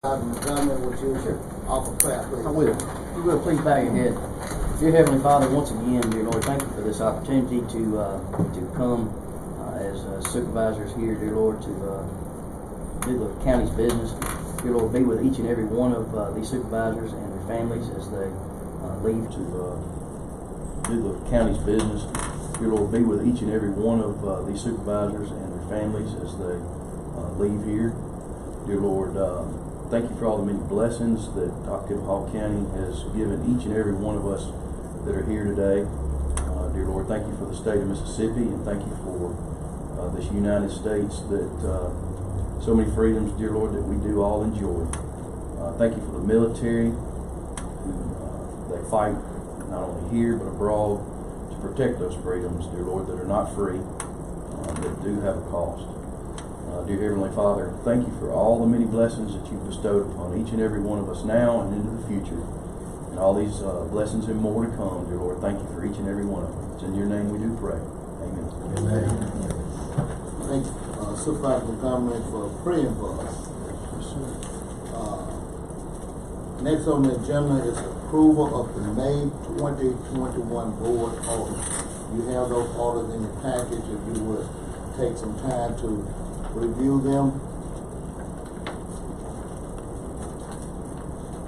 Government, would you offer prayer, please? I will. You will please bow your head. Dear Heavenly Father, once again, dear Lord, thank you for this opportunity to come as supervisors here, dear Lord, to do the county's business. Dear Lord, be with each and every one of these supervisors and their families as they leave to do the county's business. Dear Lord, be with each and every one of these supervisors and their families as they leave here. Dear Lord, thank you for all the many blessings that Hall County has given each and every one of us that are here today. Dear Lord, thank you for the state of Mississippi, and thank you for this United States that so many freedoms, dear Lord, that we do all enjoy. Thank you for the military who they fight not only here but abroad to protect those freedoms, dear Lord, that are not free, that do have a cost. Dear Heavenly Father, thank you for all the many blessings that you've bestowed upon each and every one of us now and into the future. And all these blessings and more to come, dear Lord, thank you for each and every one of them. It's in your name we do pray. Amen. Amen. Thank you, Supervisor Montgomery, for praying for us. Next on the agenda is approval of the May 2021 board orders. You have those orders in your package. If you would take some time to review them.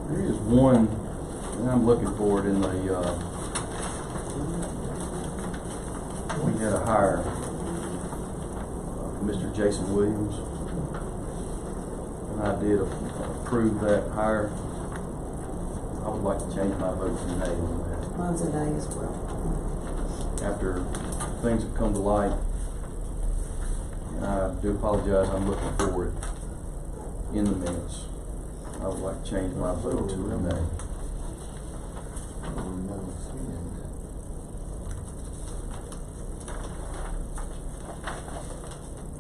There is one, and I'm looking for it in the, we had a hire, Mr. Jason Williams, and I did approve that hire. I would like to change my vote to nay on that. Mine's a nay as well. After things have come to light, and I do apologize, I'm looking for it in the minutes. I would like to change my vote to a nay.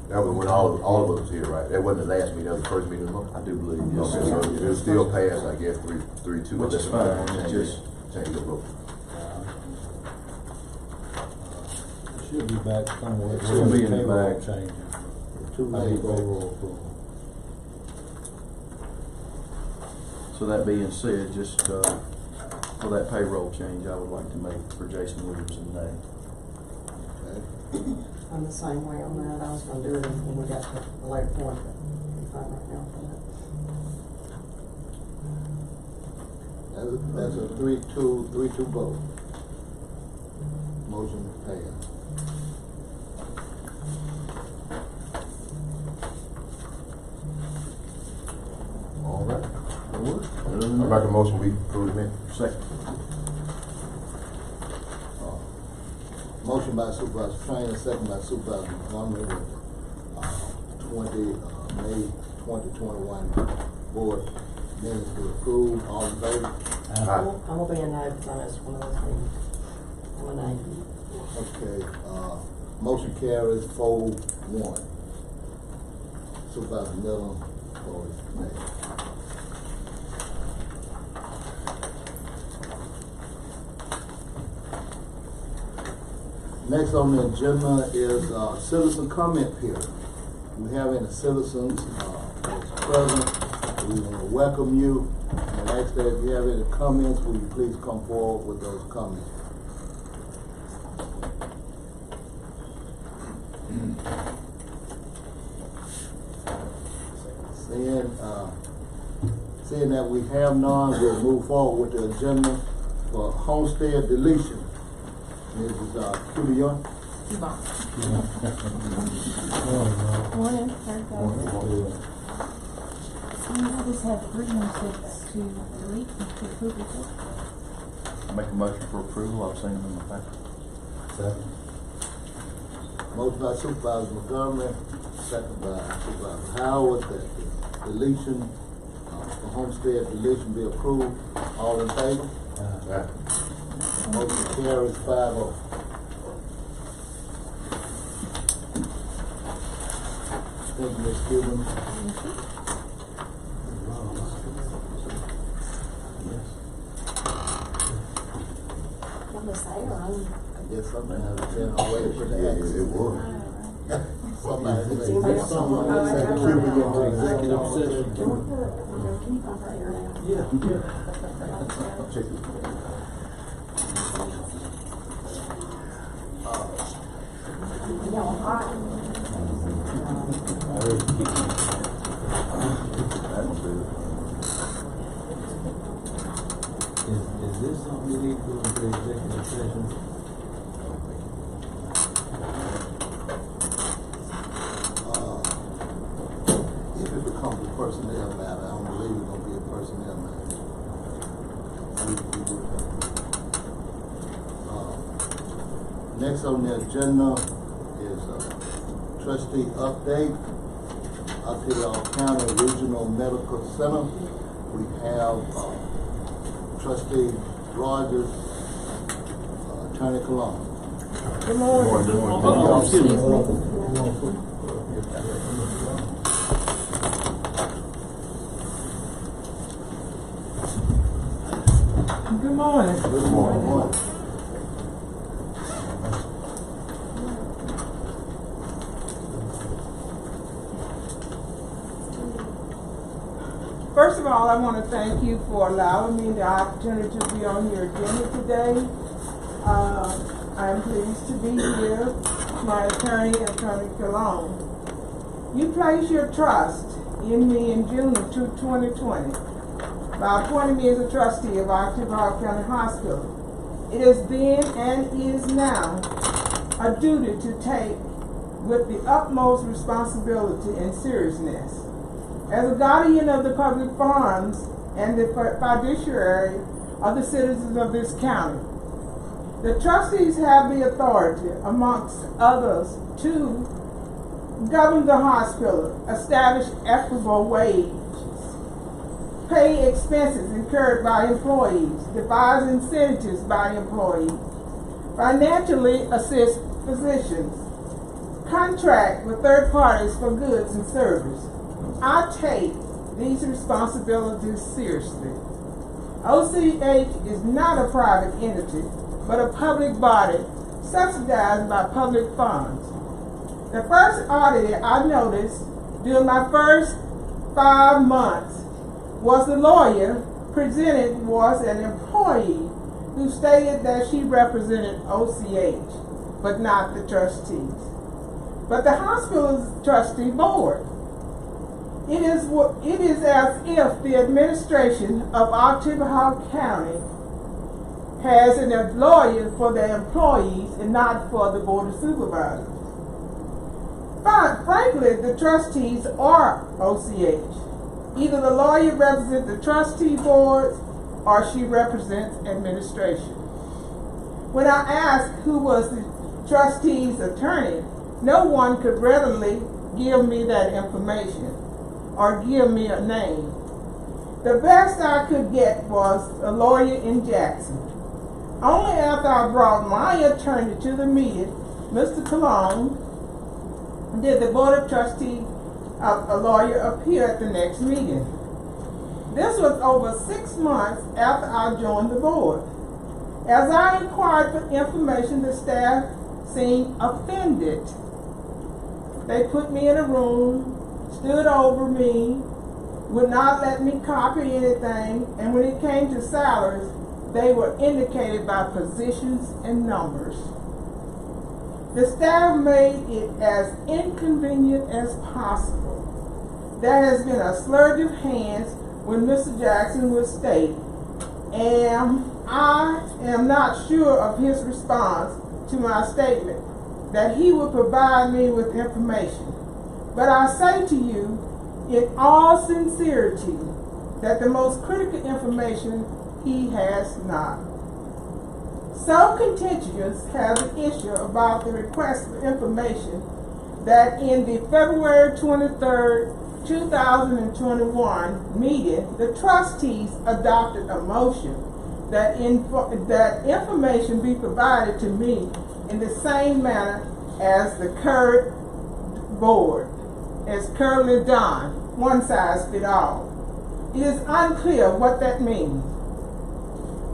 That was when all of us was here, right? That wasn't the last meeting, that was the first meeting of the month? I do believe, yes. Okay, so it'll still pass, I guess, 3-2. Which is fine, it's just... Change the vote. Should be back somewhere. It should be in the back. Changes. Two nays. So that being said, just for that payroll change, I would like to make for Jason Williams a nay. Okay. I'm the same way on that. I was gonna do it when we got to the later point, but I'm fine right now for that. That's a 3-2 vote. Motion passed. All right. Other than I that, make a motion, we approve the minute. second. Motion by Supervisor Trainer, second by Supervisor Montgomery with May 2021 board minutes to approve. All in favor? Aye. I'm gonna be a nay because I missed one of those meetings. I'm a nay. Okay, motion carries 4-1. Supervisor Miller voted nay. Next on the agenda is citizen comment period. We have any citizens that's present. We want to welcome you and ask that if you have any comments, will you please come forward with those comments. Seeing that we have none, we'll move forward with the agenda for homestead deletion. Mrs. Culion. Morning, everybody. I just have 3 homesteads to delete and to approve it. I make a motion for approval. I've seen them in the paper. Second. Motion by Supervisor Montgomery, second by Supervisor Howard, that the deletion, for homestead deletion be approved. All in favor? Aye. Motion carries 5-0. Thank you, Ms. Cuban. I'm gonna say, or I'm. I guess something has been a way for the Yeah, exit. it was. Somebody say. Anybody else? Someone Oh, else I said got before we it. go into executive session. Can you come right here now? Check this. Is this something we need to go into executive session? If it becomes a personnel matter, I don't believe it's gonna be a personnel matter. Next on the agenda is trustee update. Ottawa County Regional Medical Center. We have trustee Rogers, Attorney Cologne. Good morning. Excuse me. Good morning. Good morning. First of all, I want to thank you for allowing me the opportunity to be on your agenda today. I'm pleased to be here, my attorney, Attorney Cologne. You placed your trust in me in June of 2020 by appointing me as a trustee of Ottawa County Hospital. It has been and is now a duty to take with the utmost responsibility and seriousness. As a guardian of the public funds and the fiduciary of the citizens of this county, the trustees have the authority, amongst others, to govern the hospital, establish equitable wages, pay expenses incurred by employees, devise incentives by employees, financially assist physicians, contract with third parties for goods and services. I take these responsibilities seriously. OCH is not a private entity, but a public body subsidized by public funds. The first audit I noticed during my first 5 months was the lawyer presented was an employee who stated that she represented OCH, but not the trustees, but the hospital's trustee board. It is as if the administration of Ottawa County has a lawyer for the employees and not for the board of supervisors. Frankly, the trustees are OCH. Either the lawyer represents the trustee boards or she represents administration. When I asked who was the trustee's attorney, no one could readily give me that information or give me a name. The best I could get was a lawyer in Jackson. Only after I brought my attorney to the meeting, Mr. Cologne, did the Board of Trustees, a lawyer, appear at the next meeting. This was over 6 months after I joined the board. As I inquired for information, the staff seemed offended. They put me in a room, stood over me, would not let me copy anything, and when it came to salaries, they were indicated by positions and numbers. The staff made it as inconvenient as possible. There has been a slurge of hands when Mr. Jackson was stated, and I am not sure of his response to my statement that he would provide me with information. But I say to you, in all sincerity, that the most critical information he has not. So contentious has the issue about the request for information that in the February 23rd, 2021 meeting, the trustees adopted a motion that information be provided to me in the same manner as the current board, as currently done, one size fits all. It is unclear what that means.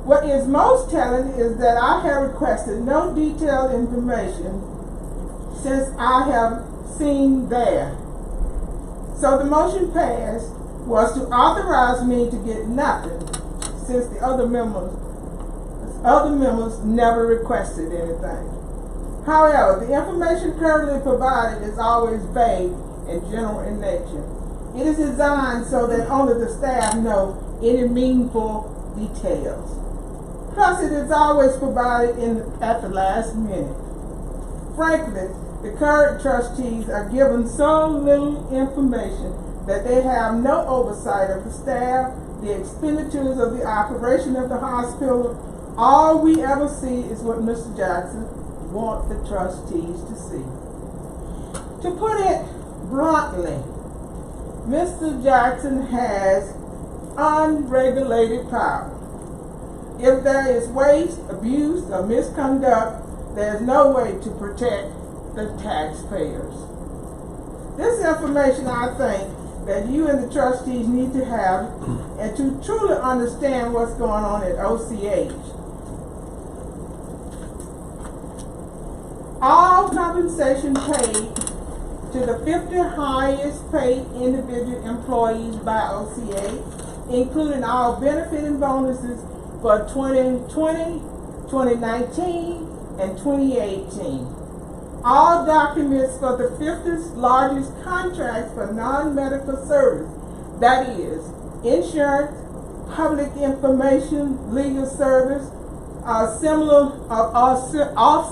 What is most telling is that I have requested no detailed information since I have seen there. So the motion passed was to authorize me to get nothing, since the other members never requested anything. However, the information currently provided is always vague and general in nature. It is designed so that only the staff know any meaningful details. Plus, it is always provided at the last minute. Frankly, the current trustees are given so little information that they have no oversight of the staff, the expenditures of the operation of the hospital. All we ever see is what Mr. Jackson wants the trustees to see. To put it bluntly, Mr. Jackson has unregulated power. If there is waste, abuse, or misconduct, there is no way to protect the taxpayers. This information, I think, that you and the trustees need to have and to truly understand what's going on at OCH. All compensation paid to the 50 highest paid individual employees by OCH, including all benefit and bonuses for 2020, 2019, and 2018. All documents for the 50 largest contracts for non-medical service, that is, insurance, public information, legal service, of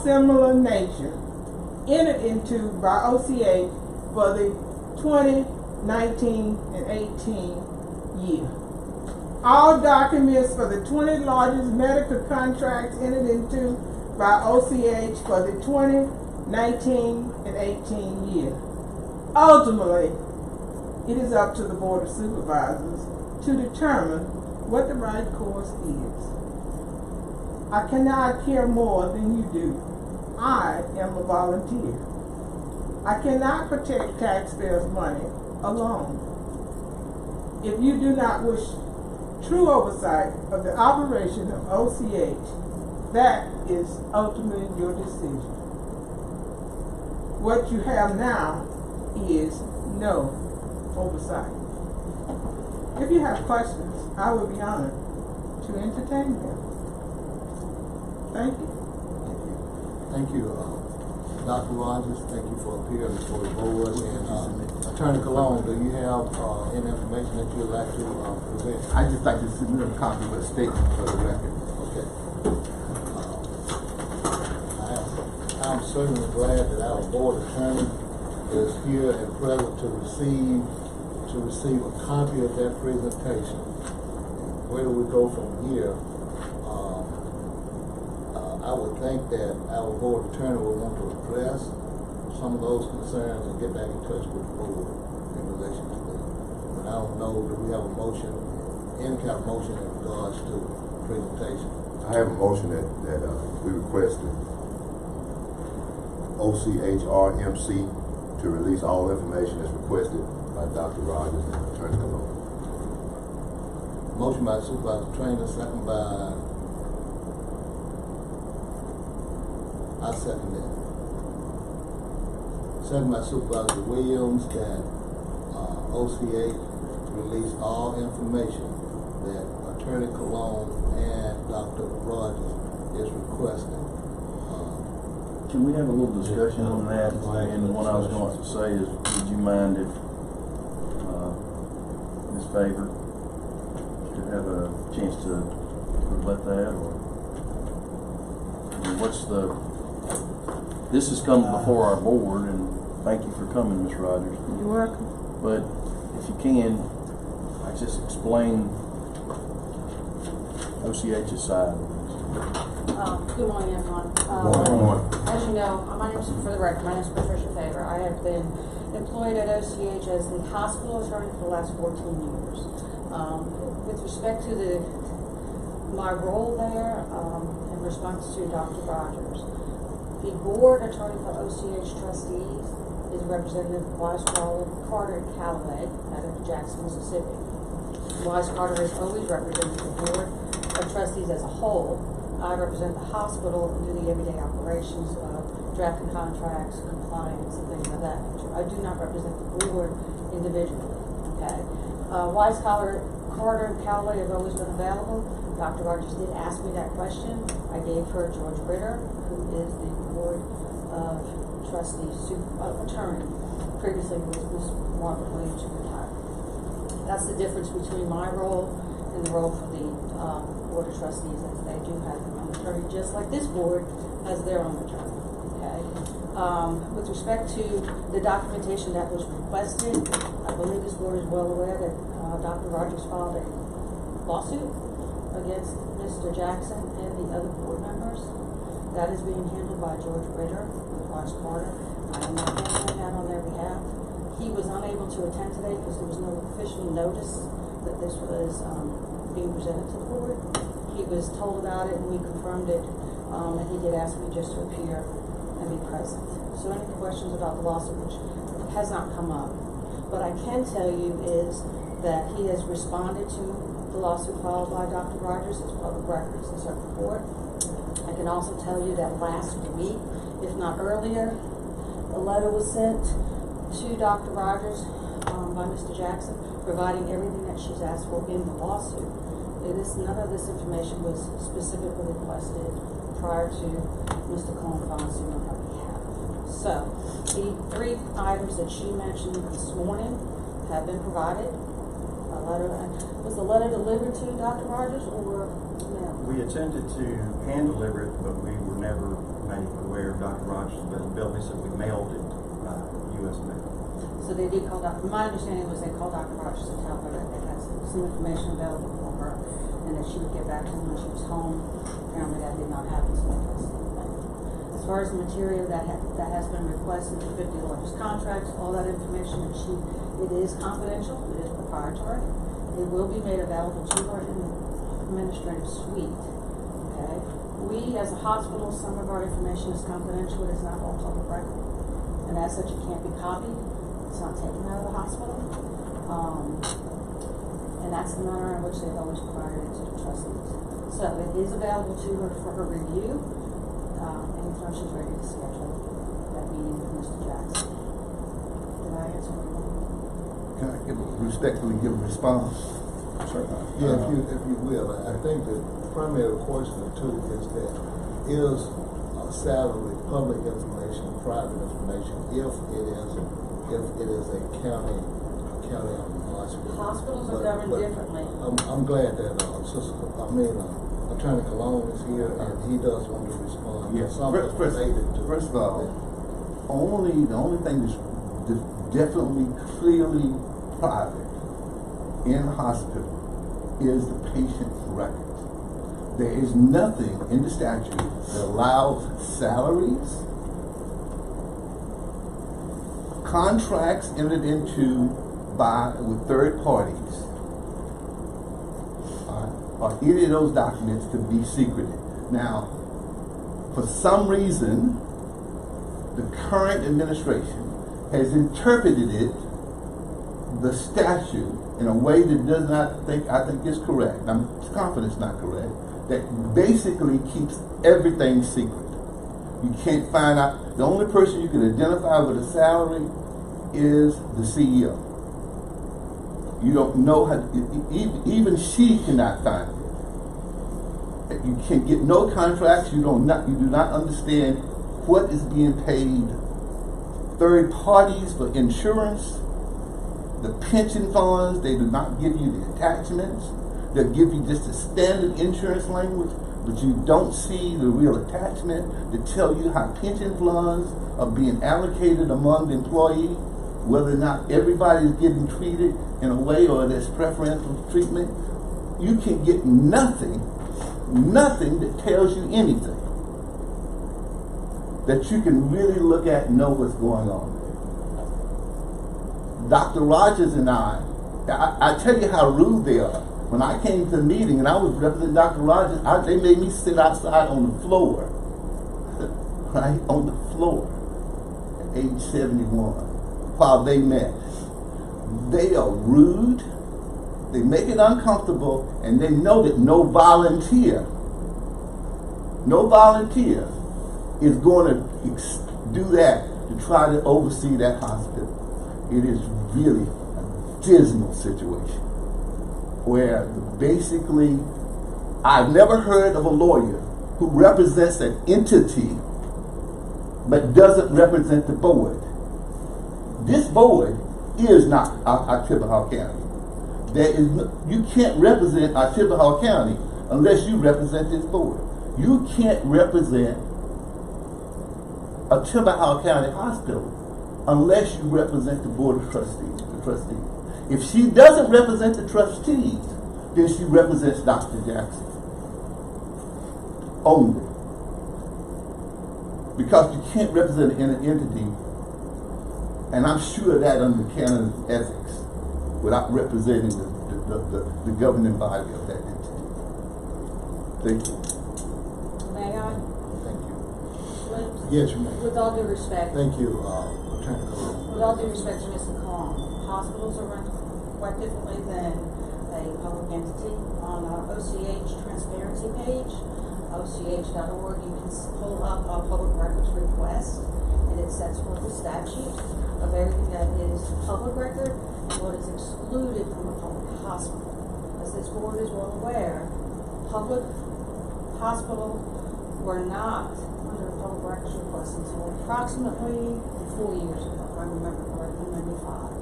similar nature, entered into by OCH for the 2019 and 18 year. All documents for the 20 largest medical contracts entered into by OCH for the 2019 and 18 year. Ultimately, it is up to the Board of Supervisors to determine what the right course is. I cannot care more than you do. I am a volunteer. I cannot protect taxpayers' money alone. If you do not wish true oversight of the operation of OCH, that is ultimately your decision. What you have now is no oversight. If you have questions, I would be honored to entertain them. Thank you. Thank you, Dr. Rogers. Thank you for appearing before the board. And Attorney Cologne, do you have any information that you'd like to present? I'd just like to submit a copy of a statement for the record. Okay. I'm certainly glad that our board attorney is here and present to receive a copy of that presentation. Where do we go from here? I would think that our board attorney will want to address some of those concerns and get back in touch with the board in relation to that. But I don't know, do we have a motion, any kind of motion in regards to presentation? I have a motion that we requested OCHRMC to release all information as requested by Dr. Rogers and Attorney Cologne. Motion by Supervisor Trainer, second by, I second that. Second by Supervisor Williams that OCH release all information that Attorney Cologne and Dr. Rogers is requesting. Can we have a little discussion on that? And what I was going to say is, would you mind if Ms. Favor could have a chance to rebut that, or I mean, this has come before our board, and thank you for coming, Ms. Rogers. You're welcome. But if you can, just explain OCH's side. Good morning, everyone. Good morning. As you know, for the record, my name is Patricia Favor. I have been employed at OCH as the hospital attorney for the last 14 years. With respect to my role there, in response to Dr. Rogers, the board attorney for OCH trustees is Representative Wise Carter Callaway out of Jackson, Mississippi. Wise Carter has always represented the board of trustees as a whole. I represent the hospital and do the everyday operations of drafting contracts, compliance, and things of that nature. I do not represent the board individually, okay? Wise Carter and Callaway have always been available. Dr. Rogers did ask me that question. I gave her George Ritter, who is the board of trustees attorney. Previously was Margaret Williams, who retired. That's the difference between my role and the role for the board of trustees, as they do have their own attorney, just like this board has their own attorney. Okay. With respect to the documentation that was requested, I believe this board is well aware that Dr. Rogers filed a lawsuit against Mr. Jackson and the other board members. That is being handled by George Ritter with Wise Carter. I am not handling that on their behalf. He was unable to attend today because there was no official notice that this was being presented to the board. He was told about it and we confirmed it, and he did ask me just to appear and be present. So any questions about the lawsuit, which has not come up. What I can tell you is that he has responded to the lawsuit filed by Dr. Rogers. It's public records in circuit court. I can also tell you that last week, if not earlier, a letter was sent to Dr. Rogers by Mr. Jackson, providing everything that she's asked for in the lawsuit. None of this information was specifically requested prior to Mr. Cohen filing suit on her behalf. So, the 3 items that she mentioned this morning have been provided. Was the letter delivered to Dr. Rogers or no? We attempted to hand deliver it, but we were never made aware of Dr. Rogers' availability, so we mailed it by U.S. mail. So they did call Dr. My understanding was they called Dr. Rogers to tell her that they had some information available for her and that she would get back to them when she was home. Apparently that did not happen, so they missed anything. As far as the material that has been requested, the 50 largest contracts, all that information, it is confidential, it is proprietary. It will be made available to her in the administrative suite. Okay? We, as a hospital, some of our information is confidential. It is not all public record. And as such, it can't be copied. It's not taken out of the hospital. And that's the manner in which they've always provided it to the trustees. So it is available to her for her review. Anytime she's ready to schedule that meeting with Mr. Jackson. Did I answer your question? Can I respectfully give a response? Yeah, if you will, I think the primary question too is that is salary public information, private information, if it is a county hospital. Hospitals are governed differently. I'm glad that Attorney Cologne is here and he does want to respond. Yes. Something related to. First of all, the only thing that's definitely clearly private in the hospital is the patient's records. There is nothing in the statute that allows salaries, contracts entered into with third parties, or any of those documents to be secreted. Now, for some reason, the current administration has interpreted the statute in a way that I think is correct. I'm confident it's not correct. That basically keeps everything secret. You can't find out. The only person you can identify with a salary is the CEO. You don't know how. Even she cannot find it. You can't get no contracts. You do not understand what is being paid third parties for insurance, the pension funds. They do not give you the attachments. They'll give you just the standard insurance language, but you don't see the real attachment to tell you how pension funds are being allocated among the employee, whether or not everybody is getting treated in a way or there's preferential treatment. You can get nothing that tells you anything that you can really look at and know what's going on there. Dr. Rogers and I tell you how rude they are. When I came to the meeting and I was representing Dr. Rogers, they made me sit outside on the floor, right, on the floor, at age 71, while they met. They are rude, they make it uncomfortable, and they know that no volunteer is going to do that to try to oversee that hospital. It is really a dismal situation where basically I've never heard of a lawyer who represents an entity but doesn't represent the board. This board is not Tippecanoe County. You can't represent Tippecanoe County unless you represent this board. You can't represent a Tippecanoe County hospital unless you represent the board of trustees, the trustees. If she doesn't represent the trustees, then she represents Dr. Jackson only. Because you can't represent an entity, and I'm sure that under canon of ethics, without representing the governing body of that entity. Thank you. May I? Thank you. With, Yes, you may. with all due respect, Thank you, Attorney Cologne. with all due respect to Mr. Cologne, hospitals are run quite differently than a public entity. On our OCH transparency page, OCH.org, you can pull up our public records request, and it sets forth the statute of everything that is public record and what is excluded from a public hospital. As this board is well aware, public hospital were not under a public records request until approximately 4 years ago, if I remember correctly, maybe 5.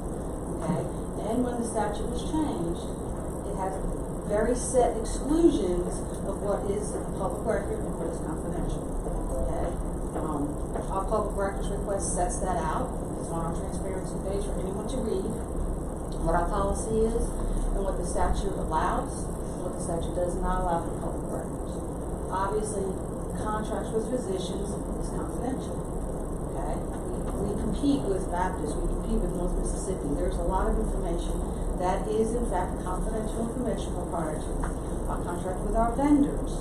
Okay? And when the statute was changed, it has very set exclusions of what is a public record and what is confidential. Okay? Our public records request sets that out. It's on our transparency page for anyone to read what our policy is and what the statute allows and what the statute does not allow for public records. Obviously, contracts with physicians is confidential. Okay? We compete with Baptist, we compete with North Mississippi. There's a lot of information that is in fact confidential information prior to our contract with our vendors.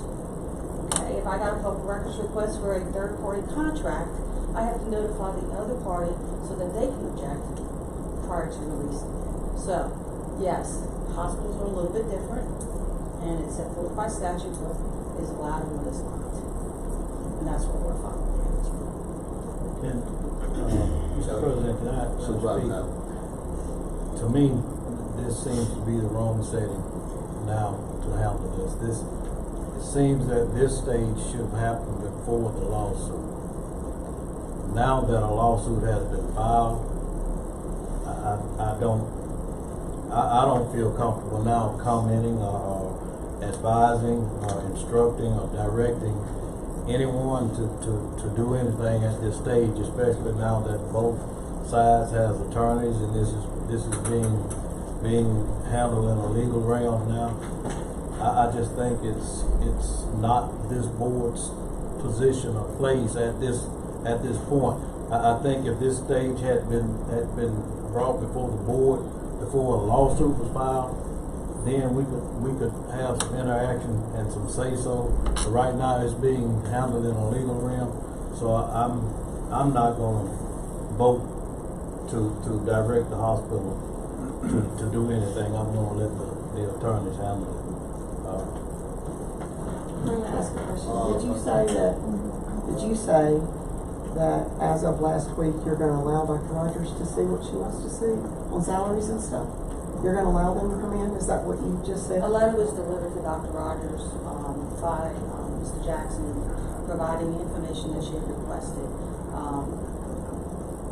Okay, if I got a public records request for a third-party contract, I have to notify the other party so that they can object prior to releasing it. So, yes, hospitals are a little bit different, and it's set forth by statute what is allowed and what is not. And that's what we're following. Mr. President, can I speak? To me, this seems to be the wrong setting now to handle this. It seems that this stage should have happened before the lawsuit. Now that a lawsuit has been filed, I don't feel comfortable now commenting or advising or instructing or directing anyone to do anything at this stage, especially now that both sides has attorneys and this is being handled in a legal realm now. I just think it's not this board's position or place at this point. I think if this stage had been brought before the board before a lawsuit was filed, then we could have some interaction and some say so. But right now it's being handled in a legal realm, so I'm not going to vote to direct the hospital to do anything. I'm going to let the attorneys handle it. Let me ask a question. Did you say that as of last week you're going to allow Dr. Rogers to see what she wants to see on salaries and stuff? You're going to allow them to come in? Is that what you just said? A letter was delivered to Dr. Rogers by Mr. Jackson, providing the information that she had requested.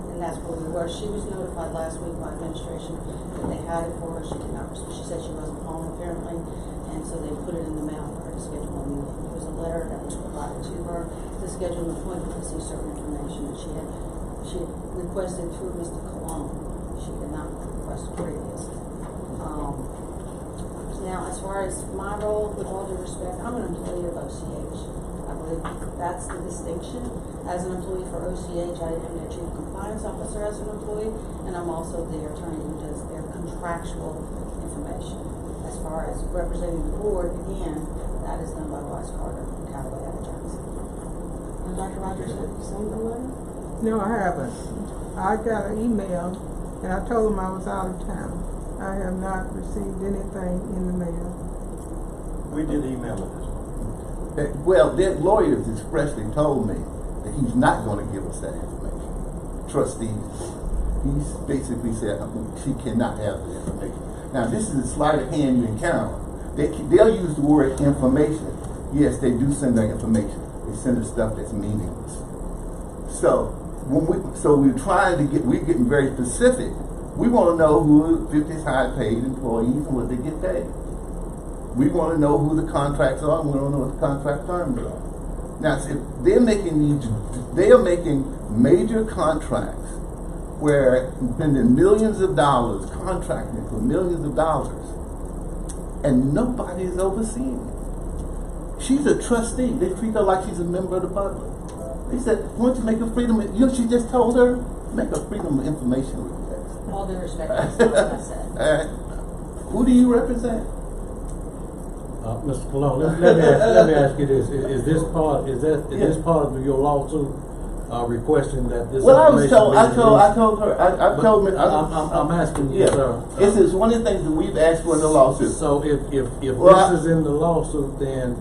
And that's where we were. She was notified last week by administration that they had it for her. She did not. She said she wasn't home apparently, and so they put it in the mail for her to schedule a meeting. It was a letter that was provided to her to schedule an appointment to see certain information that she had requested through Mr. Cologne. She did not request previously. Now, as far as my role, with all due respect, I'm an employee of OCH. I believe that's the distinction. As an employee for OCH, I am their chief compliance officer as an employee, and I'm also the attorney who does their contractual information. As far as representing the board, again, that is done by Wise Carter and Callaway at Johnson. And Dr. Rogers, have you seen the letter? No, I haven't. I got an email, and I told them I was out of town. I have not received anything in the mail. We did email it this morning. Well, their lawyers expressly told me that he's not gonna give us that information. Trustees, he's basically said she cannot have the information. Now, this is a sleight of hand you encounter. They'll use the word information. Yes, they do send their information. They send us stuff that's meaningless. So we're trying to we're getting very specific. We want to know who 50 high paid employees and what they get paid. We want to know who the contracts are, and we don't know what the contract terms are. Now, if they are making major contracts where spending millions of dollars, contracting for millions of dollars, and nobody is overseeing it. She's a trustee. They treat her like she's a member of the public. They said, why don't you make a freedom of, she just told her, make a freedom of information request. All due respect, that's not what I said. Who do you represent? Mr. Cologne, let me ask you this: is this part of your lawsuit requesting that this? Well, I told her. I'm asking you, sir. This is one of the things that we've asked for in the lawsuit. So if this is in the lawsuit, then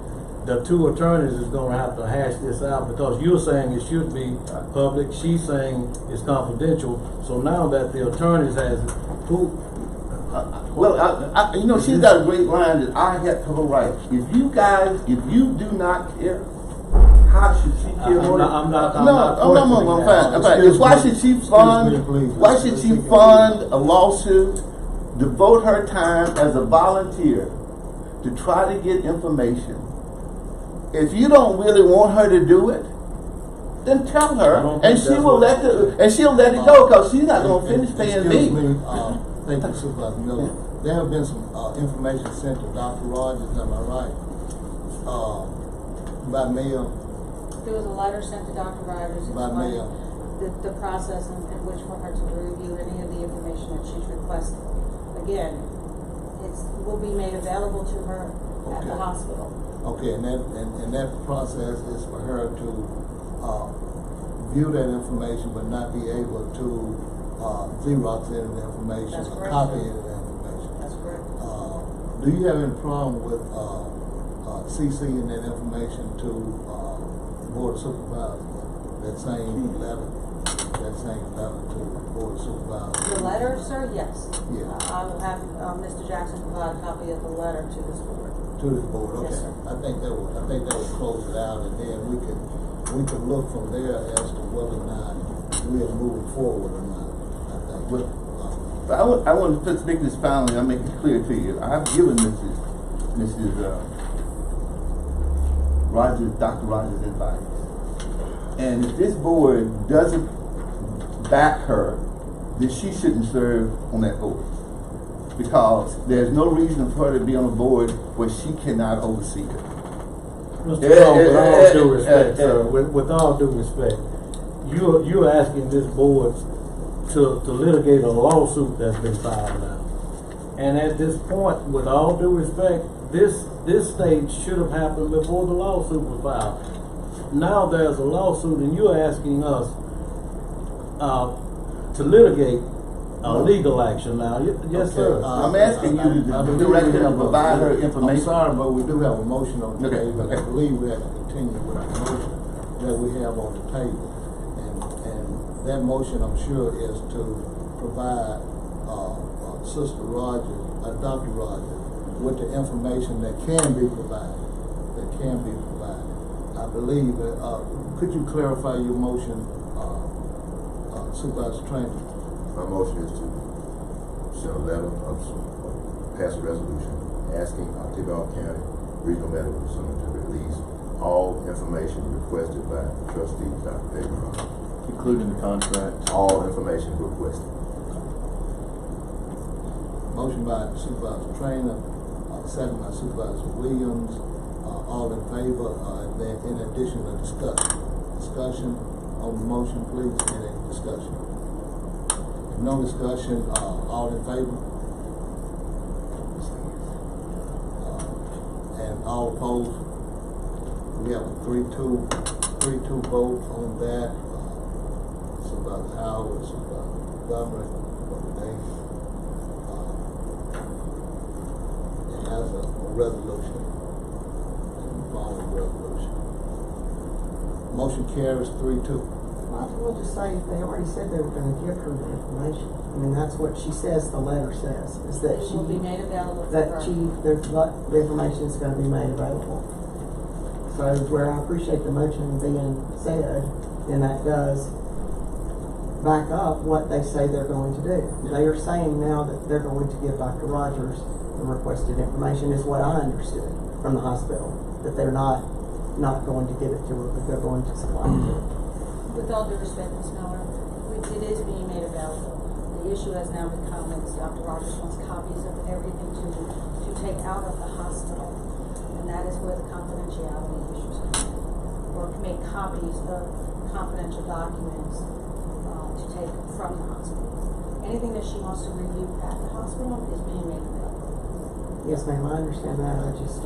the two attorneys is going to have to hash this out, because you're saying it should be public. She's saying it's confidential. So now that the attorneys has who. She's got a great line that I have to her right. If you do not care, how should she care? I'm fine. Why should she fund a lawsuit, devote her time as a volunteer to try to get information? If you don't really want her to do it, then tell her, and she'll let it go, because she's not going to finish paying me. Thank you, Supervisor Miller. There have been some information sent to Dr. Rogers, am I right? By mail. There was a letter sent to Dr. Rogers By mail. The process in which for her to review any of the information that she's requested. Again, it will be made available to her at the hospital. Okay, and that process is for her to view that information, but not be able to Xerox any of the information, That's or correct, copy sir. any of the information. That's correct. Do you have any problem with CCing that information to Board of Supervisors? That same letter to Board of Supervisors? The letter, sir, yes. Yeah. I will have Mr. Jackson provide a copy of the letter to this board. To this board, okay. Yes, sir. I think that would close it out, and then we can look from there as to whether or not we are moving forward or not. I think. But I want to make this finally. I make it clear to you. I've given Mrs. Rogers, Dr. Rogers, advice, and if this board doesn't back her, then she shouldn't serve on that board, because there's no reason for her to be on a board where she cannot oversee it. Mr. Cologne, with all due respect, sir, with all due respect, you're asking this board to litigate a lawsuit that's been filed now. And at this point, with all due respect, this stage should have happened before the lawsuit was filed. Now there's a lawsuit, and you're asking us to litigate a legal action now. Yes, sir. I'm asking you to direct her to provide her information. I'm sorry, but we do have a motion on the table. I believe we have to continue with the motion that we have on the table. And that motion, I'm sure, is to provide Sister Rogers, Dr. Rogers, with the information that can be provided. I believe that, could you clarify your motion, Supervisor Trainer? My motion is to send a letter pass a resolution asking Octavia County Regional Medical Center to release all information requested by Trustee Dr. David Rogers. Including the contract. All information requested. Motion by Supervisor Trainer, second by Supervisor Williams. All in favor, then in addition to discussion on the motion, please, any discussion? If no discussion, all in favor? And all opposed? We have a 3-2 vote on that. Supervisor Howard, Supervisor Montgomery, it has a resolution. Resolution. Motion carries 3-2. Might as well just say, they already said they were gonna give her the information. I mean, that's what she says, the letter says, is that It will be made available to that her. the information is gonna be made available. So where I appreciate the motion being said, and that does back up what they say they're going to do. They are saying now that they're going to give Dr. Rogers the requested information, is what I understood from the hospital, that they're not going to give it to her, but they're going to supply it to her. With all due respect, Ms. Miller, it is being made available. The issue has now become that Dr. Rogers wants copies of everything to take out of the hospital. And that is where the confidentiality issues come in. Or to make copies of confidential documents to take from the hospital. Anything that she wants to review at the hospital is being made available. Yes, ma'am, I understand that. I just,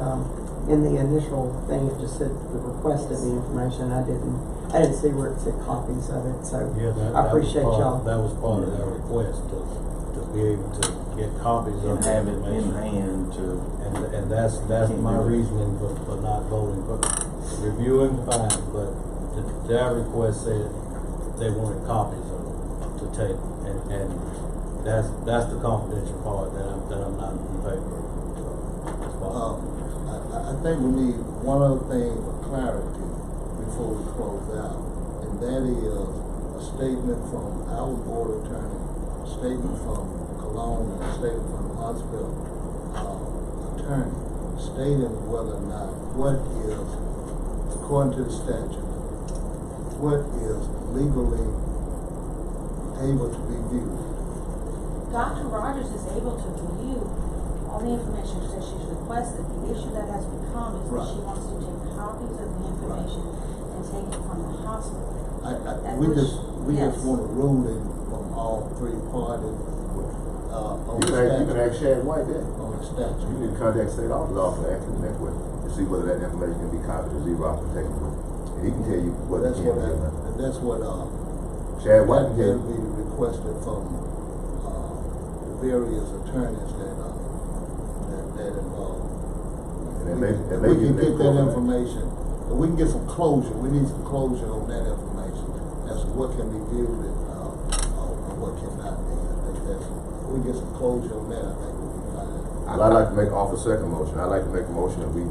in the initial thing, it just said the request of the information. I didn't see where it said copies of it, so Yeah, I appreciate y'all. That was part of their request to be able to get copies of And the have it in information. hand to, And that's my reasoning for not voting, but reviewing fine, but their request said they wanted copies of it to take, and that's the confidential part that I'm not in favor of. So, I think we need one other thing for clarity before we close out, and that is a statement from our board attorney, a statement from Cologne, and a statement from the hospital attorney, stating whether or not what is, according to the statute, what is legally able to be viewed. Dr. Rogers is able to view all the information that she's requested. The issue that has become is that she wants to take copies of the information and take it from the hospital. We just Yes. want a ruling from all three parties on You the can ask statute. Shad White that. On the You statute. need to contact state office and ask him that way, to see whether that information can be copied or Xerox and taken with. And he can tell you what That's he what, can do. that's what, Shad White can tell that you. we requested from, the various attorneys that involved. And We can get that information, and we can get some closure, we need some closure on that information, as to what can be viewed and, what cannot be. I think that's, we get some closure on that, I think we'll be fine. I'd like to offer a second motion. I'd like to make a motion that we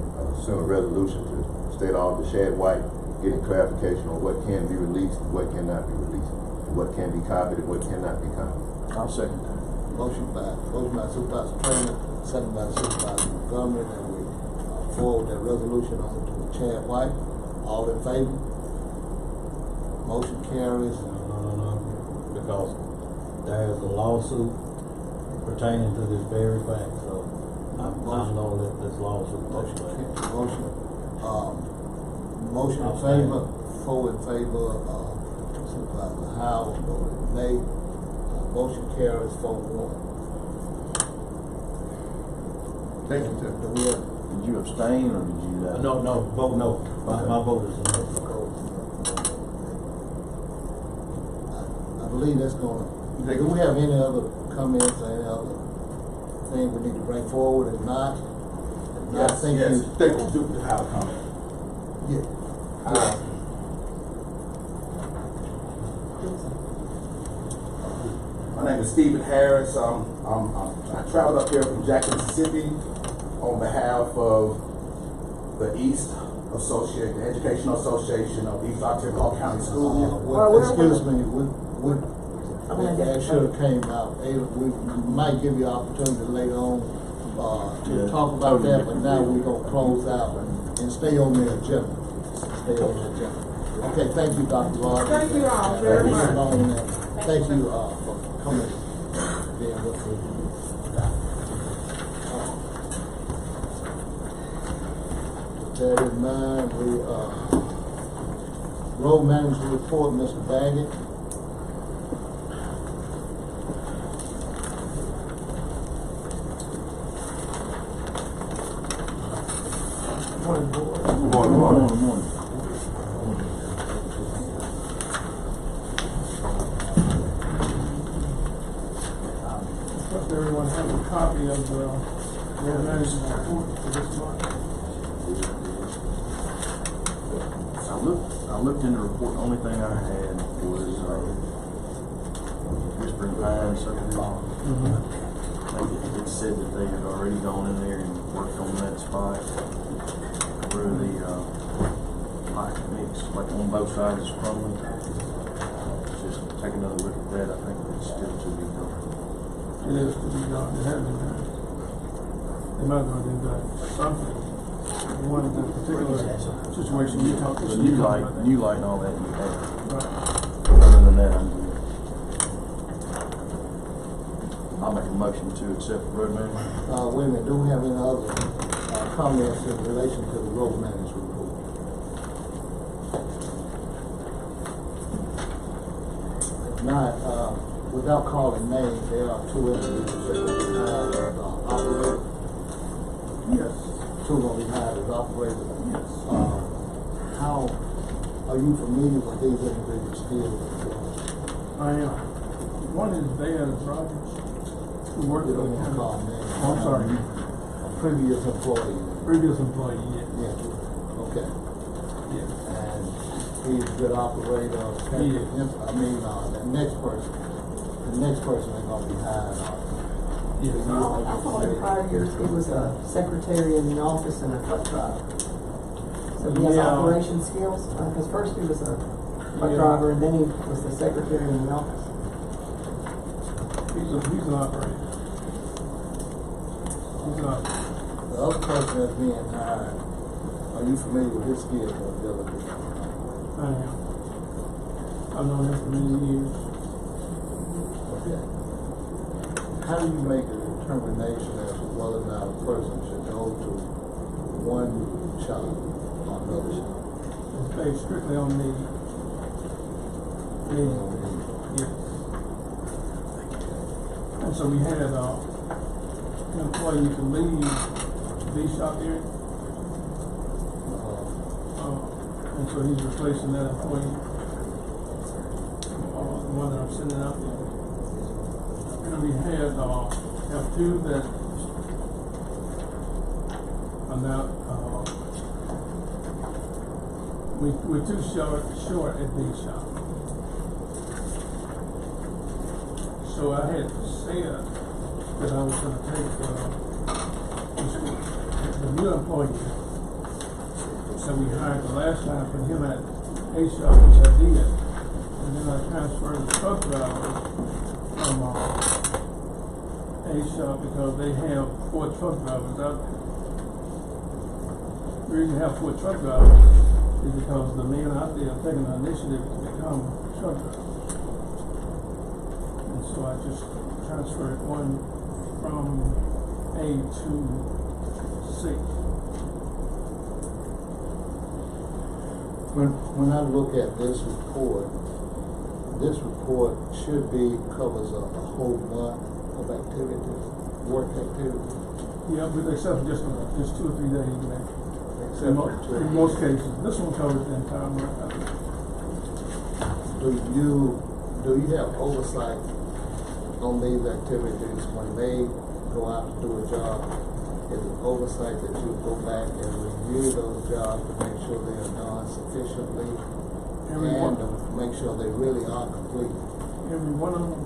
send a resolution to State Auditor Shad White, getting clarification on what can be released and what cannot be released, and what can be copied and what cannot be copied. I'll second that. Motion by Supervisor Trainer, second by Supervisor Montgomery, that we forward that resolution on to Chad White. All in favor? Motion carries. No, because there's a lawsuit pertaining to this very fact, so I'm gonna let this lawsuit take place. Motion in favor, 4 in favor, Supervisor Howard voted nay. Motion carries 4-1. Thank you, sir. Did you abstain or did you? No, vote no. My vote is no. I believe that's gonna, do we have any other comments or any other thing we need to bring forward? If not, I think you. Thank you, do have a comment. Yeah. My name is Stephen Harris. I traveled up here from Jackson, Mississippi on behalf of the East Association, the Educational Association of East Ottawa County Schools. Excuse me, that should have came out. We might give you an opportunity later on to talk about that, but now we're gonna close out and stay on the agenda. Stay on the agenda. Okay, thank you, Dr. Rogers. Thank you all very much. Thank you for coming, being with me. With that in mind, road manager report, Mr. Baggett. Good morning. Trust everyone has a copy of the road management report for this month. I'm looked in the report, the only thing I had was, Whispering Pines subdivision. I think it said that they had already gone in there and worked on that spot where the, pipe mix, like on both sides is crumbling. Just take another look at that, I think it's still to be done. It is to be done, it has been done. They might have been done something. One particular situation you talked to. The new light and all that you have. Right. Other than that, I'm good. I'll make a motion to accept the road manager. Wait a minute, do we have any other, comments in relation to the road manager's report? If not, without calling names, there are two individuals that will be hired as operators. Yes. Two will be hired as operators. Yes. How are you familiar with these individual skills? I am. One is B.O.S. Rogers, who worked You for don't the want to county. call names. Oh, I'm sorry. A previous employee. Previous employee, yes. Yeah, okay. Yes. And he's a good operator. He is. I mean, the next person ain't gonna be hired. Yes. I thought in prior years he was a secretary in the office and a truck driver. So he has Yeah. operation skills, because first he was a truck Yeah. driver and then he was the secretary in the office. He's an operator. He's an operator. The other person that's being hired, are you familiar with his skills or ability? I am. I've known him for many years. Okay. How do you make a determination as to whether or not a person should go to one shop or another shop? It's based strictly on need. Need. Yes. And so we had an employee to leave the shop area. And so he's replacing that employee, the one that I'm sending out there. And we have two that are now, we're too short at the shop. So I had said that I was gonna take, the new employee that we hired the last time for him at A shop, which I did. And then I transferred the truck driver from A shop because they have 4 truck drivers out there. The reason they have 4 truck drivers is because the men out there are taking the initiative to become truck drivers. And so I just transferred one from A to C. When I look at this report should be, covers a whole month of activities, work activities. Yeah, with the exception just 2 or 3 days, maybe. Except for two. In most cases, this one covers the entire month. I think. Do you have oversight on these activities when they go out to do a job? Is it oversight that you go back and review those jobs to make sure they are done sufficiently and to make sure they really are complete? Every one of them?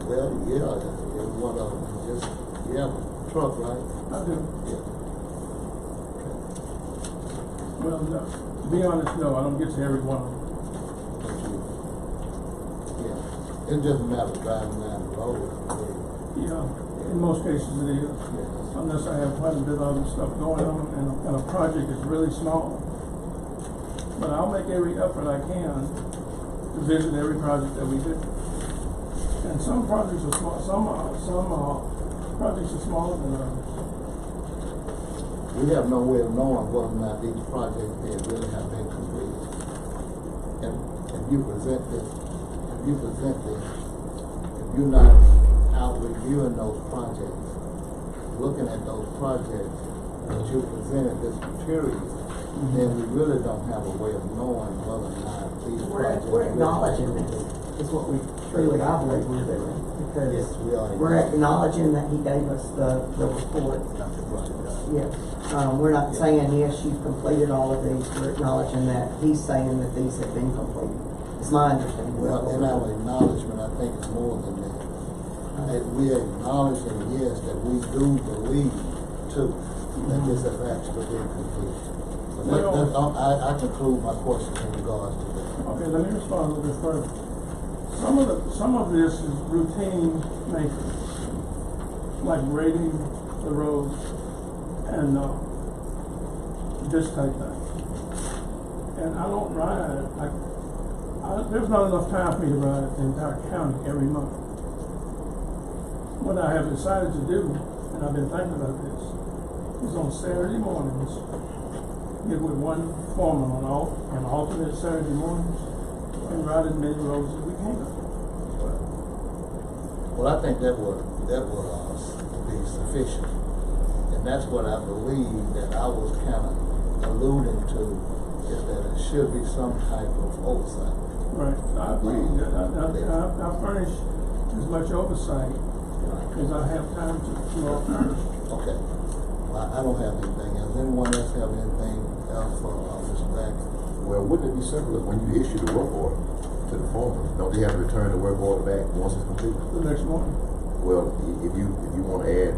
Well, yeah, every one of them. Just, you have a truck, right? I do. Yeah. Well, no. To be honest, no, I don't get to every one of them. Yeah. It's just a matter of driving down the road. Yeah, in most cases it is. Yeah. Unless I have quite a bit of other stuff going on and a project is really small. But I'll make every effort I can to visit every project that we do. And some projects are small, some projects are smaller than others. We have no way of knowing whether or not these projects they really have been completed. And if you present this, if you're not out reviewing those projects, looking at those projects that you presented this material, then we really don't have a way of knowing whether or not these projects. We're acknowledging this is what we truly, I believe we're doing. Because Yes, we are. we're acknowledging that he gave us the report. Right. Yes. We're not saying, yes, you've completed all of these, we're acknowledging that he's saying that these have been completed. It's my understanding. Well, in our acknowledgement, I think it's more than that. We acknowledge and yes, that we do believe too, that this has actually been completed. I conclude my question in regards to that. Okay, let me respond a little bit further. Some of this is routine maintenance, like grading the roads and this type thing. And I don't ride, there's not enough time for me to ride the entire county every month. What I have decided to do, and I've been thinking about this, is on Saturday mornings, get with one foreman on an alternate Saturday mornings, and ride as many roads as we can. Well, I think that would be sufficient. And that's what I believe that I was kind of alluding to, is that it should be some type of oversight. Right, I agree. I furnish as much oversight as I have time to furnish. Okay. I don't have anything else. Anyone else have anything else for Mr. Bagley? Well, wouldn't it be simpler when you issue the work order to the foreman? Don't they have to return the work order back once it's completed? The next morning. Well, if you want to add,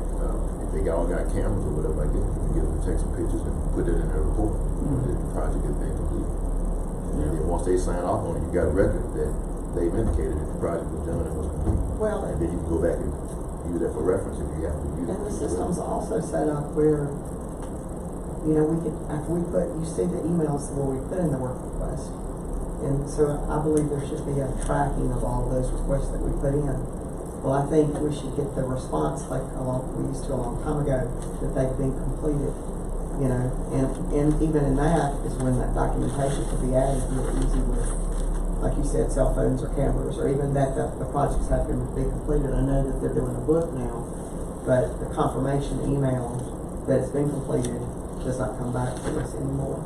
if they all got cameras or whatever like that, you can get them to take some pictures and put it in their report. That the project has been completed. And then once they sign off on it, you got a record that they've indicated that the project was done and was complete. Well, and then you can go back and use that for reference if you have to use it. and the system's also set up where, you know, we could, after we put, you see the emails where we put in the work request. And so I believe there should be a tracking of all those requests that we put in. Well, I think we should get the response like we used to a long time ago, that they've been completed, you know, and even in that is when that documentation could be added real easy with, like you said, cell phones or cameras, or even that the projects have to be completed. I know that they're doing a book now, but the confirmation email that it's been completed does not come back to us anymore.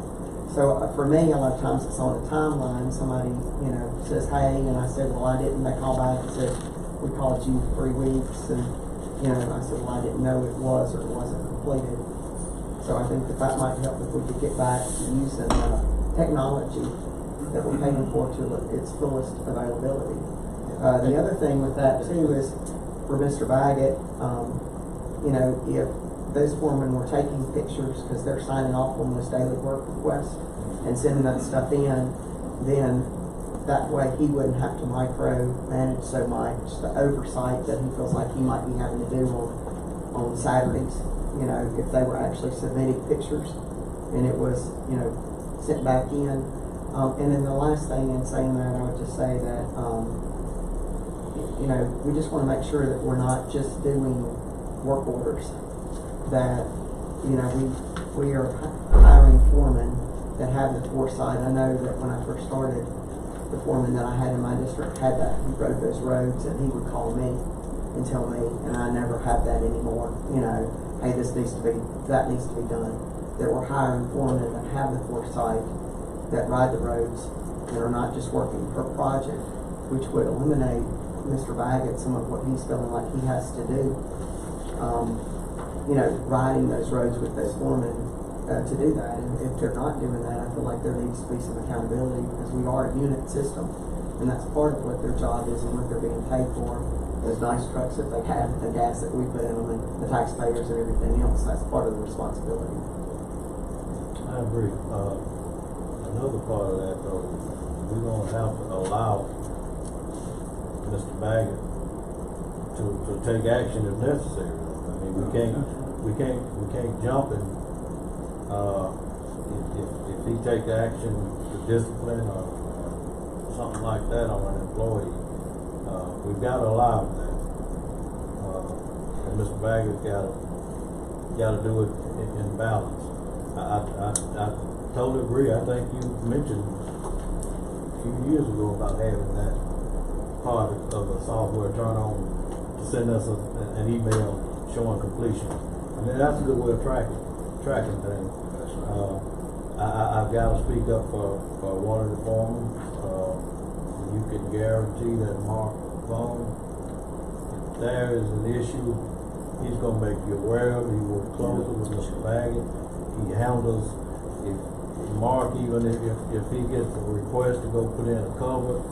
So for me, a lot of times it's on a timeline. Somebody, you know, says, hey, and I said, well, I didn't. They call back and said, we called you 3 weeks, and, you know, I said, well, I didn't know it was or it wasn't completed. So I think that might help if we could get back to using technology that we're paying for to its fullest availability. The other thing with that too is for Mr. Baggett, you know, if those foremen were taking pictures because they're signing off on this daily work request and sending that stuff in, then that way he wouldn't have to micromanage so much the oversight that he feels like he might be having to do on Saturdays, you know, if they were actually submitting pictures and it was, you know, sent back in. And then the last thing in saying that, I would just say that, you know, we just want to make sure that we're not just doing work orders, that, you know, we are hiring foremen that have the foresight. I know that when I first started, the foreman that I had in my district had that. He rode those roads and he would call me and tell me, and I never have that anymore. You know, hey, this needs to be, that needs to be done. That we're hiring foremen that have the foresight, that ride the roads, and are not just working per project, which would eliminate Mr. Baggett some of what he's feeling like he has to do. You know, riding those roads with those foremen to do that. And if they're not doing that, I feel like there needs to be some accountability, because we are a unit system, and that's part of what their job is and what they're being paid for. Those nice trucks that they have, the gas that we put in them, and the taxpayers and everything else, that's part of the responsibility. I agree. Another part of that, though, we're gonna have to allow Mr. Baggett to take action if necessary. I mean, we can't jump and if he take action to discipline or something like that on an employee, we've got to allow him that. And Mr. Baggett's got to do it in balance. I totally agree. I think you mentioned a few years ago about having that part of the software turn on to send us an email showing completion. I mean, that's a good way of tracking things. I've got to speak up for one of the foremen. You can guarantee that Mark Vaughn, if there is an issue, he's going to make you aware of it. He works closely with Mr. Baggett. he handles, if Mark, even if he gets a request to go put in a cover,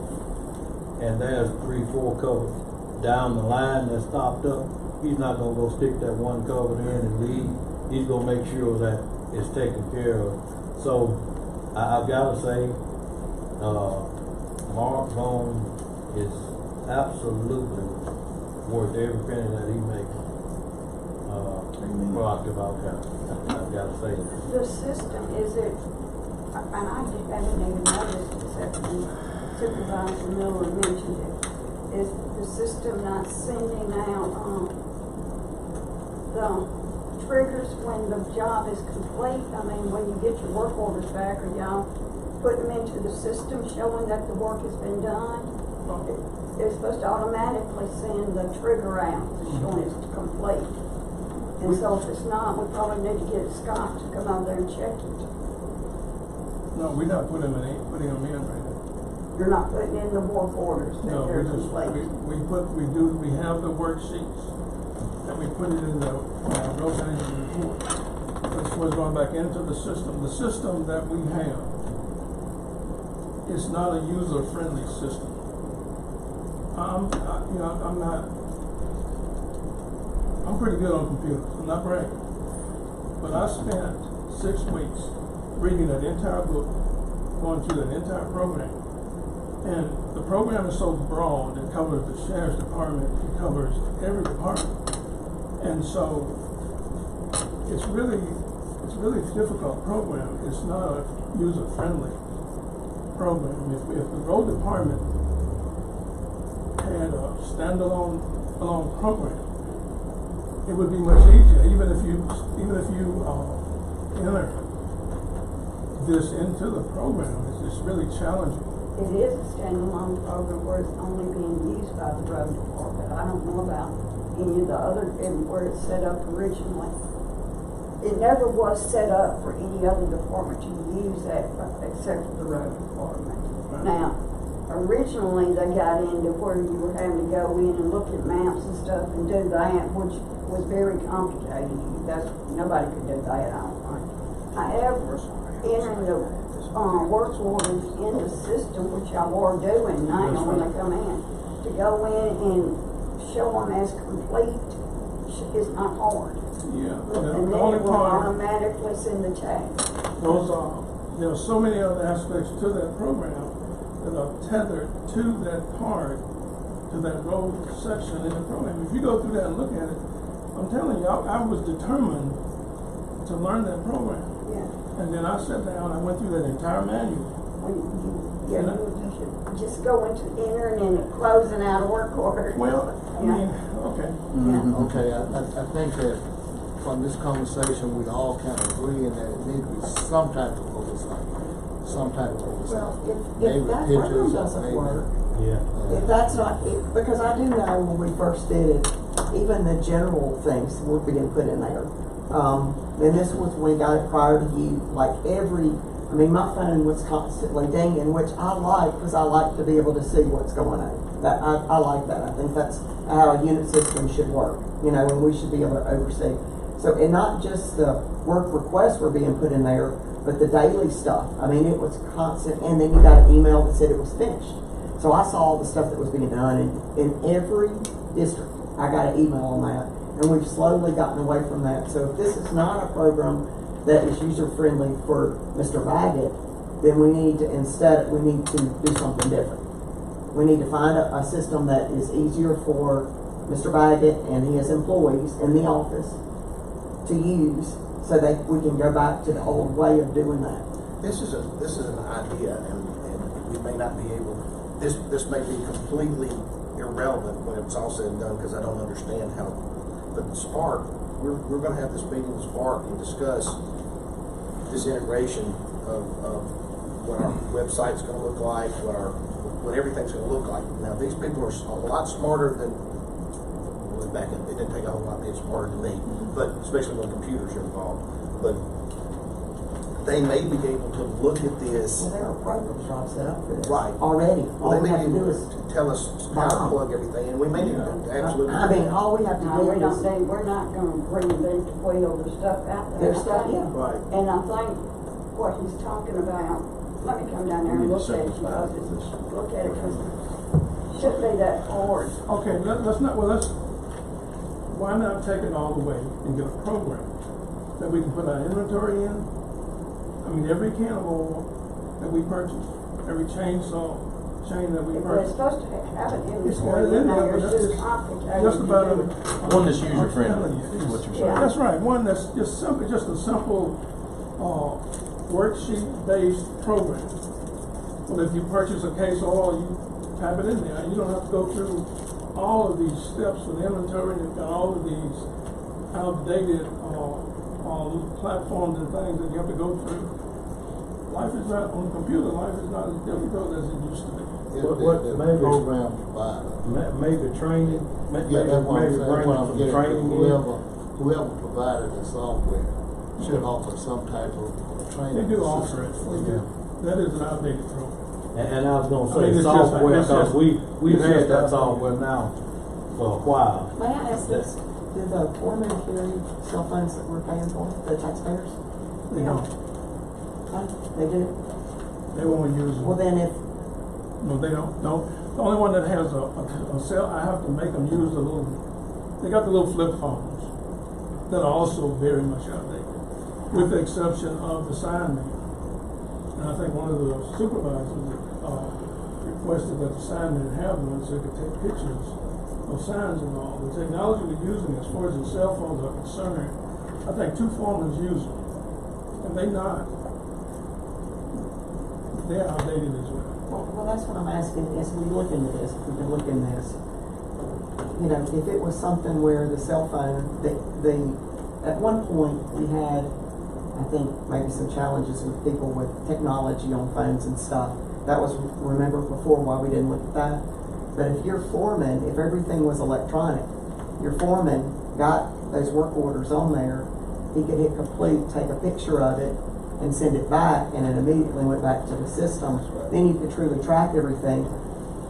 and there's 3-4 covers down the line that's stopped up, he's not gonna go stick that one cover in and leave. He's gonna make sure that it's taken care of. So, I've gotta say, Mark's home is absolutely worth every penny that he makes, for October County. I've gotta say that. The system, is it, and I didn't even notice except when Supervisor Miller mentioned it, is the system not sending out, the triggers when the job is complete? I mean, when you get your work orders back, are y'all putting them into the system showing that the work has been done? It's supposed to automatically send the trigger out showing it's complete. And so if it's not, we probably need to get Scott to come over there and check it. No, we're not putting them in right now. You're not putting in the work orders that No, they're we just, complete. we have the worksheets, and we put it in the, road management report. That's what's going back into the system. The system that we have is not a user-friendly system. I'm pretty good on computers, I'm not bragging. But I spent 6 weeks reading that entire book, going through that entire program. And the program is so broad, it covers the sheriff's department, it covers every department. And so it's really a difficult program. It's not a user-friendly program. If the road department had a standalone program, it would be much easier. Even if you enter this into the program, it's really challenging. It is a standalone program where it's only being used by the road department. I don't know about any of the other, where it's set up originally. It never was set up for any other department to use that except for the road department. Right. Now, originally they got into where you were having to go in and look at maps and stuff and do that, which was very complicated. Nobody could do that, I don't think. However, entering the work orders in the system, which y'all are doing now when they come in, to go in and show them as complete is not hard. Yeah. And then it will automatically send the check. There are so many other aspects to that program that are tethered to that part, to that road section in the program. If you go through that and look at it, I'm telling you, I was determined to learn that program. Yeah. And then I sat down, I went through that entire manual. You should just go into entering and closing out a work order. Well, I mean, okay. Yeah. Okay, I think that from this conversation, we all kind of agree in that it needs to be some type of oversight. Well, if Maybe that pictures program or doesn't maybe- work, Yeah. if that's not, because I do know when we first did it, even the general things were being put in there. And this was when we got it prior to you, like my phone was constantly dinging, which I like, because I like to be able to see what's going on. I like that. I think that's how a unit system should work, and we should be able to oversee. So, and not just the work requests were being put in there, but the daily stuff. I mean, it was constant, and then you got an email that said it was finished. So I saw all the stuff that was being done, and in every district, I got an email on that, and we've slowly gotten away from that. So if this is not a program that is user-friendly for Mr. Baggett, then we need to do something different. We need to find a system that is easier for Mr. Baggett and his employees in the office to use, so that we can go back to the old way of doing that. This is an idea, and we may not be able. This may be completely irrelevant when it's all said and done, because I don't understand how. But the Spark, we're going to have this meeting with Spark and discuss this integration of what our website's going to look like, what everything's going to look like. Now, these people are a lot smarter than. Back in, it didn't take a whole lot being smarter than me, but especially when computers are involved. But they may be able to look at this. Well, there are programs Rob set up for this. Right. Already. Well, All they we may have be to do able is, to tell us how to plug everything, and we may need to absolutely. I mean, all we have to No, do we don't is, do, we're not gonna reinvent the wheel, there's stuff out there. there's stuff, yeah. Right. And I think what he's talking about, let me come down there and We need look to at it, simplify because this. look at it, because it shouldn't be that hard. Okay, let's not, well, why not take it all the way and get a program that we can put our inventory in? I mean, every can of oil that we purchase, every chain that we If we're purchase. supposed to have an It's inventory got it in in there, there, but it's that's just complicated. just about to do. One that's user friendly, I'm telling you, is what you're Yeah. saying. That's right, one that's just simple, just a simple, worksheet-based program. Well, if you purchase a case of oil, you type it in there, you don't have to go through all of these steps with inventory, and all of these outdated, platforms and things that you have to go through. Life is not, on the computer, life is not as difficult as it used to be. The program provider. Maybe training, Yeah, that's what I'm maybe saying, bring what I'm some getting, training in. whoever provided the software should offer some type of training. They do offer it, assistance. they do. That is an outdated program. And I was gonna I mean, say it's just- software, it's because just- we've it's had just that outdated. software now for a while. May I ask this, do the foremen carry cell phones that we're paying for, the taxpayers? They don't, They do? they won't use Well, them. then if, No, they don't, no. The only one that has a cell, I have to make them use the little, they got the little flip phones that are also very much outdated, with the exception of the sign man. And I think one of the supervisors, requested that the sign man have one so they could take pictures of signs and all. The technology we're using as far as the cell phones are concerned, I think 2 foremen use them, and they're outdated as well. well, that's what I'm asking, as we look into this, if we can look in this, you know, if it was something where the cell phone, at one point, we had, I think, maybe some challenges with people with technology on phones and stuff. That was, remember before, why we didn't look at that? But if your foreman, if everything was electronic, your foreman got those work orders on there, he could hit complete, take a picture of it, and send it back, and it immediately went back to the system. Then you could truly track everything.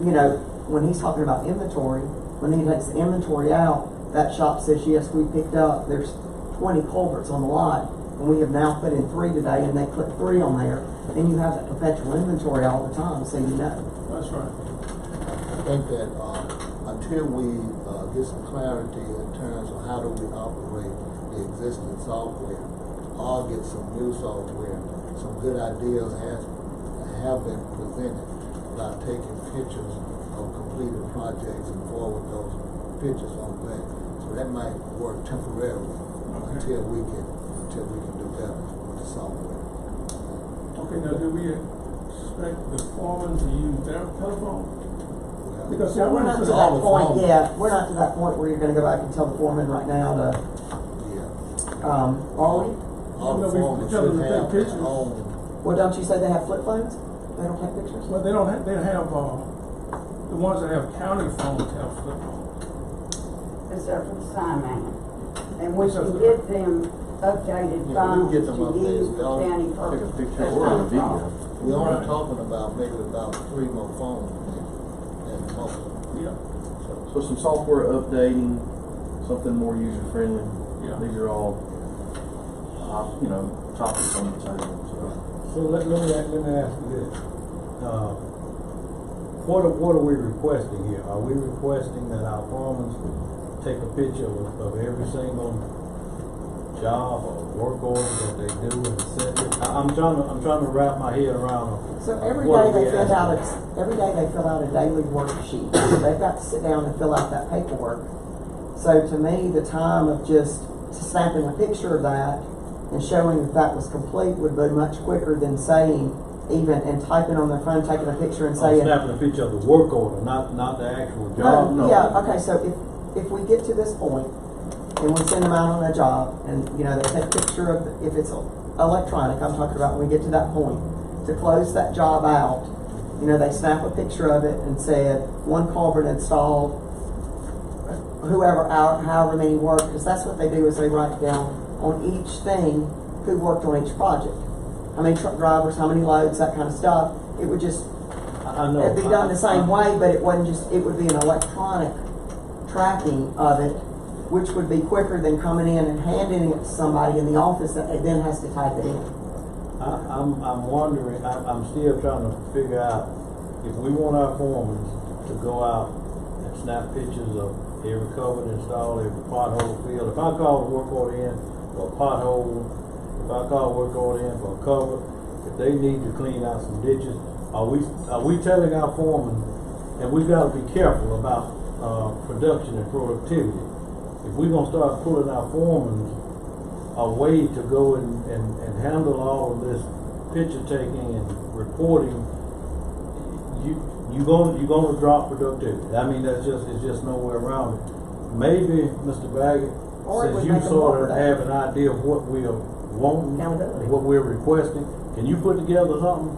You know, when he's talking about inventory, when he takes the inventory out, that shop says, yes, we picked up, there's 20 culverts on the lot, and we have now put in 3 today, and they click 3 on there. Then you have that perpetual inventory all the time, so you know. That's right. I think that, until we, get some clarity in terms of how do we operate the existing software, or get some new software, some good ideas have been presented about taking pictures of completed projects and forward those pictures on back. So that might work temporarily until we can do better with the software. Okay, now do we expect the foreman to use their telephone? Because see, I We're run not into to that. that point yet. We're not to that point where you're gonna go back and tell the foreman right now to, are we? All the No, we forms tell them should to take have their pictures. own. Well, don't you say they have flip phones? They don't take pictures? Well, they have, the ones that have county phones have flip phones. Except for the sign man. And we Except can for- get them updated Yeah, we phones can get them to updated. use Y'all for county Take a purposes. picture That's or not a a video. problem. We're only Right. talking about maybe about 3 more phones than most. Yeah, So some software updating, something more user friendly. Yeah. These are all, topics on the table. So let me ask you this. What are we requesting here? Are we requesting that our foremen take a picture of every single job or work order that they do and send it? I'm trying to wrap my head around. So every what day are we they fill out asking? a daily worksheet. They've got to sit down and fill out that paperwork. So to me, the time of just snapping a picture of that and showing that was complete would be much quicker than saying, even, and typing on their phone, taking a picture and saying. Snapping a picture of the work order, not the actual job. No, yeah, okay, so if we get to this point and we send them out on a job and, they take a picture of, if it's electronic, I'm talking about when we get to that point, to close that job out, they snap a picture of it and said, 1 culvert installed, whoever, however many worked, because that's what they do is they write down on each thing who worked on each project. how many truck drivers, how many loads, that kind of stuff. It would just, I know. it'd be done the same way, but it wasn't just, it would be an electronic tracking of it, which would be quicker than coming in and handing it to somebody in the office that then has to type it in. I'm wondering, I'm still trying to figure out if we want our foremen to go out and snap pictures of every cover installed, every pothole filled. If I call the work order in for a pothole, if I call work order in for a cover, if they need to clean out some ditches, are we telling our foremen, and we've got to be careful about production and productivity. If we're gonna start pulling our foremen away to go and handle all of this picture taking and reporting, you're gonna drop productivity. I mean, it's just nowhere around it. Maybe, Mr. Baggett, since you sort of have an idea of what we are wanting, what we're requesting, can you put together something?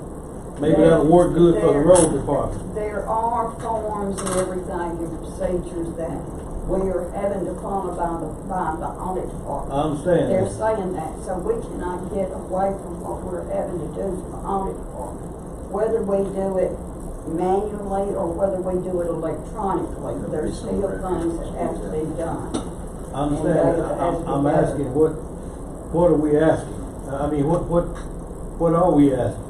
Maybe that'll work good for the road department. There are forms and everything and procedures that we are having to follow by the audit department. I understand. They're saying that, so we cannot get away from what we're having to do for the audit department. Whether we do it manually or whether we do it electronically, there's still things that have to be done. I understand. I'm asking, what are we asking? I mean, what are we asking?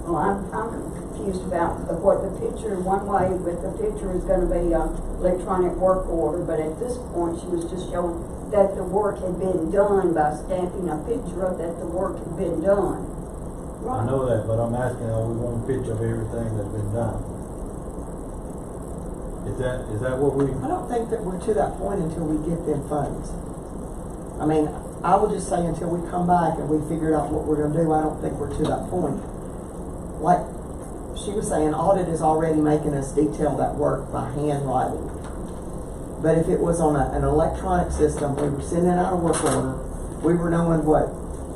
Well, I'm confused about what the picture, one way, but the picture is gonna be electronic work order, but at this point, she was just showing that the work had been done by stamping a picture of that the work had been done. I know that, but I'm asking, we want a picture of everything that's been done. Is that what we? I don't think that we're to that point until we get them funds. I mean, I will just say until we come back and we figure out what we're gonna do, I don't think we're to that point. Like she was saying, audit is already making us detail that work by handwriting. But if it was on an electronic system, we were sending out a work order, we were knowing what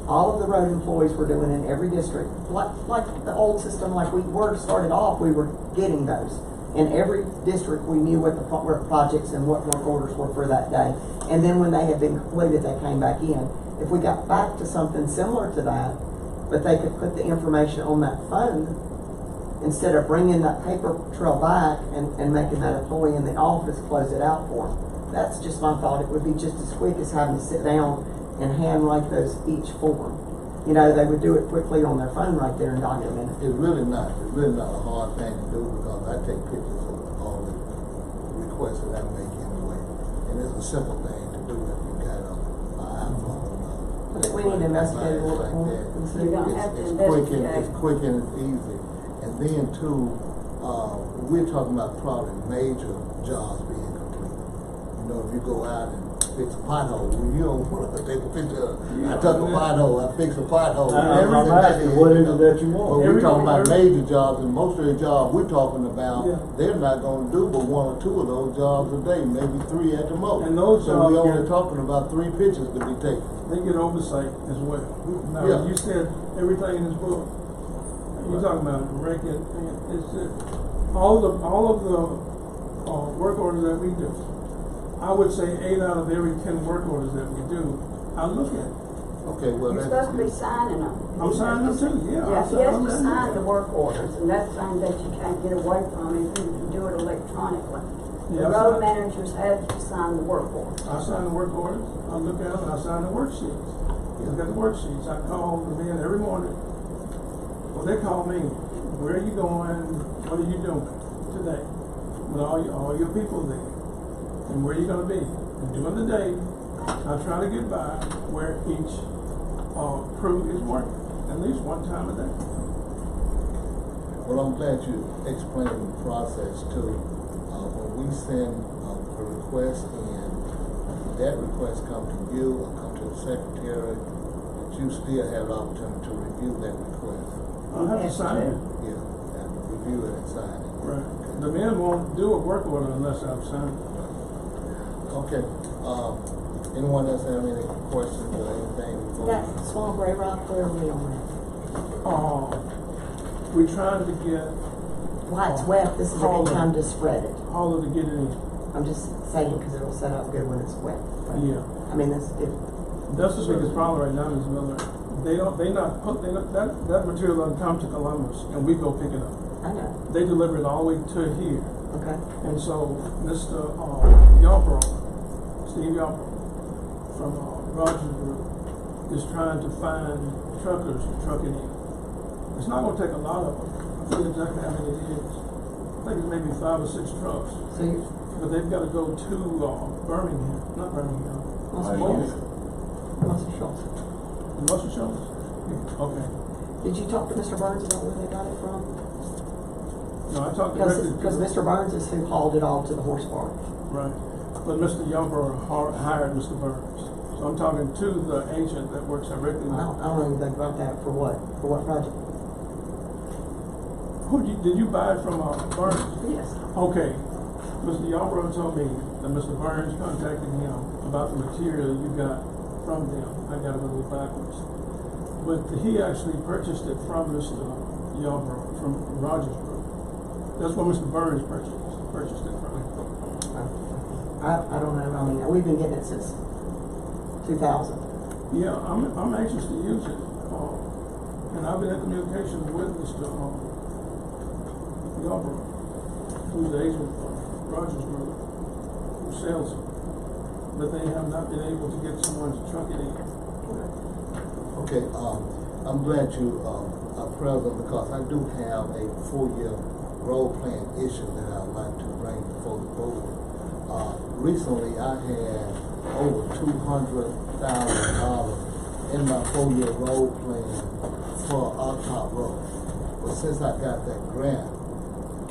all of the road employees were doing in every district. Like the old system, like we were started off, we were getting those. In every district, we knew what the projects and what work orders were for that day. And then when they had been completed, they came back in. If we got back to something similar to that, but they could put the information on that fund instead of bringing that paper trail back and making that employee in the office close it out for them. That's just my thought. It would be just as quick as having to sit down and handwrite those each form. You know, they would do it quickly on their phone right there and document it. It's really not a hard thing to do because I take pictures of all the requests that I make anyway. And it's a simple thing to do if you got an iPhone. I think we need to investigate a little bit more and see. You're gonna have to investigate. It's quick and it's easy. And then too, we're talking about probably major jobs being complete. You know, if you go out and fix a pothole, you don't want to take a picture of, I took a pothole, I fixed a pothole. I'm asking, what is it that you want? But we're talking about major jobs, and most of the jobs we're talking about, they're not gonna do but one or two of those jobs a day, maybe three at the most. And those so we're jobs only talking about 3 pictures to be taken. They get oversight as well. Now, you said everything in this book. You're talking about record, it's all of the work orders that we do. I would say 8 out of every 10 work orders that we do, I look at. Okay, well, You're supposed to be signing them. I'm signing them too, yeah. Yeah, he has to sign the work orders, and that's something that you can't get away from if you can do it electronically. The road managers have to sign the work orders. I sign the work orders, I look at them, and I sign the worksheets. Look at the worksheets, I call them in every morning. Well, they call me, where are you going, what are you doing today? With all your people there, and where are you gonna be? And during the day, I try to get by where each crew is working, at least one time a day. Well, I'm glad you explained the process too. When we send a request in, that request come to you or come to the secretary, but you still have the opportunity to review that request. I'll have to sign it. Yeah, and review it and sign it. Right. The men won't do a work order unless I've signed it. Okay, anyone else have any questions or anything? That small gray rock, where are we on that? We're trying to get. While it's wet, this is a good time to spread it. All of to get it in. I'm just saying because it'll set up good when it's wet. But, Yeah. I mean, that's the biggest problem right now is whether that material doesn't come to Columbus and we go pick it up. I know. They deliver it all the way to here. Okay. And so Mr. Yarbrough, Steve Yarbrough, from Rogers Group, is trying to find truckers to truck it in. It's not gonna take a lot of them. I forget exactly how many it is. I think it's maybe 5 or 6 trucks. So you, But they've gotta go to Birmingham, not Birmingham. Muscle Shoals. Muscle Shoals? Okay. Did you talk to Mr. Burns about where they got it from? No, I talked directly Because Mr. Burns is who hauled it all to the horse barn. Right. But Mr. Youngborough hired Mr. Burns. So I'm talking to the agent that works directly with I don't know anything about that. For what? For what project? Did you buy it from Burns? Yes. Okay. Mr. Youngborough told me that Mr. Burns contacted him about the material you got from them. I got it a little backwards. But he actually purchased it from Mr. Youngborough, from Rogers Group. That's where Mr. Burns purchased it from. I don't know. I mean, we've been getting it since 2000. Yeah, I'm anxious to use it. And I've been in communication with Mr. Yarbrough, who's the agent of Rogers Group, who sells it. But they have not been able to get someone to truck it in. Okay, I'm glad you are present because I do have a 4-year road plan issue that I'd like to bring before the board. Recently, I had over $200,000 in my 4-year road plan for Octop Road. But since I got that grant,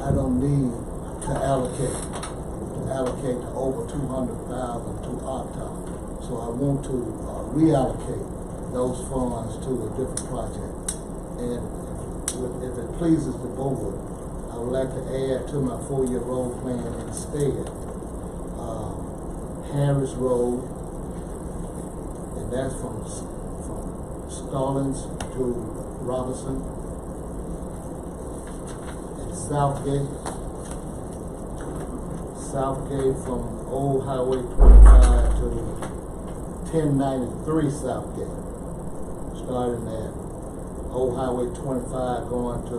I don't need to allocate to over $200,000 to Octop. So I want to reallocate those funds to a different project. And if it pleases the board, I would like to add to my 4-year road plan instead, Harris Road, and that's from Stallings to Robinson, and Southgate from Old Highway 25 to 1093 Southgate, starting at Old Highway 25 going to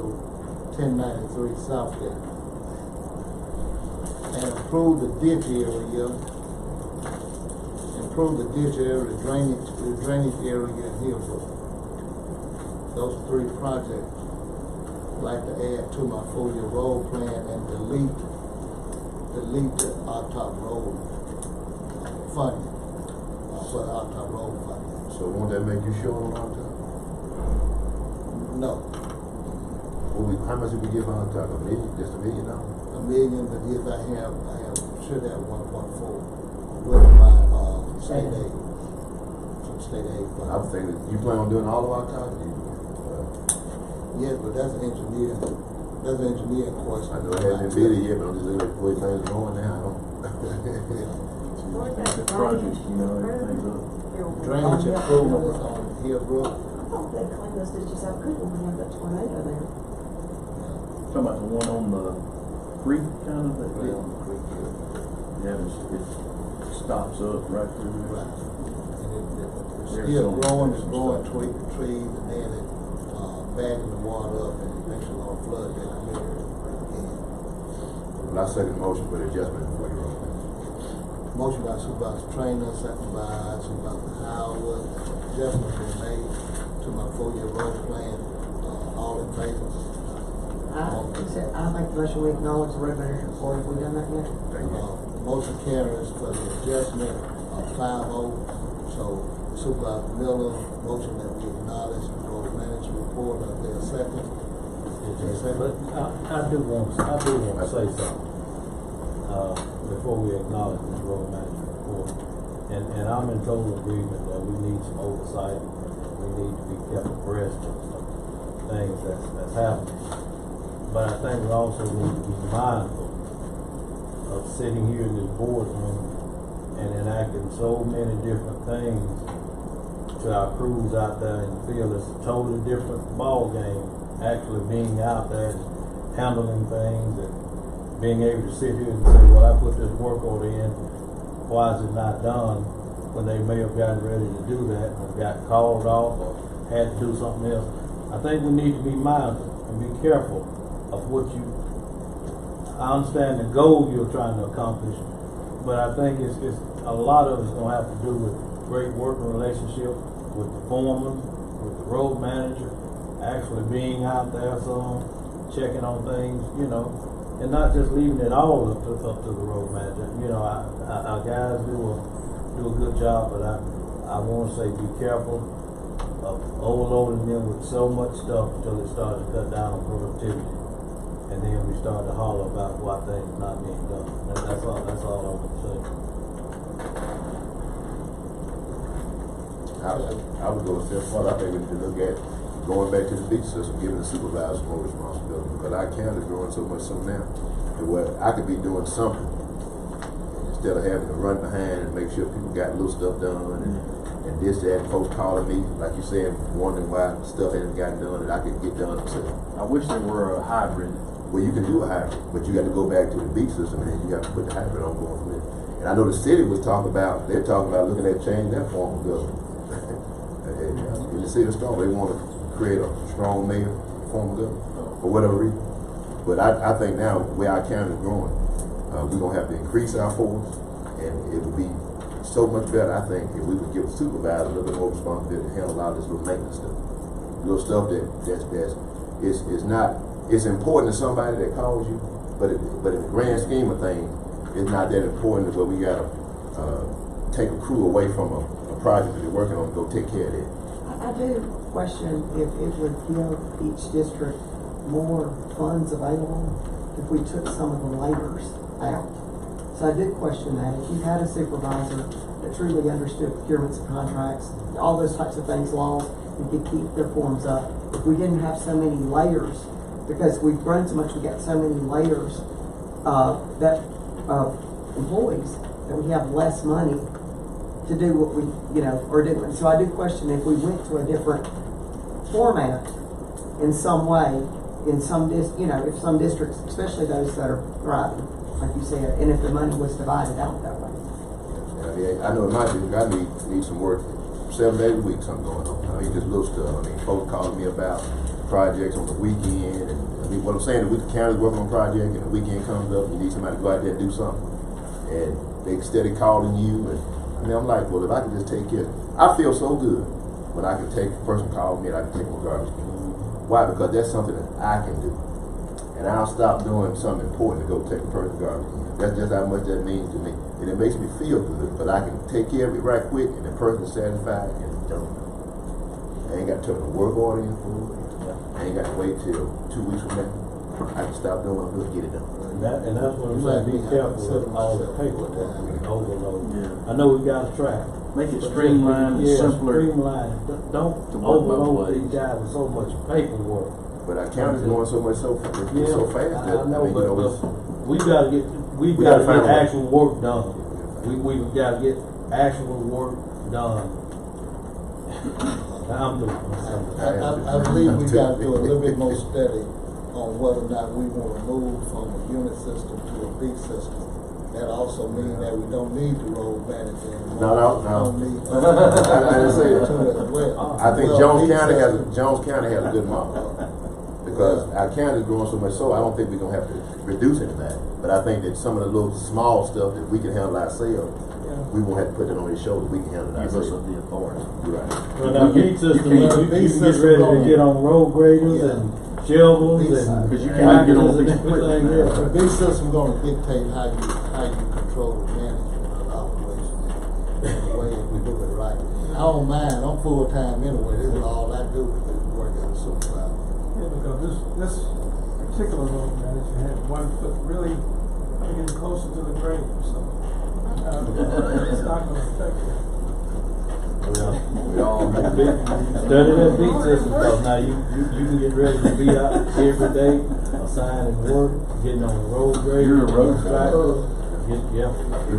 1093 Southgate, and improve the ditch area, the drainage area in Hillbrook. Those 3 projects I'd like to add to my 4-year road plan and delete the Octop Road funding, for the Octop Road funding. So won't that make you short on Octop? No. How much did we give Octop? $1 million? Just $1 million? $1 million, but yes, I should have 1.4 with my state aid. From state aid. I was thinking, you plan on doing all of Octop? Yes, but that's an engineering question. I know it hasn't been bid yet, but I'm just looking at the way things are going now. The project, everything's up. Drainage improvements on Hillbrook. I thought they cleaned those ditches out good when we had that tornado there. Talking about the one on the creek kind of thing? Right on the creek here. Yeah, it stops up right through. Right. And it's There's still some- growing, there's it's some growing stuff. twig trees, and then it bagging the water up, and eventually gonna flood that area again. Well, I second the motion for the adjustment for your road. Motion by Supervisor Trainer, second by Supervisor Howard. Adjustment been made to my 4-year road plan. All in favor? I make the motion we acknowledge the road manager's report. Have we done that yet? Motion carries for the adjustment of 5-0. So Supervisor Miller, motion that we acknowledge the road manager report. Is there a second? But I do want to say something, before we acknowledge this road manager report. And I'm in total agreement that we need some oversight. We need to be kept abreast of some things that's happening. But I think we also need to be mindful of sitting here in this boardroom and enacting so many different things to our crews out there and feel it's a totally different ball game actually being out there and handling things and being able to sit here and say, well, I put this work order in, why is it not done? When they may have gotten ready to do that and got called off or had to do something else. I think we need to be mindful and be careful of what I understand the goal you're trying to accomplish, but I think it's a lot of it's gonna have to do with great working relationship with the foreman, with the road manager, actually being out there some, checking on things, and not just leaving it all up to the road manager. Our guys do a good job, but I want to say be careful of overloading them with so much stuff until it starts to cut down on productivity, and then we start to holler about why things are not being done. That's all I want to say. I would go a step further. I think we need to look at going back to the beach system, giving the supervisors more responsibility. Because our county is growing so much now, and where I could be doing something instead of having to run behind and make sure people got little stuff done and this, that, and folks calling me, like you said, wondering why stuff hasn't gotten done that I could get done myself. I wish there were a hybrid. Well, you can do a hybrid, but you got to go back to the beach system and then you have to put the hybrid on going from there. And I know the city was talking about looking at changing that form of government. In the city of Storm, they want to create a strong mayor form of government for whatever reason. But I think now where our county is growing, we're going to have to increase our force, and it would be so much better, I think, if we would give the supervisor a little bit more responsibility to handle a lot of this little maintenance stuff. Little stuff it's important to somebody that calls you, but in the grand scheme of things, it's not that important to where we got to take a crew away from a project that they're working on to go take care of that. I do question if it would give each district more funds available if we took some of the labors out. So I did question that. If you had a supervisor that truly understood procurements and contracts, all those types of things, laws, and could keep their forms up, if we didn't have so many layers, because we've grown so much, we got so many layers of employees that we have less money to do what we, are doing. So I do question if we went to a different format in some way, if some districts, especially those that are thriving, like you said, and if the money was divided out that way. I know in my district, I need some work 7 days a week, something going on. Just little stuff. Folks calling me about projects on the weekend, and what I'm saying, the county's working on a project, and the weekend comes up, and you need somebody to go out there and do something, and they steady calling you, and I'm like, well, if I can just take care, I feel so good when I can take the person calling me and I can take my garbage can. Why? Because that's something that I can do, and I'll stop doing something important to go take the person's garbage can. That's just how much that means to me, and it makes me feel good. But I can take care of it right quick, and the person's satisfied and done. I ain't got to turn the work order in for it. I ain't got to wait till 2 weeks from now. I can stop doing what I'm doing, get it done. And that's what I'm saying, be careful with all the paperwork we overload. I know we got a track. Make it streamlined and simpler. Streamlined. Don't overload these guys with so much paperwork. But our county's going so much so fast that I know, but we've got to get actual work done. We've got to get actual work done. I'm through. I believe we got to do a little bit more study on whether or not we want to move from a unit system to a beat system. That also means that we don't need the road manager anymore. No. I didn't say that. Well. I think Jones County has a good model. Because our county is growing so much so, I don't think we're going to have to reduce any of that. But I think that some of the little small stuff that we can handle ourselves, we won't have to put it on his shoulders. We can handle it ourselves. Give us the authority. Right. Well, now, beat system, you can get ready to get on road graders and shovels and because you can't get on everything. The big system going to dictate how you control the management of the operation and the way we do it right. I don't mind. I'm full time anyway. This is all I do is work as a supervisor. Yeah, because this particular road manager had 1 foot really getting closer to the grave, so it's not going to affect it. We all study that beat system, because now you can get ready to be out every day, assigning work, getting on the road grade. You're a road tracker.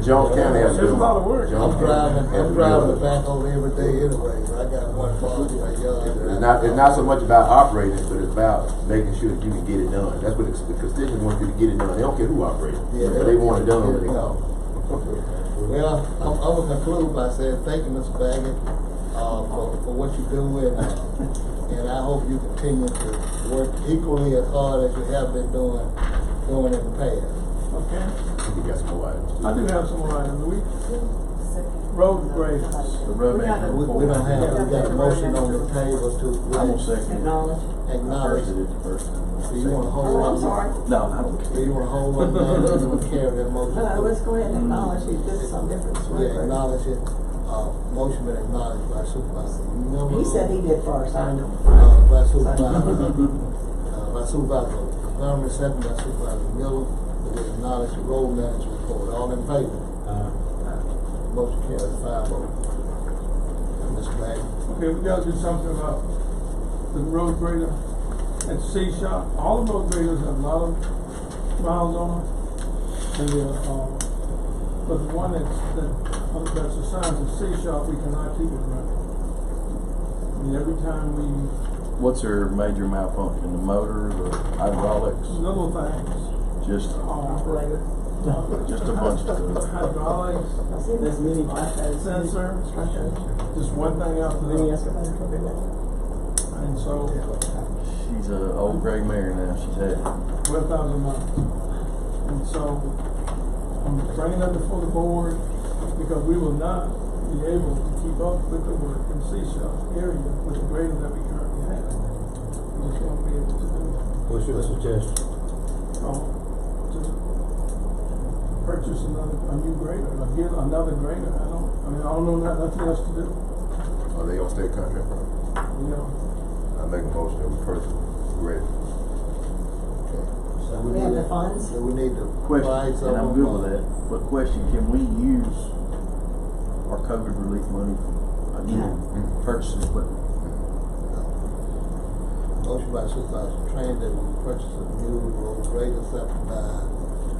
Jones County has There's a lot of work. I'm driving back home every day anyway, so I got one car in my yard. It's not so much about operating, but it's about making sure that you can get it done. That's what the constituents want you to get it done. They don't care who operates, but they want it done when they call. Well, I'm going to conclude by saying thank you, Mr. Baggett. for what you're doing, and I hope you continue to work equally as hard as you have been doing in the past. Okay. I think you got some more items. I do have some more items. Road graders. The road We don't have, we got a motion on the table to. I'm gonna second it. Acknowledge. First it is the first. So you wanna hold Oh, on? I'm sorry. No, I don't. So you wanna hold on, you wanna carry that motion? Let's go ahead and acknowledge it. This is some difference. Yeah, acknowledge it. Motion been acknowledged by Supervisor Miller. He said he did first, I know. By Supervisor, Montgomery, second by Supervisor Miller. We acknowledge the road manager report. All in favor? Motion carries 5-0. Mr. Bagley. Okay, we gotta do something about the road grader at the C shop. All the road graders have a lot of miles on them. And but the one that's assigned to C shop, we cannot keep it running. I mean, every time we, What's their major malfunction? The motor, the hydraulics, little things. just Operator. just a bunch of stuff. Hydraulics, There's many sensor, just one thing after the other. And so, She's a old gray mare now. She's had it. 12,000 miles. And so, I'm bringing that before the board because we will not be able to keep up with the work in C shop area with the grader that we currently have. We just won't be able to do it. What's your suggestion? To purchase a new grader, or get another grader. I don't know nothing else to do. Are they on state contract? You know, I make a motion that we purchase great. So We have the funds. So we need to Question, provide and I'm some. good with that. But question: can we use our COVID relief money again? Purchase equipment. Motion by Supervisor Train that we purchase a new road grader accepted by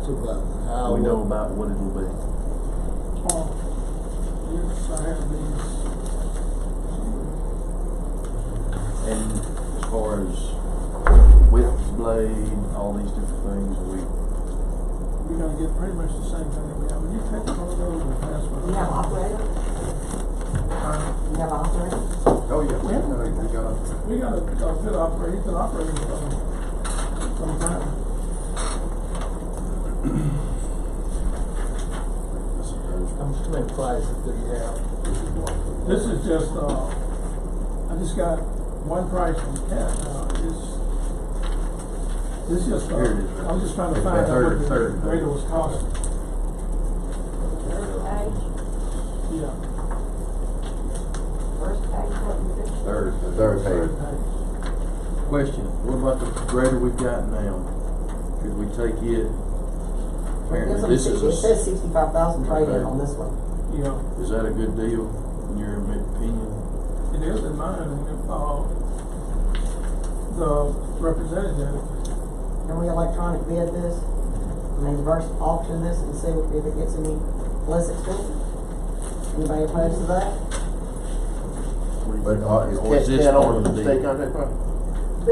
Supervisor Howard. We know about what it'll be. yes, I have these. And as far as width, blade, all these different things, We're gonna get pretty much the same thing that we have. When you take one of those and pass one. You have operator? You have operator? Oh, yeah. We got a good operator. He's been operating for some time. How many prices do you have? This is just, I just got one price from Cat now. It's just, Here it is. I'm just trying to It's find out third- what the third. grader was costing. Yeah. First page, what you did. Third Third page. question: what about the grader we've got now? Could we take it? Apparently, this is It says 65,000 trade-in on this one. Yeah, Is that a good deal in your opinion? it is in mine, and if, the representative, Can we electronic bid this? I mean, reverse auction this and see if it gets any less expensive? Anybody opposed to that? But is Or is this Cat part on of the the state deal? contract part? What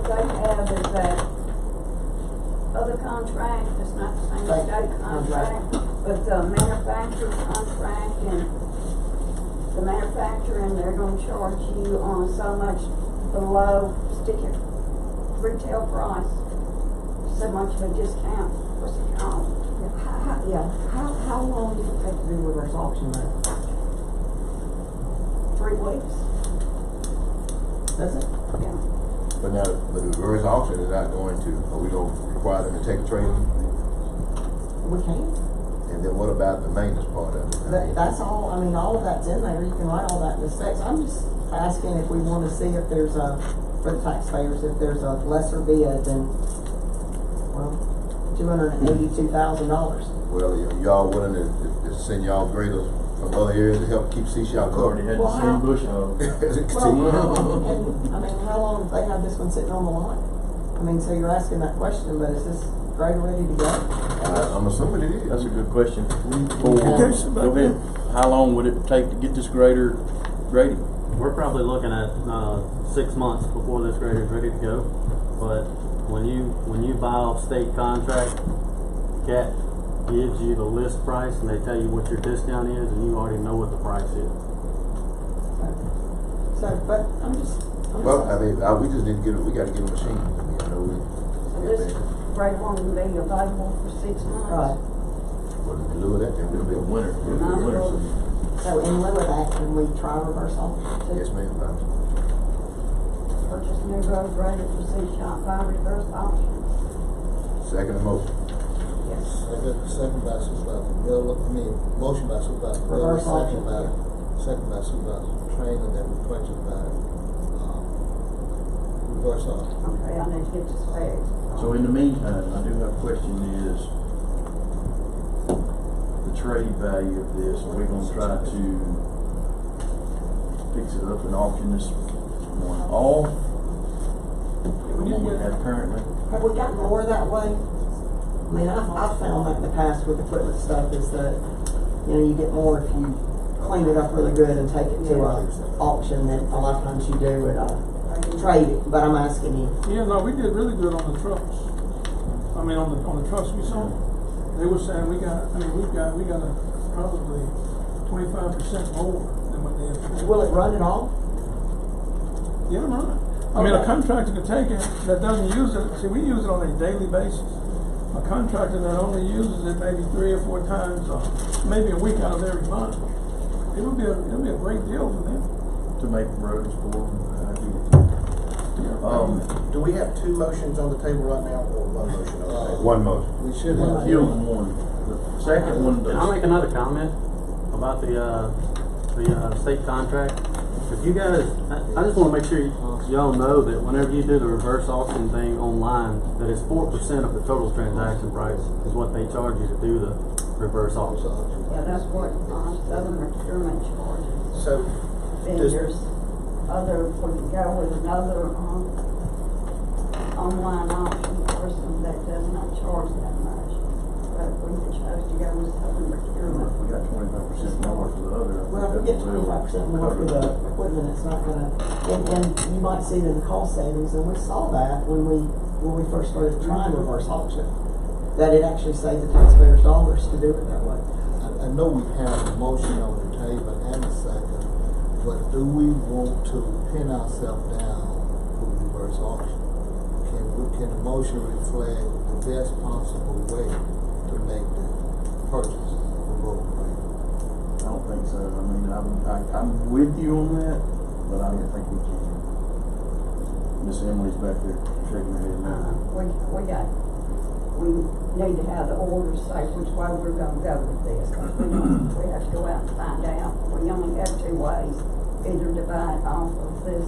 they have is that other contract, it's not the same state contract, but the manufacturer contract, and the manufacturer, and they're gonna charge you on so much below sticker retail price, so much of a discount, what's it called? How long does it take to do reverse auction though? 3 weeks, Does it? yeah. But now, the reverse auction is not going to, are we gonna require them to take a trade-in? We can. And then what about the maintenance part of it? That's all, I mean, all of that's in there, you can write all that in the specs. I'm just asking if we wanna see if there's for the taxpayers, if there's a lesser bid than, well, $282,000. Well, y'all willing to send y'all graders from other areas to help keep C-Shop I've already covered? had to send bush hog. Well, and, I mean, how long have they had this one sitting on the line? I mean, so you're asking that question, but is this grader ready to go? I'm assuming it is. That's a good question. Okay, Go ahead. How long would it take to get this grader ready? We're probably looking at 6 months before this grader is ready to go. But when you buy off state contract, CAT gives you the list price and they tell you what your discount is, and you already know what the price is. So, but I'm just. Well, I mean, we just need to get, we gotta get a machine. I mean, I know we. This rate won't be available for 6 months. Right. Well, in lieu of that, then we'll be a winner. It'll be a winner season. So in lieu of that, can we try reverse auction? Yes, ma'am. Purchase new road grader for C-Shop by reverse auction. Second motion. Yes. Second by Supervisor Miller, motion by Supervisor Miller, Reverse auction, second by Supervisor Trainer, that we purchase by, reverse auction. Okay, I need to get this fixed. So in the meantime, I do have a question is, the trade value of this, are we gonna try to fix it up and auction this one off? The one we have currently? Have we gotten more that way? I mean, I've found that in the past with equipment stuff is that, you know, you get more if you clean it up really good and take it to a auction than a lot of times you do at trade it. But I'm asking you. Yeah, no, we did really good on the trucks. I mean, on the trucks we sold. They were saying we got a probably 25% more than what they had. Will it run at all? Yeah, run it. I mean, a contractor could take it that doesn't use it. See, we use it on a daily basis. A contractor that only uses it maybe 3 or 4 times, maybe a week out of every month, it'll be a great deal for them. To make roads for them. Do we have 2 motions on the table right now, or 1 motion on the table? One motion. We should have. Give them one. The second one Can I does. make another comment about the state contract? If you guys, I just wanna make sure y'all know that whenever you do the reverse auction thing online, that it's 4% of the total transaction price is what they charge you to do the reverse auction. Yeah, that's what Southern Procurement charges. So, Vendors, when you go with another online auction person that does not charge that much. But we chose to go with Southern Procurement. We got 25% more for the other. Well, if we get 25% more for the equipment, it's not gonna, and you might see it in the cost savings, and we saw that when we first started trying reverse auction, that it actually saved the taxpayers dollars to do it that way. I know we have a motion on the table and a second, but do we want to pin ourselves down for reverse auction? Can the motion reflect the best possible way to make the purchase of a road grader? I don't think so. I mean, I'm with you on that, but I don't think we can. Miss Emily's back there shaking her head now. We need to have the orders say which way we're gonna go with this. We have to go out and find out. We only have 2 ways, either divide off of this,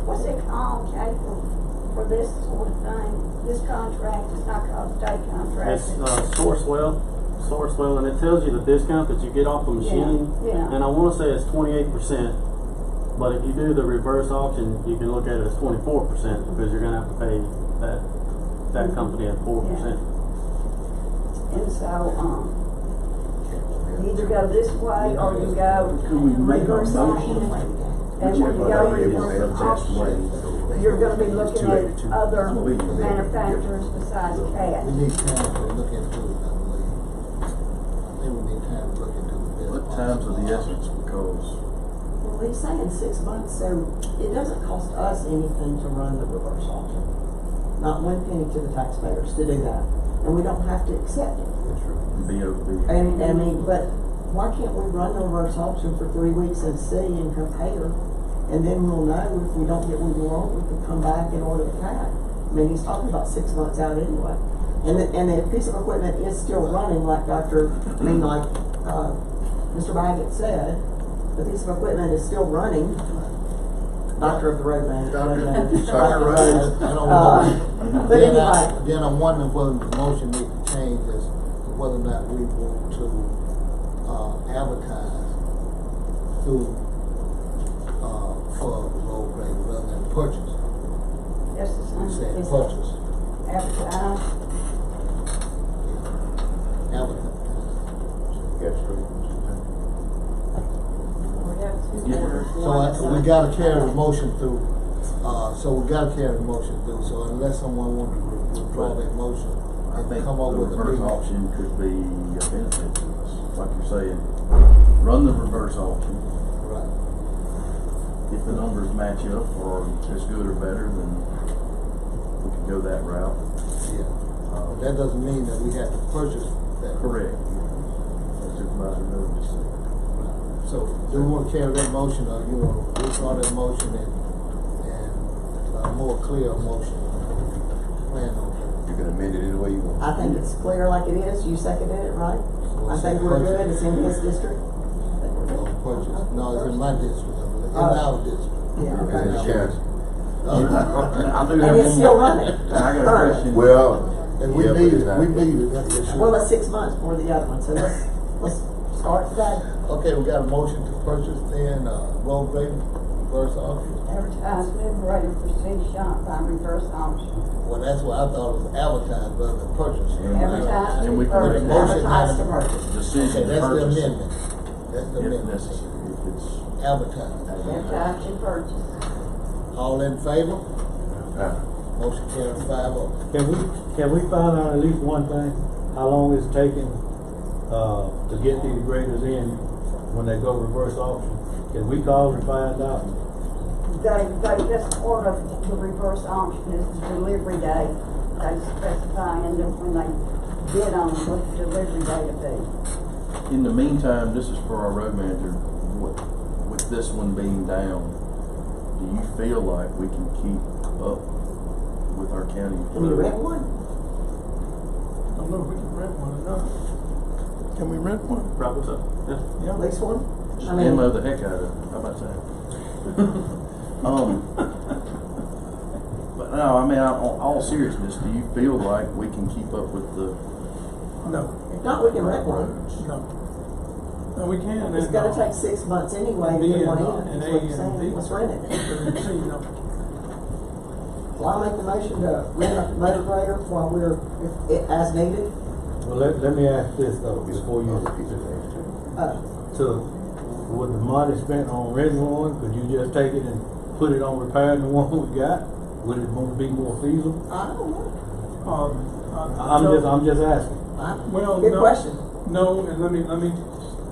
what's it called, Jay, for this sort of thing? This contract is not called state contract. It's Sourcewell, and it tells you the discount that you get off the machine. Yeah. And I wanna say it's 28%, but if you do the reverse auction, you can look at it as 24% because you're gonna have to pay that company at 4%. And so, you either go this way or you go Could we make a reverse auction. motion? And when you go reverse auction, you're gonna be looking at other manufacturers besides CAT. We need time to look into it, I believe. I think we need time to look into it. What time's of the essence because Well, he's saying 6 months, so it doesn't cost us anything to run the reverse auction. Not 1 penny to the taxpayers to do that, and we don't have to accept it. B.O.S. And I mean, but why can't we run the reverse auction for 3 weeks and see and compare? And then we'll know if we don't get what we want, we can come back and order the CAT. I mean, he's talking about 6 months out anyway. And the piece of equipment is still running like Mr. Baggett said, the piece of equipment is still running. Doctor of the road man. Doctor Road. I don't know. But anyway. Then I'm wondering whether the motion need to change as to whether or not we want to advertise through for the road grader rather than purchase. Yes, We said purchase. advertise. Advertise. Get straight. We have 2 orders. So we gotta carry the motion through, so unless someone wants to withdraw that motion I and think come up the with a reverse new auction could be a benefit to us. Like you're saying, run the reverse auction. Right. if the numbers match up or as good or better, then we could go that route. Yeah. That doesn't mean that we have to purchase that. Correct. As Supervisor Miller just said. So, do you want to carry that motion, or you want to withdraw that motion and a more clear motion? Plan on You can amend it any way you want. I think it's clear like it is, you seconded it, right? I think we're good, it's in his district. purchase. No, it's in my district, I believe. In our district. Yeah, It's okay. in the county. I do have And it's one still more. running. I got a Current. question. Well, And we yeah, but need it's it, not- we need it, that's for sure. Well, it's 6 months for the other one, so let's start today. Okay, we got a motion to purchase then, road grader, reverse auction. Advertise liberated for city shop by reverse auction. Well, that's what I thought it was advertised rather than purchased. Advertise And we to can purchase. make a motion. Advertise to purchase. Decision Okay, to that's the purchase amendment. That's the if amendment. necessary, if it's. Advertised. Advertise to purchase. All in favor? Ah. Motion carries 5-0. Can we find out at least one thing? How long it's taking, to get these graders in when they go reverse auction? Can we call and find out? They just order the reverse auction is the delivery date. They specify in when they bid on what the delivery date will be. In the meantime, this is for our road manager, with this one being down, do you feel like we can keep up with our county? Can you rent one? I don't know if we can rent one or not. Can we rent one? Probably so, yeah. Yeah. Lease one? Just I mean- demo the heck out of it, how about that? But no, I mean, on all seriousness, do you feel like we can keep up with the? No, If not, we can rent one. no. No, we can. It's gonna take 6 months anyway to get one in, And is what A you're and B. saying. Let's rent it. No. Well, I'll make the motion to rent a motor grader while we're, as needed. Well, let me ask this though, before you, so, with the money spent on renting one, could you just take it and put it on repairing the one we got? Would it be more feasible? I don't know. I'm just asking. Well, Good no. question. No, and let me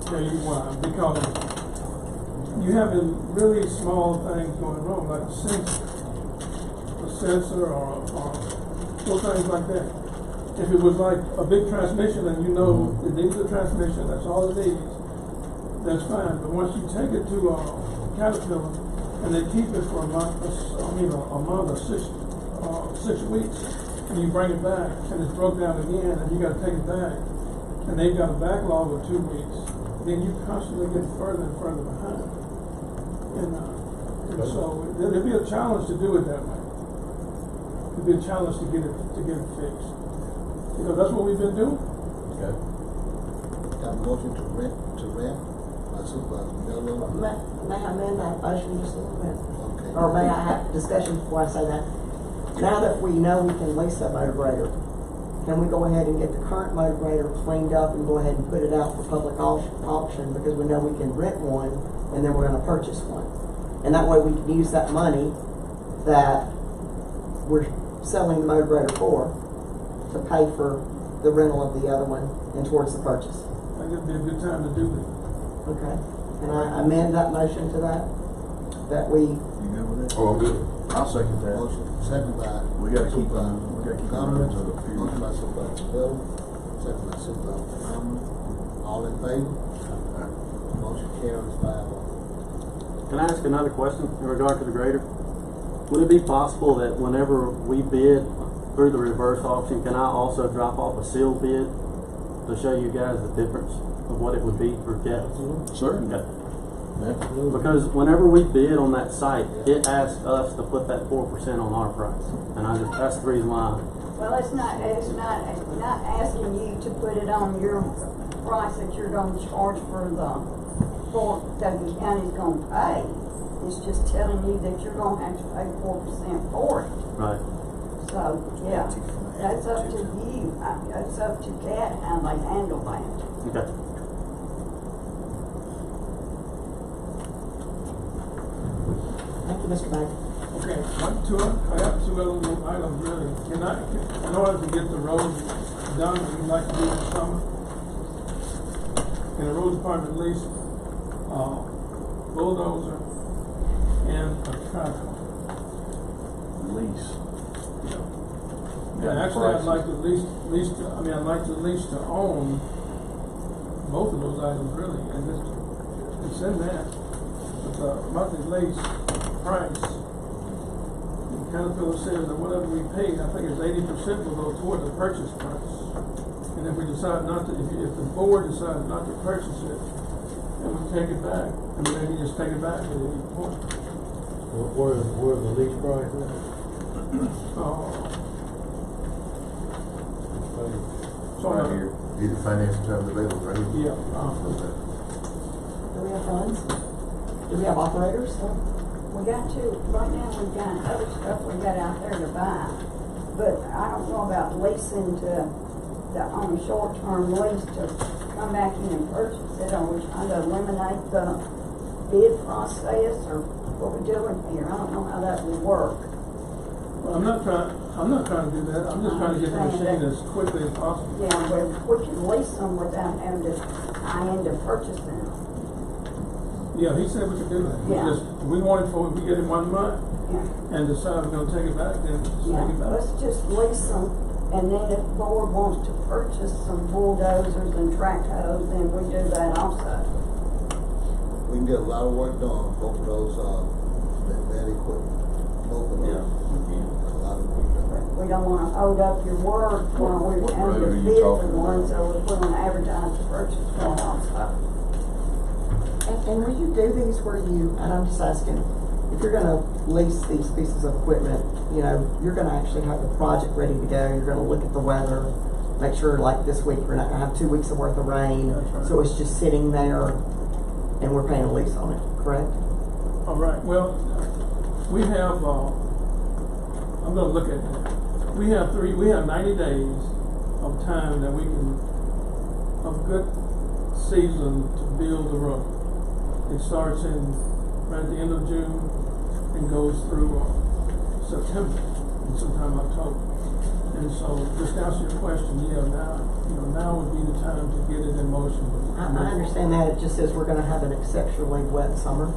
tell you why. Because you have really small things going wrong, like a sensor or little things like that. If it was like a big transmission and you know it needs a transmission, that's all it needs, that's fine. But once you take it to Caterpillar and they keep it for a month or 6 weeks, and you bring it back and it's broke down again and you gotta take it back, and they've got a backlog of 2 weeks, then you constantly get further and further behind. And so it'd be a challenge to do it that way. It'd be a challenge to get it fixed. Because that's what we've been doing. Okay. Got a motion to rent, by Supervisor Miller. May I amend that motion just a little bit? Okay. Or may I have discussion before I say that? Now that we know we can lease a motor grader, can we go ahead and get the current motor grader cleaned up and go ahead and put it out for public auction, because we know we can rent one and then we're gonna purchase one. And that way we can use that money that we're selling the motor grader for to pay for the rental of the other one and towards the purchase. I think it'd be a good time to do that. Okay? And I amend that motion to that we, You good with that? Oh, I'm good. I'll second that. Motion, second by. We gotta keep Supervisor them- we gotta keep them Montgomery. running to the field. Motion by Supervisor Miller, second by Supervisor Montgomery. All in favor? Motion carries 5-0. Can I ask another question in regard to the grader? Would it be possible that whenever we bid through the reverse auction, can I also drop off a sealed bid to show you guys the difference of what it would be for capital? Certainly. Okay. Absolutely. Because whenever we bid on that site, it asks us to put that 4% on our price, and that's the reason why. Well, it's not asking you to put it on your price that you're gonna charge for that the county's gonna pay. It's just telling you that you're gonna have to pay 4% for it. Right. So, yeah, that's up to you. That's up to CAT how they handle that. Okay. thank you, Mr. Baker. Okay, I have two other little items really. In order to get the road done, we'd like to do this summer. In the road department lease, bulldozer and a tricycle. Lease. Yeah, actually, I'd like to I'd like to lease to own both of those items really, and it's in that. But the monthly lease price, Caterpillar says that whatever we pay, I think it's 80% will go toward the purchase price. And if we decide not to, if the board decides not to purchase it, then we take it back, and then you just take it back at any point. Where's the lease price at? So Right here. These are financial terms available, right? Yeah. Okay. Do we have funds? Do we have operators? We got right now we've got other stuff we got out there to buy, but I don't know about leasing on a short-term lease to come back in and purchase it. Are we trying to eliminate the bid process, or what we doing here? I don't know how that would work. Well, I'm not trying to do that. I'm just trying to get the machine as quickly as possible. Yeah, but we can lease them without having to end up purchasing them. Yeah, he said we could do that. Yeah. We want it for, if we get it 1 month Yeah. and decide we're gonna take it back, then just Yeah, take it back. let's just lease them, and then if the board wants to purchase some bulldozers and track hoes, then we do that also. We can get a lot of work done, both of those, that equipment, both of those. A lot of work done. We don't wanna hold up your word while we're What having road are to you bid for talking one, about? so if we're gonna advertise the purchase one also. And will you do these where you, and I'm just asking, if you're gonna lease these pieces of equipment, you know, you're gonna actually have the project ready to go, you're gonna look at the weather, make sure like this week, we're not gonna have 2 weeks of worth of rain, That's right. so it's just sitting there and we're paying a lease on it, correct? All right, well, we have, I'm gonna look at that. We have 90 days of time that we can, of good season to build the road. It starts right at the end of June and goes through September and sometime October. And so, just to answer your question, yeah, now would be the time to get it in motion. I understand that, it just says we're gonna have an exceptionally wet summer,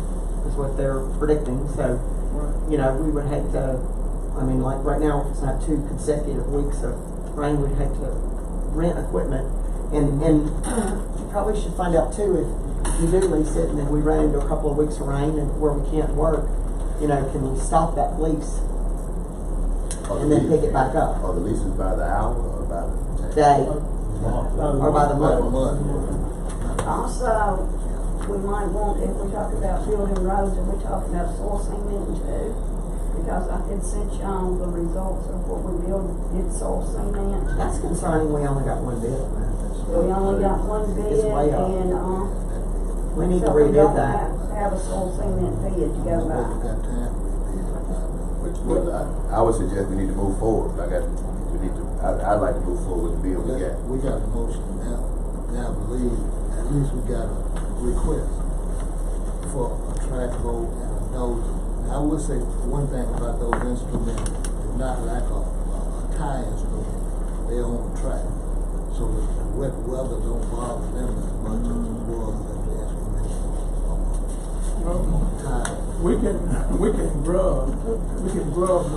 is what they're predicting, so, you know, we would hate to, I mean, like right now, if it's not 2 consecutive weeks of rain, we'd hate to rent equipment. And you probably should find out too, if you do lease it and then we run into a couple of weeks of rain and where we can't work, you know, can we stop that lease and then pick it back up? Are the leases by the hour or by the Day, or by the month? Also, we might want, if we talk about building roads, and we talk about soil cement too, because I had sent y'all the results of what we did soil cement. That's concerning, we only got 1 bid on that. We only got 1 bid, It's way up. and, We need to so we rebid don't that. have a soil cement bid to go by. Well, I would suggest we need to move forward. I'd like to move forward with the bill we got. We got a motion now, I believe, at least we got a request for a track load and a dozer. Now, I would say one thing about those instruments, they're not like a tie instrument, they're on the track. So the wet weather don't bother them as much as it was if the instruments on the tie. We can grub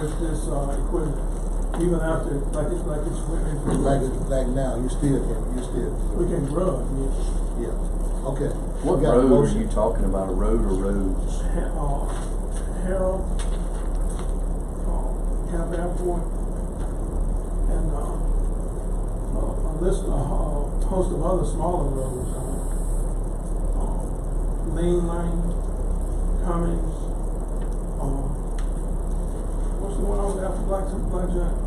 with this equipment, even after, like it's Like now, you still can. we can grub, Yeah, okay. What We got a road are motion. you talking about, a road or roads? Harold, Camp Airport, and a host of other smaller roads. Main Line, Cummings, what's the one over there after Black Giant?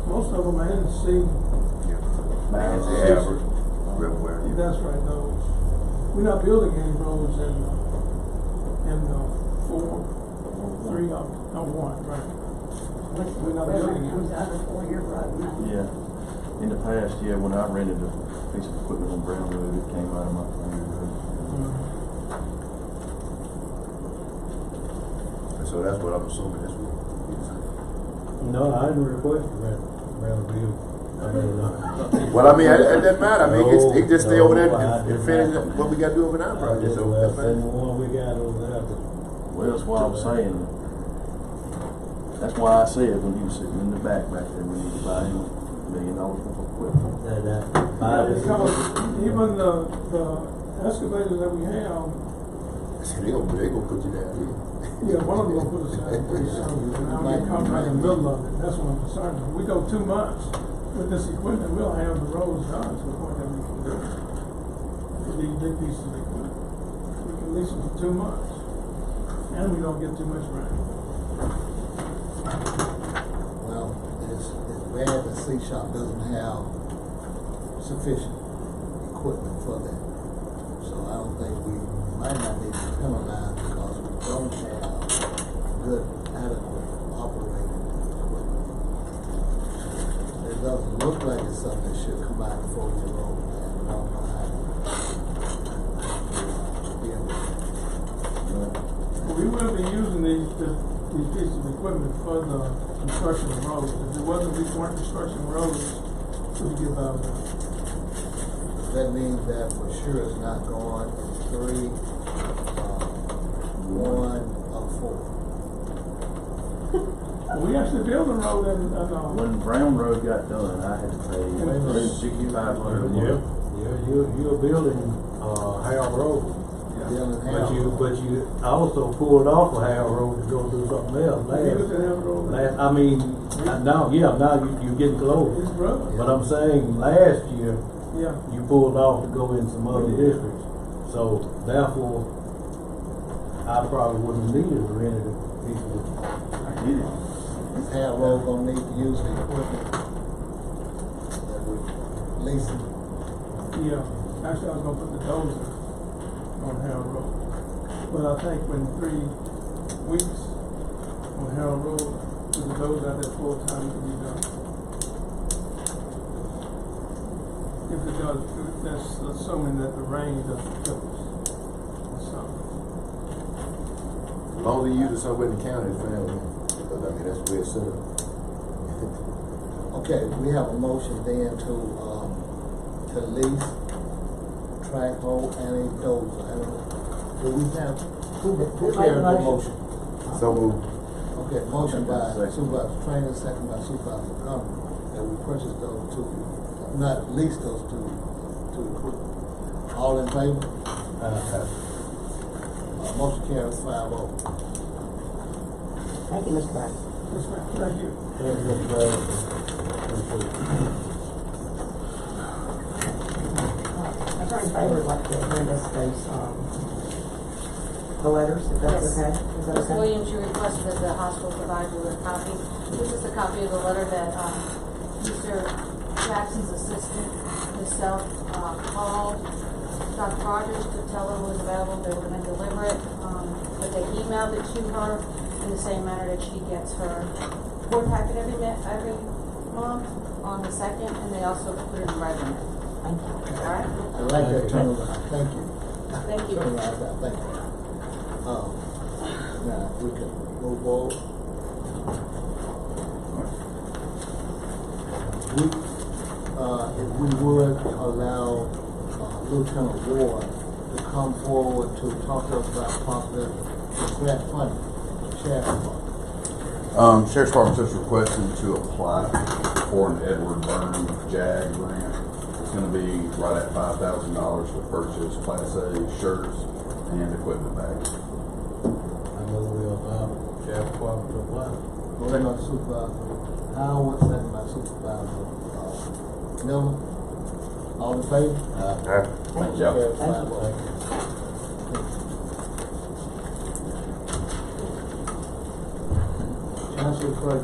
Most of them I didn't see. Man's Average, everywhere. That's right, those. We're not building any roads in 3 or 1, right? We're not building any. Comes out of 4-year road now. Yeah. In the past, yeah, when I rented a piece of equipment on Brown Road, it came out of my family road. So that's what I'm assuming this will be. No, I didn't request around the bill. Well, I mean, it doesn't matter. I mean, it can just stay over there I and did finish not. what we got to do over now, I project. just So left that's the fine. one we got over there, but Well, that's why I was saying, that's why I said when he was sitting in the back there, we need to buy him $1 million worth of equipment. Because even the excavators that we have, They gonna put you down here. yeah, one of them will put us out pretty soon. And I'll get caught right in the middle of it. That's what I'm concerned with. We go 2 months with this equipment, we'll have the roads done to the point that we can do it. With these big pieces of equipment. We can lease them for 2 months. And we don't get too much rain. Well, it's bad that C Shop doesn't have sufficient equipment for that. So I don't think we might not need to penalize because we don't have good, adequate operating equipment. It doesn't look like it's something that should come out before the road, and I don't know how to deal with it. We will be using these pieces of equipment for the construction of roads. If it wasn't, we weren't construction roads, we could give out. That means that for sure it's not going 3, 1 or 4. Well, we actually built a road and, When Brown Road got done, I had to pay $6,500. You're building, Harold Road. Building But Harold. but you also pulled off of Harold Road to go do something else He was at Harold Road. now you're getting close. His brother. But I'm saying last year, Yeah. you pulled off to go in some other districts. So therefore, I probably wouldn't need to rent a piece of it. I get it. Is Harold Road gonna need to use the equipment that we leasing? Yeah, actually, I was gonna put the dozer on Harold Road. But I think in 3 weeks on Harold Road, with the dozer out there full time, it can be done. If it does, that's assuming that the rain doesn't kill us or something. As long as they use it somewhere in the county, it's fine with me. Because I mean, that's the way it's set up. Okay, we have a motion then to lease, track hoe, and a dozer. Do we have, who carried the motion? So moved. Okay, motion by Second. Supervisor Trainer, second by Supervisor Montgomery, that we purchase those two, not lease those two equipment. All in favor? Motion carries 5-0. Thank you, Mr. Brown. Yes, ma'am. Thank you. Attorney Faber would like to bring us those, the letters, if that's Yes. okay. Is that Ms. okay? Williams, you requested that the hospital provide you with a copy. This is a copy of the letter that, Mr. Jackson's assistant, himself, called Dr. Rogers to tell her was available, they were gonna deliver it, but they emailed it to her in the same manner that she gets her board packet every month on the 2nd, and they also put it in writing. Thank you. All right? I like that turnaround, thank you. Thank you. Turnaround, thank you. Now, we can move forward. If we would allow Lieutenant Ward to come forward to talk to us about possible grant funding, Sheriff's Department. Sheriff's Department just requested to apply for an Edward Byrne JAG grant. It's gonna be right at $5,000 to purchase Class A shirts and equipment bags. I know we'll allow Sheriff's Department to apply. Motion by Supervisor Howard, second by Supervisor Miller. All in favor? Thank you. Carries 5-0. Council for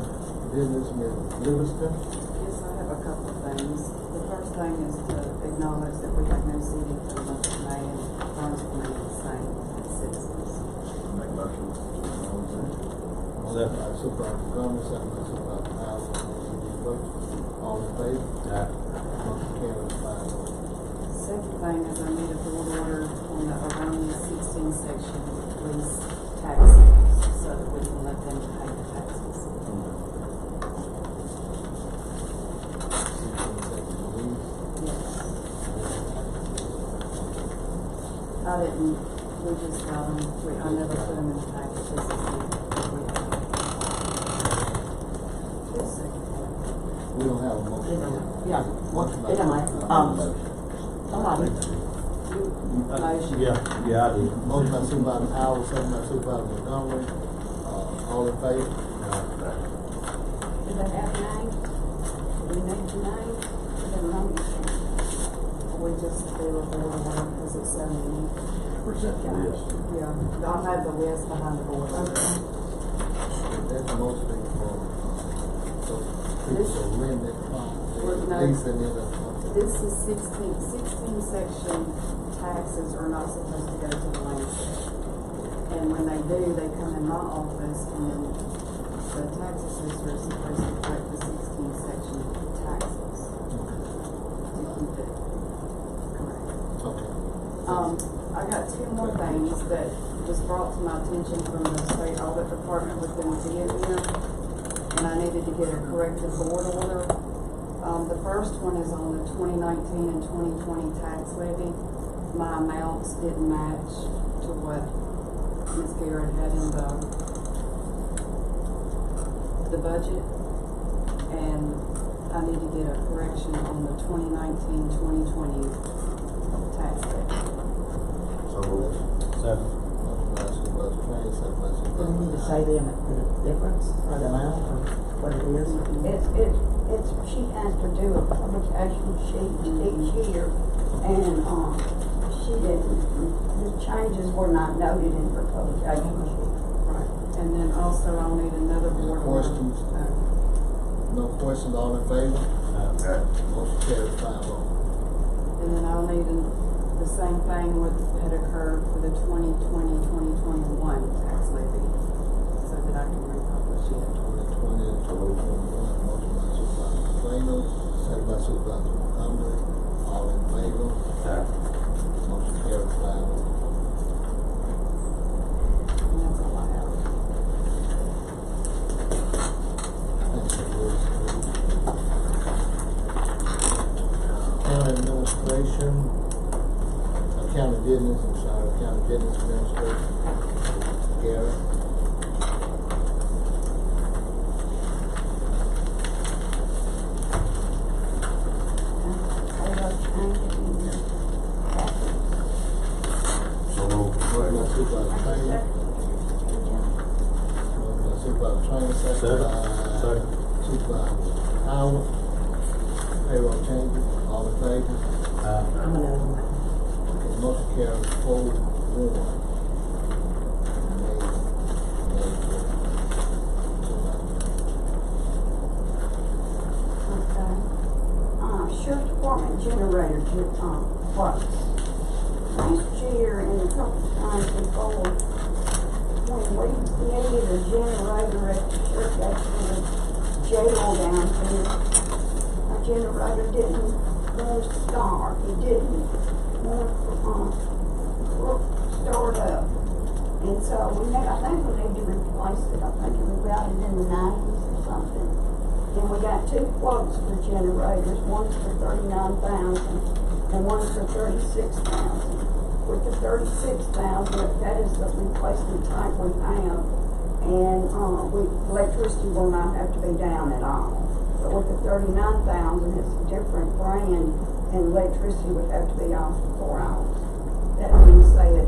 Business, Ms. Livingston. Yes, I have a couple of things. The first thing is to acknowledge that we have no city for the month of May, and funds remain the same as citizens. Make a motion. Motion by Supervisor Gomez, second by Supervisor Howard. All in favor? Motion carries 5-0. Second thing is I need a board order on the around 16 section police taxes so that we can let them pay the taxes. Yes. I didn't, we We just got them, I never put them in the package, this is it. Just a second. We don't have a motion. Yeah, Motion by- anyway, somebody. Motion. Yeah, I do. Motion by Supervisor Howard, second by Supervisor Montgomery. All in favor? Do they have names? Do we need the names? We don't know anything. We just do a board order because it's so many. Present the list. Yeah, I'll have the list behind the board order. That's mostly for, so people limit from, No. lease and then This is 16 section taxes are not supposed to go to the landfill. And when they do, they come in my office and then the tax assessor is supposed to collect the 16 section taxes to keep it correct. Okay. I got two more things that was brought to my attention from the state audit department within DOM, and I needed to get a corrected board order. The first one is on the 2019 and 2020 tax levy. My amounts didn't match to what Ms. Garrett had in the budget, and I need to get a correction on the 2019-2020 tax levy. So moved. Second. Motion by Supervisor Train, second by Do we need to Supervisor. say the difference or the amount or what it is? She has to do a publication sheet each year, and, she didn't, the changes were not noted in her publication sheet. Right, and then also I'll need another board order. Questions? No questions, all in favor? Motion carries 5-0. And then I'll need the same thing what had occurred for the 2020-2021 tax levy, so that I can republish it. 2020 and 2021, motion by Supervisor Plano, second by Supervisor Montgomery. All in favor? Motion carries 5-0. And that's all I have. Thank you, Louis. County Administration, County Business, County Business Administration, Garrett. So moved. Motion by Supervisor Trainer. Motion by Supervisor Trainer, second by Second. Supervisor Howard. Payroll changes, all in favor? I'm an animal. Okay, motion carries 4-1. Sheriff Department generator, quotes. Last year and a couple times before, when we needed a generator at the church, actually the jail down here, our generator didn't want to start. It didn't want to start up. And so I think we need to replace it. I think it was about in the 90s or something. And we got two quotes for generators, one's for $39,000 and one's for $36,000. With the $36,000, that is the replacement type we have, and electricity will not have to be down at all. But with the $39,000, it's a different brand, and electricity would have to be off for 4 hours. That means that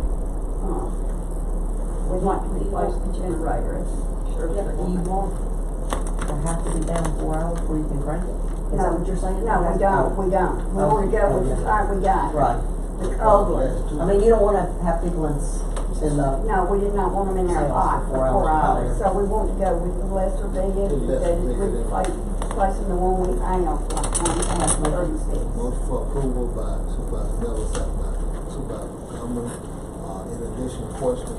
we'd like to replace the generator. Do you want to have to be down 4 hours before you can crank it? Is that what you're saying? No, we don't. We want to go with the type we got. Right. The old one. I mean, you don't want to have people in the. No, we did not want them in our pot for 4 hours. So we want to go with the lesser bid, that is replacing the one we have, like 36. Motion for approval by Supervisor Miller, second by Supervisor Montgomery. In addition, question,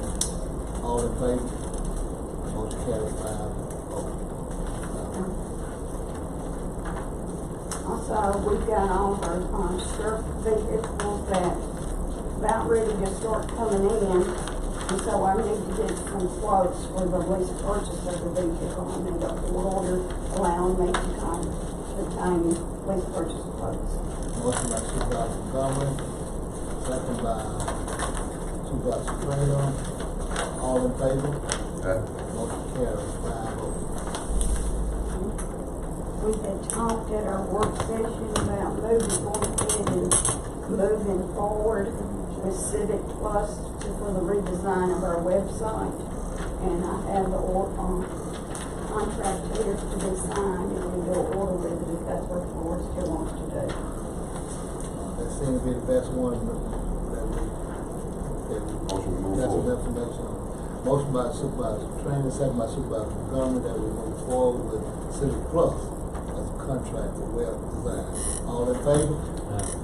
all in favor? Motion carries 5-0. Also, we've got all of our sheriff vehicles that about ready to start coming in. And so I need to get some quotes for the lease purchase of the vehicle. I need a court order allowing me to obtain lease purchase quotes. Motion by Supervisor Montgomery, second by Supervisor Trainer, all in favor? Aye. Motion carries 5-0. We had talked at our work session about moving forward with Civic Plus for the redesign of our website. And I have the contract here to be signed, and we go order with it if that's what the board still wants to do. That seems to be the best one that Motion to move got some forward. information on. Motion by Supervisor Trainer, second by Supervisor Montgomery, that we move forward with Civic Plus as a contract for web design. All in favor? Motion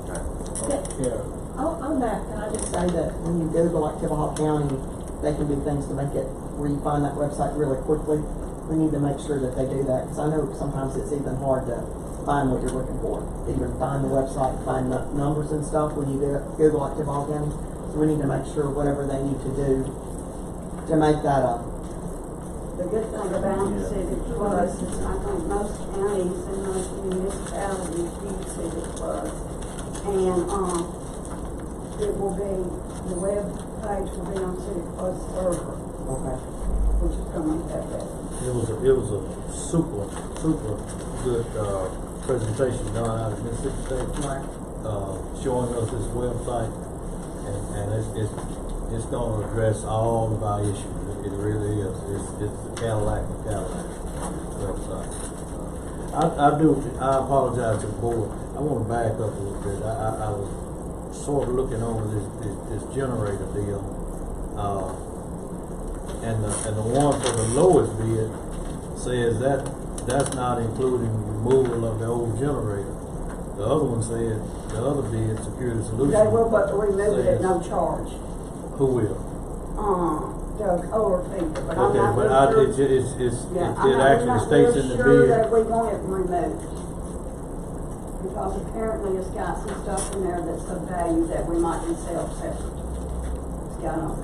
carries. On that, can I just say that when you Google like Tillahaw County, they can do things to make it where you find that website really quickly. We need to make sure that they do that, because I know sometimes it's even hard to find what you're looking for. Either find the website, find the numbers and stuff when you Google like Tillahaw County. So we need to make sure whatever they need to do to make that up. The good thing about Civic Plus is I think most counties and most municipalities use Civic Plus. And, it will be, the web page will be on Civic Plus server. Okay. Which is gonna make that better. It was a super good, presentation done out of Mississippi State. Right. Showing us this website, and it's gonna address all of our issues. It really is. It's the Cadillac website. I apologize to the board. I wanna back up a little bit. I was sort of looking over this generator deal, and the one for the lowest bid says that's not including removal of the old generator. The other one said, the other bid, Security Solutions. They will, but remove it at no charge. Who will? The older people, but I'm Okay, not but real sure. it actually states in the sure bid. that we want it removed. Because apparently it's got some stuff in there that's of value that we might can sell separate. It's got a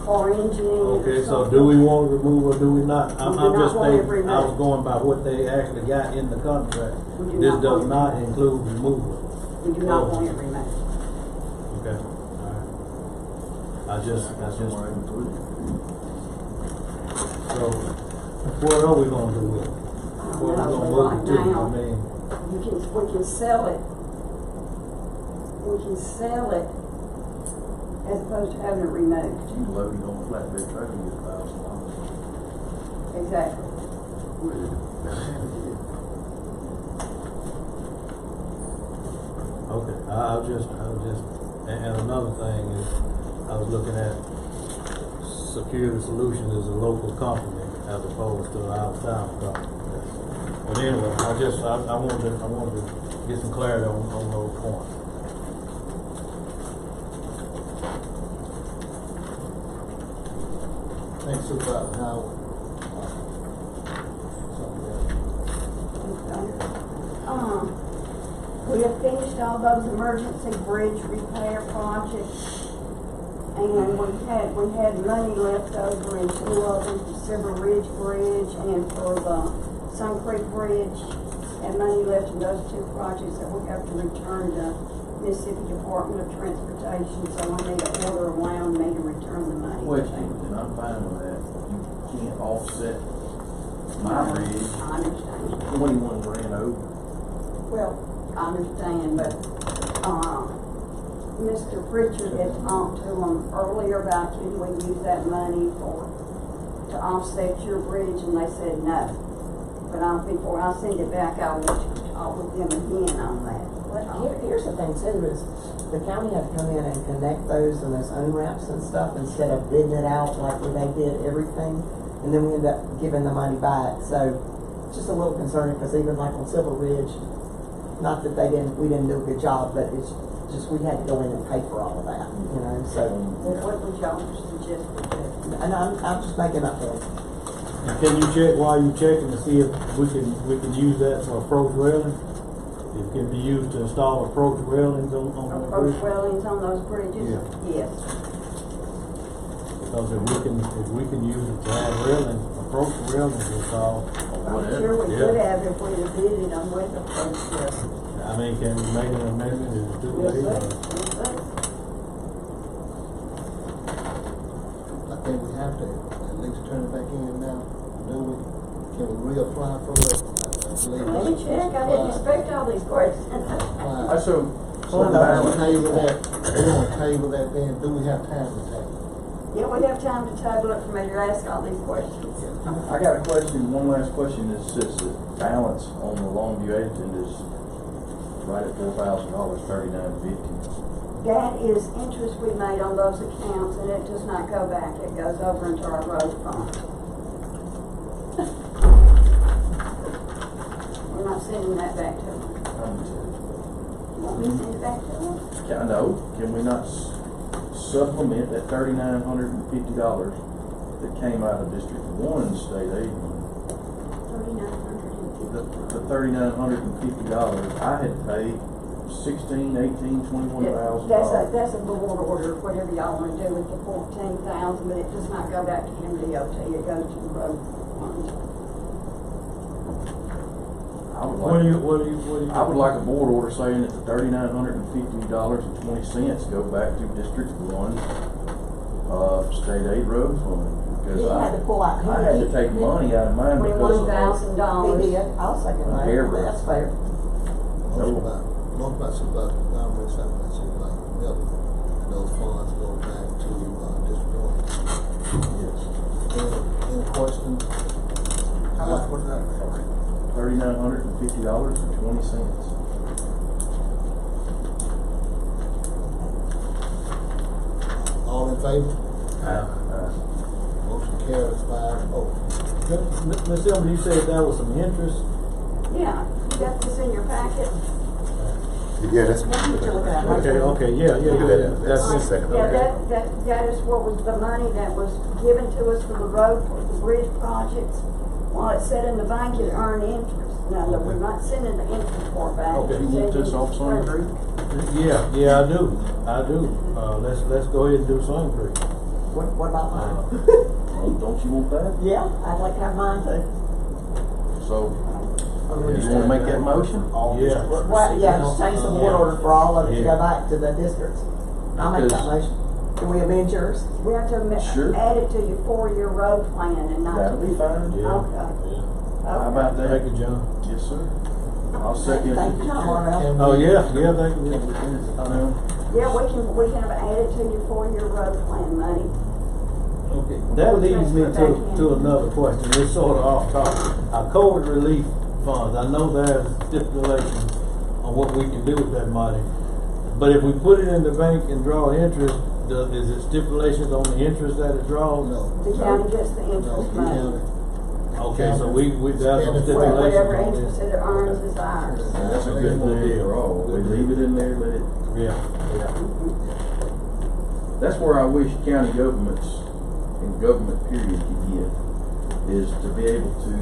car engine. Okay, so do we want to remove or do we not? I'm do not just want it stating, removed. I was going by what they actually got in the contract. We do This not does want it not removed. include removal. We do not want it removed. Okay, alright. I just, so, what are we gonna do with it? What are we gonna move it to? I mean, We can sell it. We can sell it as opposed to having it removed. You load it on a flatbed truck and get $1,000. Exactly. okay, I'll just, and another thing is, I was looking at Security Solutions as a local company as opposed to an out-of-town company. But anyway, I wanted to get some clarity on those points. Thanks, Supervisor Howard. We have finished all those emergency bridge repair projects, and we had money left over in two of them, for Silver Ridge Bridge and for the Sun Creek Bridge, and money left in those two projects that we have to return to Mississippi Department of Transportation, so I need an order allowing me to return the money. Wait, and I'm fine with that. You can't offset my bridge. I understand. 21 grand over. Well, I understand, but, Mr. Pritchard had talked to them earlier about can we use that money to offset your bridge, and they said no. But before I send it back, I want you to talk with them again on that. Well, here's the thing too, is the county had to come in and connect those and those own ramps and stuff instead of bidding it out like when they did everything, and then we ended up giving the money back. So it's just a little concerning, because even like on Silver Ridge, not that we didn't do a good job, but it's just we had to go in and pay for all of that, you know. So What would y'all suggest we do? and I'm just making that point. And can you check while you checking to see if we can use that for approach railing? It can be used to install approach railings on the Approach bridge? railings on those bridges? Yeah. Yes. Because if we can use it to have railings, approach railings installed. I'm sure we could have if we'd have bid it on with approach railings. I mean, can we make an amendment? Is it too late? Yes, or- sir. Yes, sir. have to at least turn it back in now? Do we? Can we reapply for it? Let me check, I didn't expect all these questions. I so So we want to table that, we want to table that then, do we have time to table? Yeah, we have time to table it for me to ask all these questions. I got a question, one last question is, says the balance on the Longview agent is right at $4,000, $39.50. That is interest we made on those accounts, and it does not go back, it goes over into our road fund. We're not sending that back to them. Want me to send it back to them? I know, can we not supplement that $3,950 that came out of District 1 state aid money? The $3,950 I had paid $16,000, $18,000, $21,000. That's a board order, whatever y'all wanna do with the 14,000, but it does not go back to MDOT, it goes to the road fund. I would like a board order saying that the $3,950.20 go back to District 1 state aid road fund. Because He had to pull out. I had to take money out of mine because of $21,000. He did, I'll second that, Hair brush. that's fair. Motion by Supervisor Montgomery, second by Supervisor Miller, and those funds go back to, District 1. Yes. Any questions? How much was that? $3,950.20. All in favor? Motion carries 5-0. Ms. Elmer, you said that was some interest? Yeah, you got this in your packet? Yeah, that's. Okay, yeah. That's the second. Yeah, that is what was the money that was given to us for the road, for the bridge projects. While it's set in the bank, it earned interest. Now, that we're not sending the interest for back. Okay. You want this off Sun Creek? Yeah, I do. Let's go ahead and do Sun Creek. What about mine? Don't you want that? Yeah, I'd like to have mine too. So, you wanna make that motion? Yeah. Well, yeah, just change the board order for all of it to go Yeah. back to the districts. I'll make that motion. Can we amend yours? We have to Sure. add it to your 4-year road plan and not. That'll be fine. Yeah. Okay. How about that? Thank you, John. Yes, sir. I'll second. Thank you, John Morrell. Oh, yeah, thank you. Yeah, we can add it to your 4-year road plan money. Okay, that leads me to another question. It's sort of off topic. Our COVID relief funds, I know there's stipulations on what we can do with that money. But if we put it in the bank and draw interest, is it stipulations on the interest that it draws? No. The county gets the interest money. Okay, so we there's some stipulations Whatever on interest this. it earns is ours. And that's a good thing for all. We leave it in there, let it. Yeah. That's where I wish county governments and government period could get, is to be able to,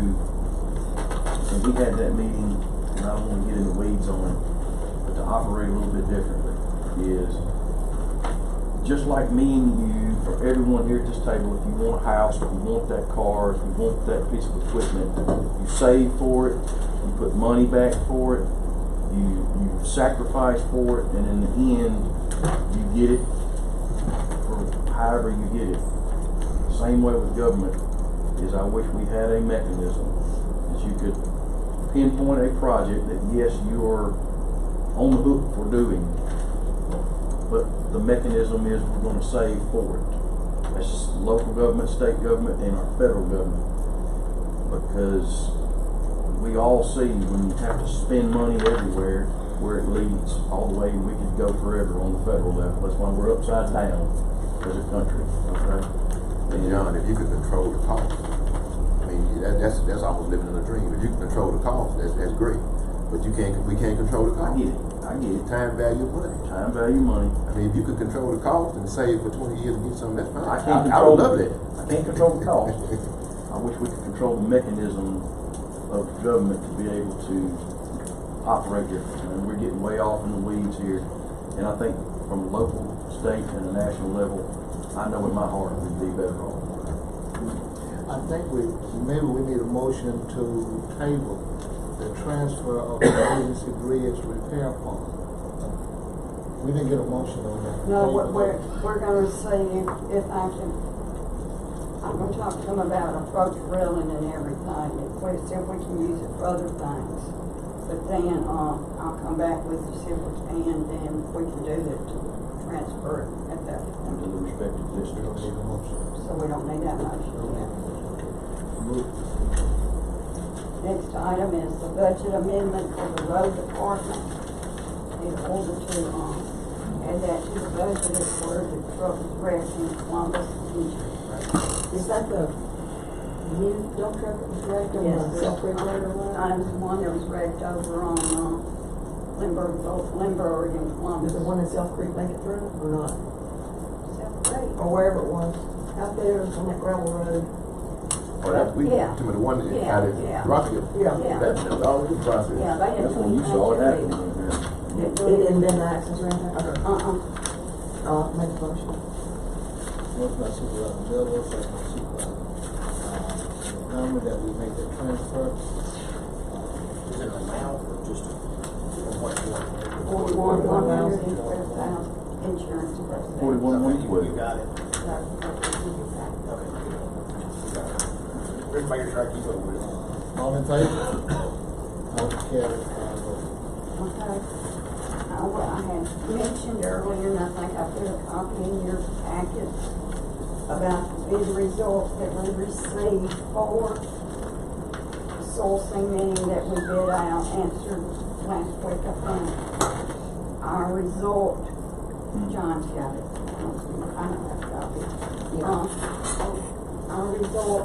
and we had that meeting, and I don't want to get in the weeds on it, but to operate a little bit differently, is just like me and you, or everyone here at this table, if you want a house, if you want that car, if you want that piece of equipment, you save for it, you put money back for it, you sacrifice for it, and in the end, you get it for however you get it. Same way with government, is I wish we had a mechanism that you could pinpoint a project that yes, you are on the hook for doing, but the mechanism is we're going to save for it. That's local government, state government, and our federal government. Because we all see when you have to spend money everywhere, where it leads all the way, we could go forever on the federal level. That's why we're upside down as a country. Okay. And John, if you could control the cost, I mean, that's almost living in a dream. If you can control the cost, that's great. But we can't control the cost. I get it. Time value of money. Time value money. I mean, if you could control the cost and save for 20 years and get something, that's fine. I can't I would love that. I can't control the cost. I wish we could control the mechanism of government to be able to operate differently. And we're getting way off in the weeds here. And I think from a local, state, and a national level, I know in my heart we'd be better off. I think maybe we need a motion to table the transfer of the emergency bridge repair fund. We didn't get a motion on that. No, we're gonna see if I can I'm gonna talk to them about approach railing and everything, see if we can use it for other things. But then, I'll come back with you, see if we can, then we can do that to transfer it at that point. To the respective districts. So we don't need that motion yet. Next item is the budget amendment for the road department. In order to, add that to the budget, it's where the truck was wrecked in Columbus. Is that the new dump truck that was wrecked on Yes, the Self-Creek Road or what? I was the one that was wrecked over on, Lindbergh in Columbus. Did the one in Self Creek make it through or not? Self-Creek. Or wherever it was, out there on that gravel road? Oh, that, we, Yeah. some of the one that Yeah, out in yeah. Rockville. Yeah. Yeah. That was always a process. Yeah, they had That's when you saw it happening. Yeah. It didn't been the accidents or anything? Okay. Make a motion. Motion by Supervisor Miller, second by Supervisor, Montgomery, that we make that transfer. Is it an amount or just what you want? 41,000 insurance. 41,112. You got it. Everybody try to keep up with it. All in favor? Motion carries, 5-0. Okay. What I had mentioned earlier, and I think I put a copy in your packet about the bid results that we received for soil cementing that we bid out, answered last week, I think. Our result, John's got it. I don't have a copy. Our result,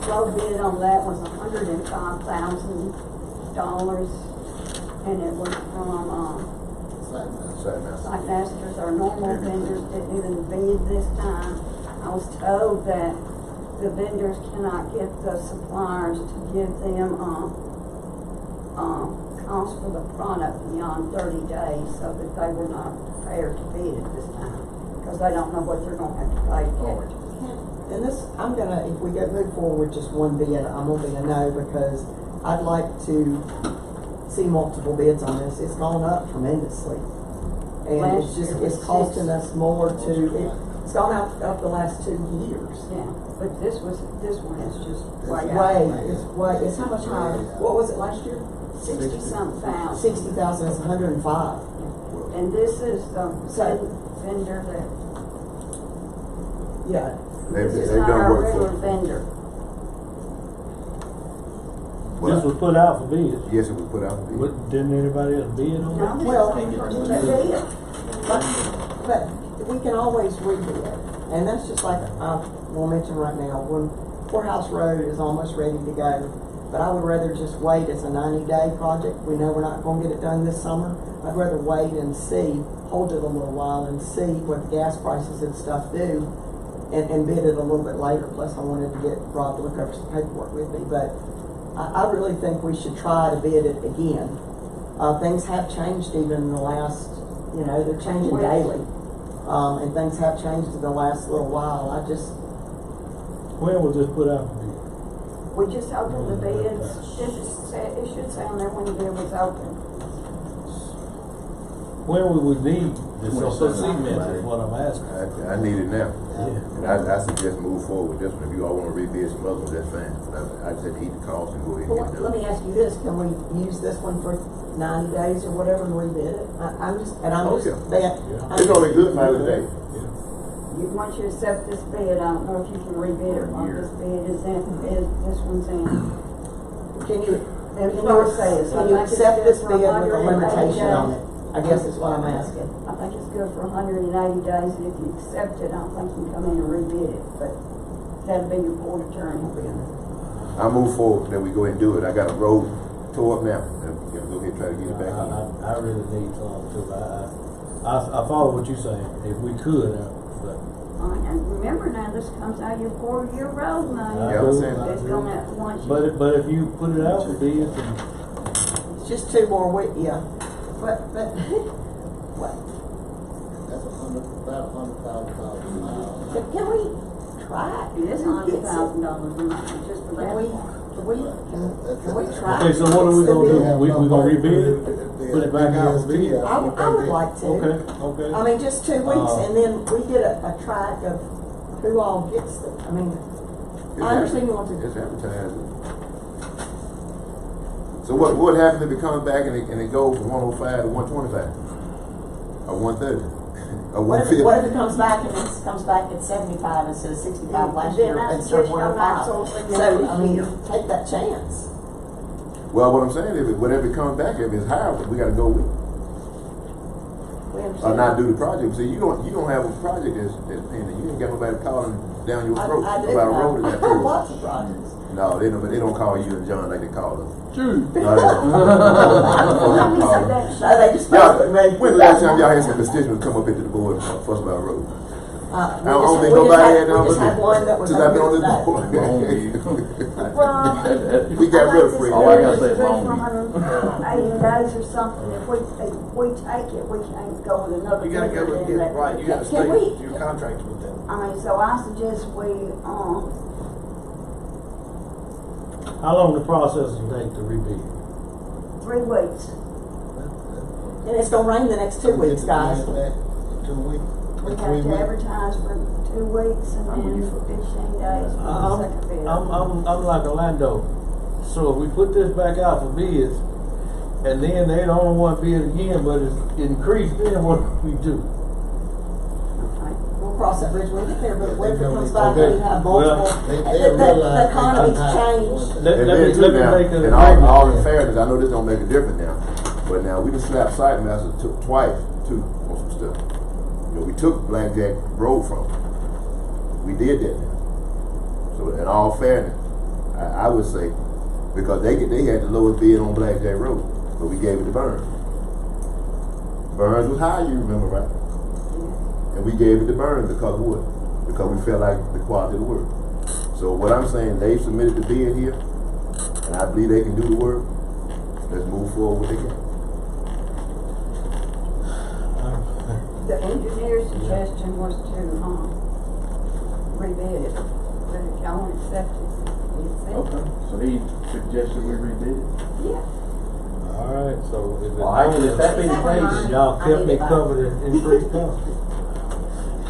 low bid on that was $105,000, and it was from, Site Masters. Our normal vendors didn't even bid this time. I was told that the vendors cannot get the suppliers to give them, cost for the product beyond 30 days, so that they were not prepared to bid it this time, because they don't know what they're gonna have to pay for it. And this, I'm gonna, if we go move forward with just one bid, I'm gonna be a no, because I'd like to see multiple bids on this. It's gone up tremendously. And it's just, it's costing us more to, it's gone up the last 2 years. Yeah, but this one is just way out. It's how much higher? What was it last year? 60-something thousand. 60,000 is 105. And this is the vendor that, Yeah. this is They've not done our work regular for. vendor. This was put out for bid. Yes, it was put out for bid. But didn't anybody else bid on No, it? Well, they did. but we can always rebid, and that's just like I will mention right now, when Courthouse Road is almost ready to go, but I would rather just wait. It's a 90-day project. We know we're not gonna get it done this summer. I'd rather wait and see, hold it a little while and see what the gas prices and stuff do, and bid it a little bit later. Plus, I wanted to get Rob to look over some paperwork with me, but I really think we should try to bid it again. Things have changed even in the last, they're changing daily. And things have changed in the last little while. When was this put out for bid? We just opened the bids. It should say on there when the bid was open. When would we need this cement is what I'm asking. I need it now. Yeah. And I suggest move forward with this one. If you all wanna rebid some other ones, that's fine. But I said keep the cost and go ahead and Well, get it let done. me ask you this, can we use this one for 90 days or whatever and rebid it? I'm just It's only good 90 days. Once you accept this bid, I don't know if you can rebid it on this bid, this one's in. Can you Can you accept this bid with a limitation on it? I guess is what I'm asking. I think it's good for 180 days, and if you accept it, I don't think you can come in and rebid it, but that'll be your board attorney. I move forward, then we go ahead and do it. I got a road tore up now. And we gotta go ahead and try to get it back in. I really need some too. I follow what you're saying. If we could, but. And remember now, this comes out of your 4-year road money. Yeah, I understand. It's gonna, once you. But if you put it out for bid, then It's just 2 more weeks, yeah. But, what? That's about $100,000 Can we try it? It is $100,000 a month, just for that. Can we try? okay. So what are we gonna do? We gonna rebid it? Put it back out for bid? I would like to. Okay. I mean, just 2 weeks, and then we get a track of who all gets them. I mean, I understand you want to. It's advertising. So what happens if it comes back and it goes from 105 to 125? Or 130? Or What if 150? it comes back and it comes back at 75 instead of 65 last year instead of 105? So, I mean, take that chance. Well, what I'm saying is, whatever it comes back, if it's higher, we got to go with it. We Or understand. not do the project. See, you don't have a project that's pending. You ain't got nobody calling down your throat I do about a know. road that's I have approved. lots of projects. No, they don't call you and John like they call us. True. No, they don't. No, they just Y'all, made when the last time y'all had some constituents come up into the board and fuss about a road? I don't think we nobody had just had one that was since I've been on this today. board. Well, We got rid of free. All I gotta say is From long. 180 days or something, if we take it, we can't go with another. You gotta go with, bidder than right, you gotta that. stay, Can we, you're contracted with them. I mean, so I suggest we, How long the process will take to rebid? 3 weeks. And it's gonna rain the next 2 weeks, guys. 2 weeks. We have to advertise for 2 weeks and then 15 days for the second bid. I'm like Orlando. So if we put this back out for bids, and then they don't want to bid again, but it's increased, then what do we do? We'll cross that bridge when we get there, but what if it comes back Okay. and you have multiple, They the economy's changed. Let And me then too now, make in all in fairness, I know this don't make a difference now, but now we just slapped site masters twice too on some stuff. You know, we took Blackjack Road from them. We did that now. So in all fairness, I would say, because they had the lowest bid on Blackjack Road, but we gave it to Burns. Burns was high, you remember, right? And we gave it to Burns because of what? Because we felt like the quality of the work. So what I'm saying, they submitted the bid here, and I believe they can do the work. Let's move forward with it. The engineer's suggestion was to, rebid it, but if y'all want to accept it, you accept it. Okay, so he suggested we rebid it. Yeah. All right, so if Well, I if that be the case, y'all kept me covered in increased cost.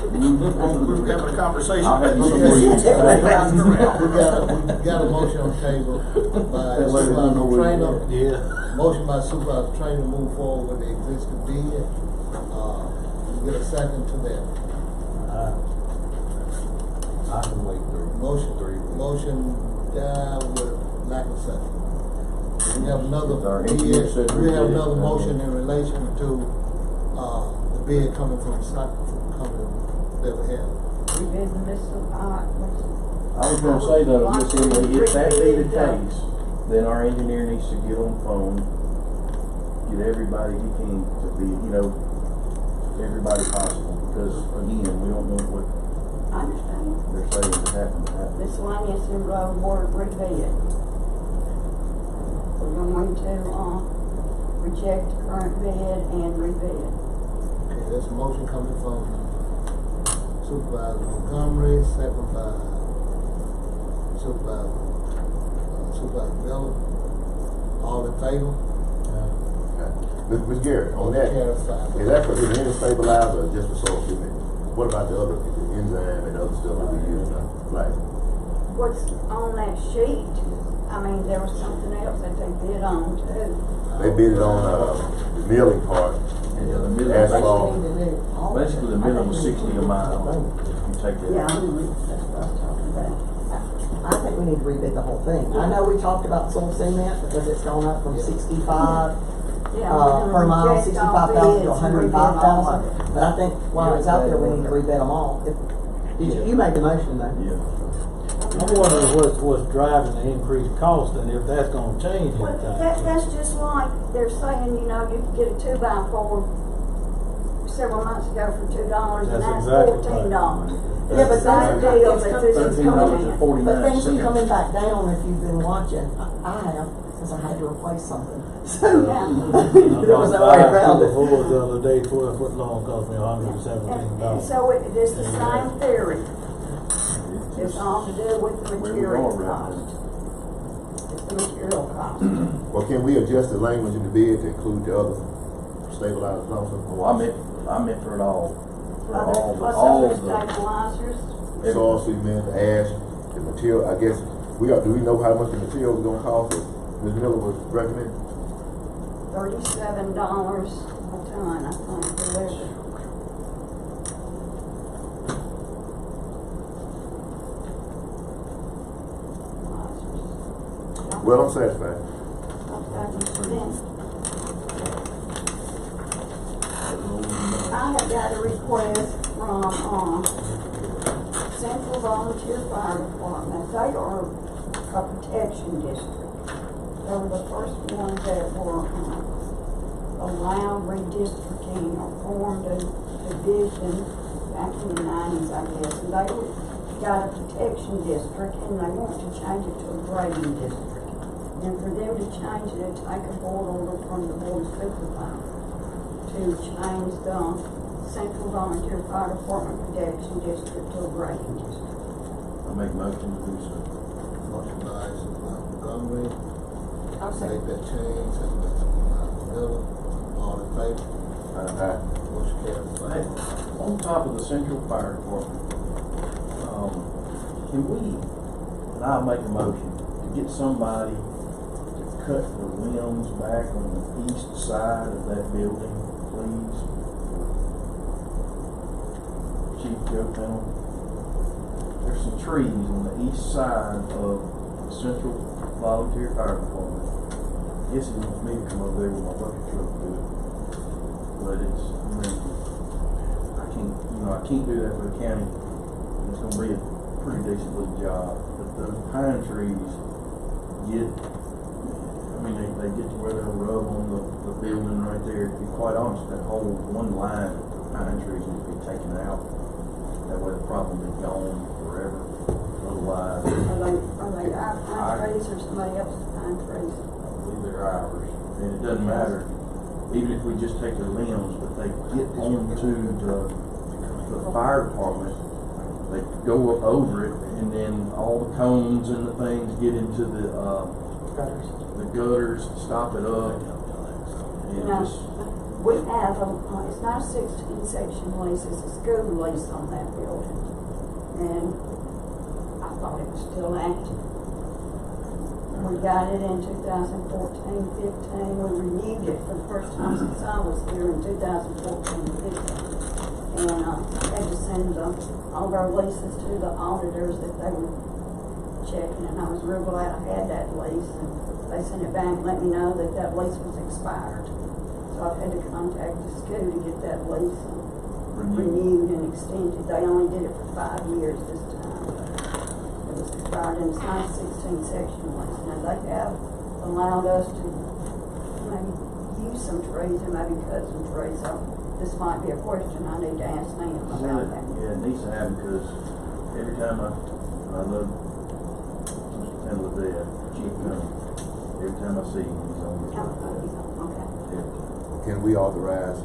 We were having a conversation. I'll have We some got for you. a motion on the table by Supervisor Trainer. Yeah. Motion by Supervisor Trainer to move forward with the existing bid. You get a second to that. I can wait Motion died with lack of second. We have another Our bid, engineer said we have rebid it. another motion in relation to, the bid coming from company that we have. Rebid the missile, I was gonna say though, Miss Emily, if that be the case, then our engineer needs to get on the phone, get everybody he can to be, everybody possible, because again, we don't know what I understand. they're saying has happened. Miscellaneous and road work rebid. We're going to, reject the current bid and rebid. Okay, that's a motion coming from Supervisor Montgomery, second by Supervisor Miller. All in favor? Ms. Garrett, on that, Carries five. is that for the end stabilizer or just for soil cement? What about the other, the enzyme and other stuff that we use now? Like, What's on that sheet, I mean, there was something else that they bid on too. they bid it on, the milling part, Yeah, the milling, asphalt. basically the milling was 60 a mile. You take that. Yeah, that's what I was talking about. I think we need to rebid the whole thing. I know we talked about soil cement because it's gone up from 65 Yeah, per mile, reject all 65,000 to bids and rebid all of 105,000. it. But I think while it's out there, we need to rebid them all. You made the motion though. Yeah. I'm wondering what's driving the increased cost and if that's gonna change Well, anytime. that's just like they're saying, you could get a 2x4 several months ago for $2 and That's that's exactly $14. Yeah, but Same deal, but this is coming in. But things are coming back down if you've been watching. I have, because I had to replace something. So, there was no way around it. Before the other day, 12-foot long cost me And $117. so it's the same theory. It's all to do with the material cost. It's the material cost. Well, can we adjust the language in the bid to include the other stabilizers also? Well, I meant for it all. For all Plus the other stabilizers. Soil cement, ash, The material, I guess, do we know how much the material is gonna cost? Ms. Miller was recommending? $37 a ton, I think, delivered. Well, I'm satisfied. I have got a request from, Central Volunteer Fire Department. They are a protection district. They were the first ones that were, allowed redistricting or formed a division back in the 90s, I guess. And they got a protection district and they want to change it to a grading district. And for them to change it, take a board order from the Board of Supervisors to change the Central Volunteer Fire Department Protection District to a grading district. I make a motion to do so. Motion by Supervisor Montgomery. I'll Make second. that change, second by Supervisor Miller. All in favor? Aye. Motion carries Hey, 5. on top of the Central Fire Department, can we, and I'll make a motion, to get somebody to cut the limbs back on the east side of that building, please? Chief Joe Fennell, there's some trees on the east side of the Central Volunteer Fire Department. Yes, he wants me to come over there with my bucket truck to do it. But it's, I can't do that for the county. It's gonna be a pretty decent little job. But those pine trees get, they get to where they'll rub on the building right there. To be quite honest, that whole one line of pine trees needs to be taken out. That way the problem will be gone forever. Otherwise, Are they our pine trees or somebody else's pine trees? I believe they're ours. And it doesn't matter, even if we just take their limbs, but they get onto the fire department, they go up over it, and then all the cones and the things get into the gutters, stop it up. And No, just, we have it's not a 16 section lease, it's a school lease on that building. And I thought it was still active. We got it in 2014, 15. We renewed it for the first time since I was here in 2014, 15. And had to send all of our leases to the auditors that they were checking. And I was real glad I had that lease. And they sent it back and let me know that that lease was expired. So I've had to contact the school to get that lease renewed and extended. They only did it for 5 years this time. It was expired, and it's not a 16 section lease. Now they have allowed us to maybe use some trees and maybe cut some trees. So this might be a question I need to ask them about that. yeah, it needs to happen, because every time I love Mr. Fennell to death, Chief Fennell, every time I see him, he's on the Okay. Can we authorize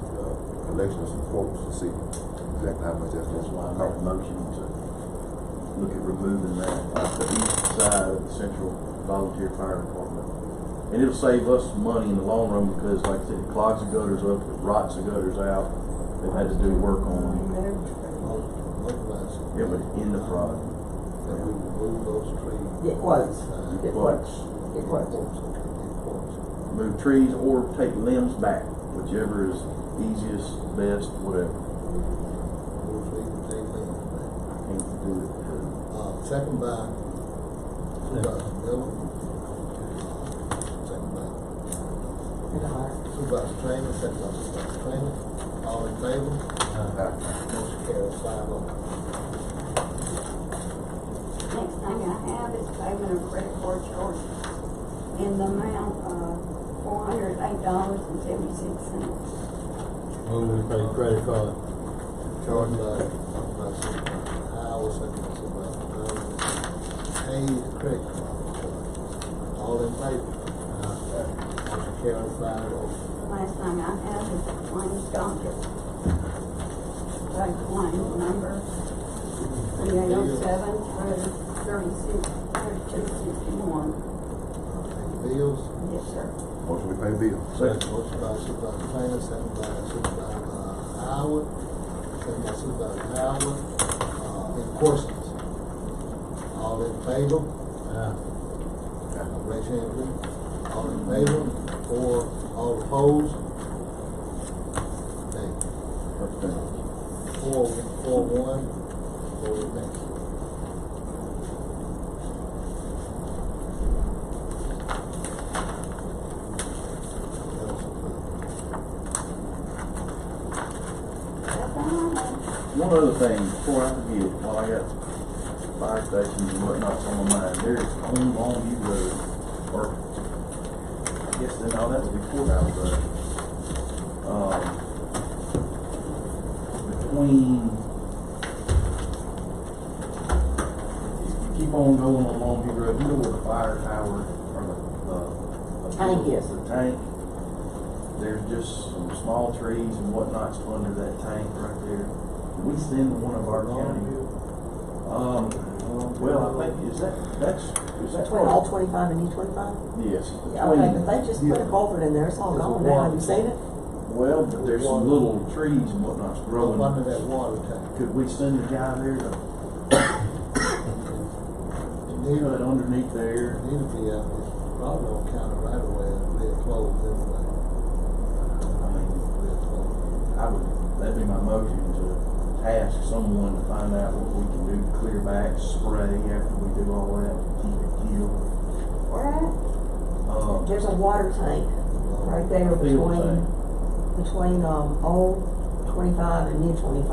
collection of some quotes to see exactly how much that's That's why I gonna made a cost? motion to look at removing that off the east side of the Central Volunteer Fire Department. And it'll save us money in the long run, because like I said, it clogs the gutters up, it rots the gutters out. They've had to do work on them. Yeah, but in the project. That we remove those trees. Get quotes. Get quotes. Get quotes. Move trees or take limbs back, whichever is easiest, best, whatever. Move trees and take limbs back. I can't do it. Second by Supervisor Miller. Second by Supervisor Trainer, second by Supervisor Trainer. All in favor? Motion carries 5-0. Next thing I have is payment of credit card charges in the amount of $408.76. Move we pay credit card. Charged by Supervisor Howard, second by Supervisor Miller. Pay the credit card. All in favor? Motion carries 5-0. Last thing I have is the claims docket. That claim number 3807 through 3261. Bills? Yes, sir. Motion we pay bills. Motion by Supervisor Trainer, second by Supervisor Howard, second by Supervisor Howard. Any questions? All All in favor? Yeah. Raise your hand, please. All in favor, or all opposed? Okay. 4-1, 4 remain. One other thing, before I forget, while I got fire stations and whatnot's on my mind, there's on Longview Road, or I guess then all that would be Courthouse Road. Between, you keep on going on Longview Road, you know where the fire tower or the Tank is. The tank. There's just some small trees and whatnot's under that tank right there. Can we send one of our county? Well, I think, is that Between all 25 and E25? Yes. Yeah, okay, but they just put a culvert in there, it's all gone now, have you seen it? Well, but there's some little trees and whatnot's growing. Under that water tank. Could we send a guy there to put it underneath there? Need to be out there, probably on county right away, real close anyway. I mean, that'd be my motion to task someone to find out what we can do to clear back, spray after we do all that, keep it healed. Where at? There's a water tank right there between old 25 and new 25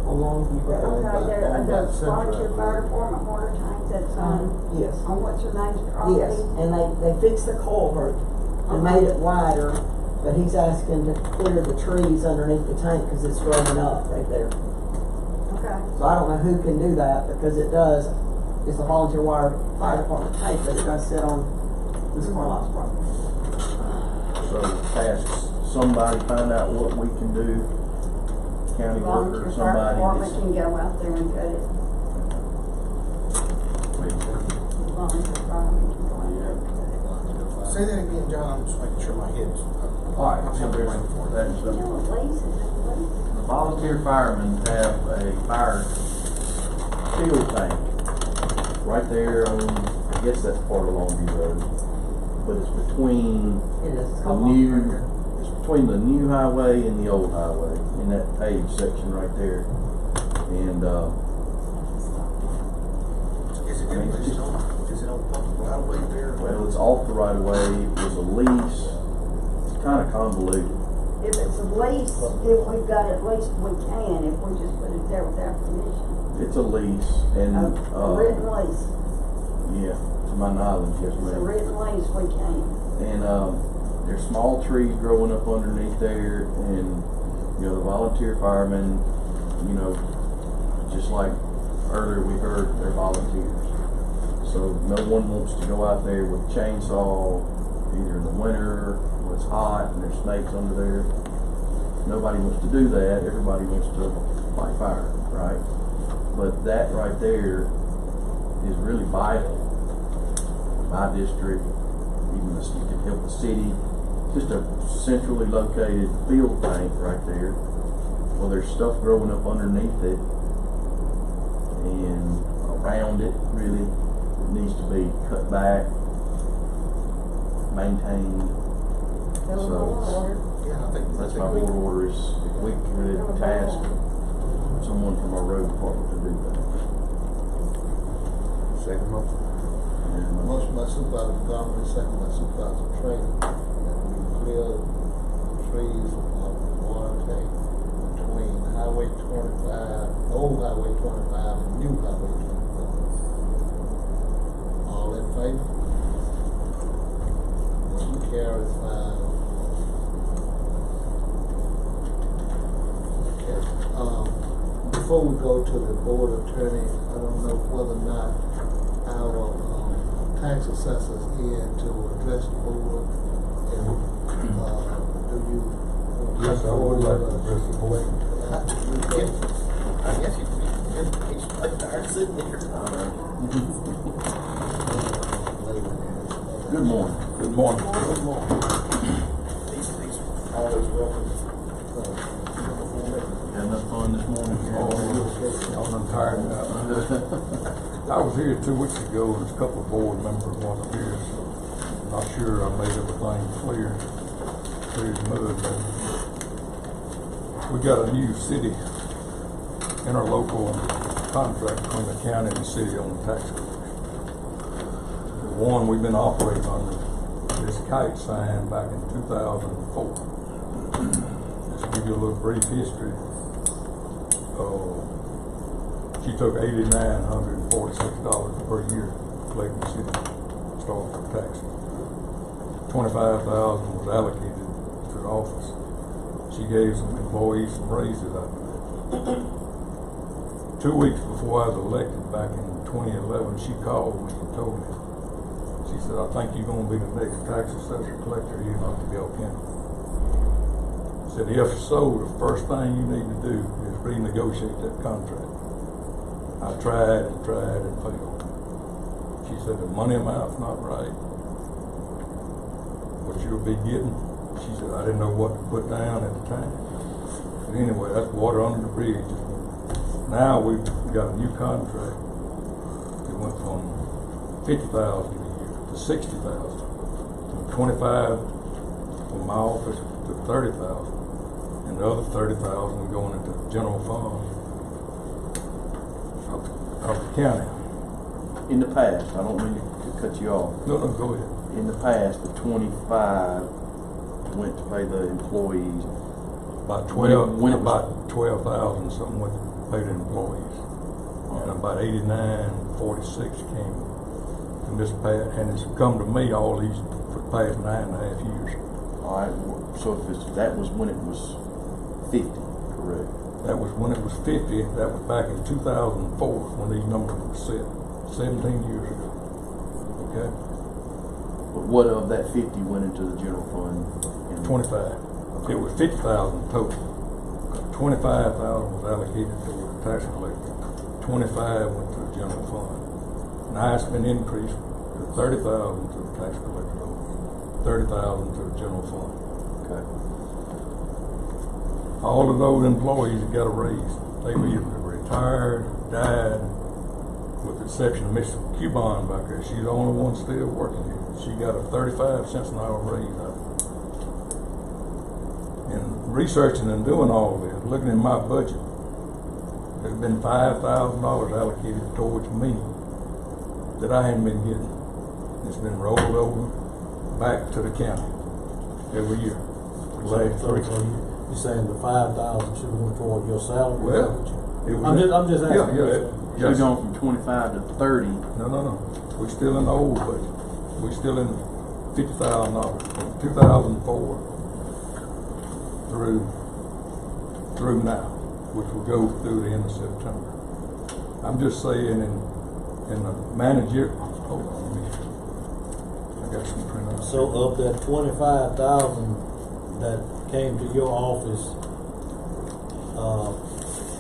on Longview Road. Okay, there, the volunteer fire department water tank that's Yes. on what's her name's property? Yes, and they fixed the culvert and made it wider, but he's asking to clear the trees underneath the tank because it's growing up right there. Okay. So I don't know who can do that because it's a volunteer fire department tank, but it does sit on this Carlisle's property. So task somebody, find out what we can do, county worker, Volunteer fire somebody. department can go out there and cut it. Volunteer firemen can go out there and cut it. Say that again, John, I'm just making sure my head's. All right, so there's that and stuff. You know, Lisa, The volunteer firemen have a fire fuel tank right there on, I guess that's part of Longview Road, but it's between it's between the new highway and the old highway in that paved section right there. And Is it on public right away there? well, it's off the right of way. It was a lease. It's kind of convoluted. if it's a lease, if we've got at least we can, if we just put it there without permission. It's a lease, and A written lease. yeah, to my knowledge, yes, It's a ma'am. written lease, we can. And there's small trees growing up underneath there, and you know the volunteer firemen, you know, just like earlier we heard, they're volunteers. So no one wants to go out there with a chainsaw, either in the winter when it's hot and there's snakes under there. Nobody wants to do that. Everybody wants to fight fire, right? But that right there is really vital. My district, even this, you can help the city. Just a centrally located field tank right there. Well, there's stuff growing up underneath it and around it. Really, it needs to be cut back, maintained. So Yeah, I think that's my board order is if we could task someone from our road department to do that. Second motion. Motion by Supervisor Montgomery, second by Supervisor Trainer, that we clear trees of the water tank between Highway 25, old Highway 25 and new Highway 25. All in favor? Motion carries 5. Okay, before we go to the board attorney, I don't know whether or not our tax assessors in to address the board, and do you? Yes, I would like to address the board. I guess he's right there sitting here. Good morning. Good morning. Good morning. He's always welcome. Had enough fun this morning? I'm tired now. I was here 2 weeks ago, and there's a couple of board members wasn't here, so I'm not sure I made everything clear as mud. We got a new city interlocal contract between the county and the city on the tax collection. The one we've been operating under, this kite sign back in 2004. Just to give you a little brief history. She took $8,946 per year collecting the city start for taxes. $25,000 was allocated to the office. She gave some employees some raises after that. 2 weeks before I was elected back in 2011, she called me and told me, she said, I think you're going to be the next tax assessor collector here in Octaville County. Said, if so, the first thing you need to do is renegotiate that contract. I tried and failed. She said, the money amount's not right. What you'll be getting, she said, I didn't know what to put down at the time. But anyway, that's water under the bridge. Now we've got a new contract. It went from $50,000 a year to $60,000. From 25 from my office to 30,000. And the other 30,000 going into the general fund of the county. In the past, I don't mean to cut you off. No, go ahead. In the past, the 25 went to pay the employees. About 12,000 something went to pay the employees. And about 89.46 came from this past, and it's come to me all these for the past 9.5 years. All right, so if that was when it was 50, correct? That was when it was 50. That was back in 2004 when these numbers were set, 17 years ago. Okay? But what of that 50 went into the general fund? 25. It was 50,000 total. 25,000 was allocated to the tax collector. 25 went to the general fund. Now it's been increased to 30,000 to the tax collector, 30,000 to the general fund. Okay. All of those employees that got a raise, they were either retired, died, with the exception of Miss Cubon back there. She's the only one still working here. She got a 35 cents an hour raise out of it. And researching and doing all of this, looking at my budget, there's been $5,000 allocated towards me that I hadn't been getting. It's been rolled over back to the county every year. You're saying the 5,000 should have went toward your salary? Well, I'm just asking. Yeah. You've gone from 25 to 30. No. We're still in the old budget. We're still in $50,000 from 2004 through now, which will go through the end of September. I'm just saying in the manager. Hold on, I got some printouts. So of that 25,000 that came to your office,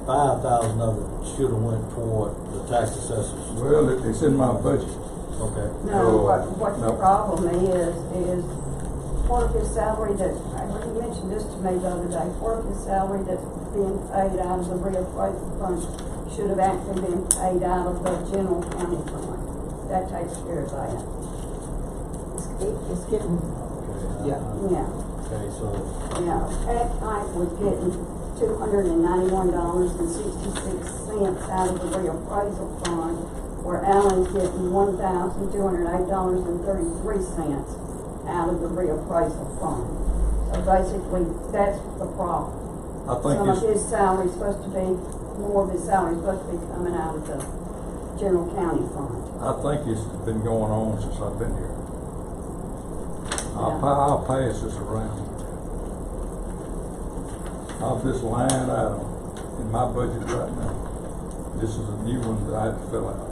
5,000 of it should have went toward the tax assessors. Well, it's in my budget. Okay. No, what the problem is part of his salary that, he mentioned this to me the other day, part of his salary that's being paid out of the reappraisal fund should have actually been paid out of the general county fund. That takes care of that. It's getting, Yeah. Okay, so. Yeah, Pat Kite was getting $291.66 out of the reappraisal fund, where Alan's getting $1,208.33 out of the reappraisal fund. So basically, that's the problem. I think Some of his salary is supposed to be, more of his salary is supposed to be coming out of the general county fund. I think it's been going on since I've been here. I'll pass this around. Of this line item in my budget right now, this is a new one that I had to fill out.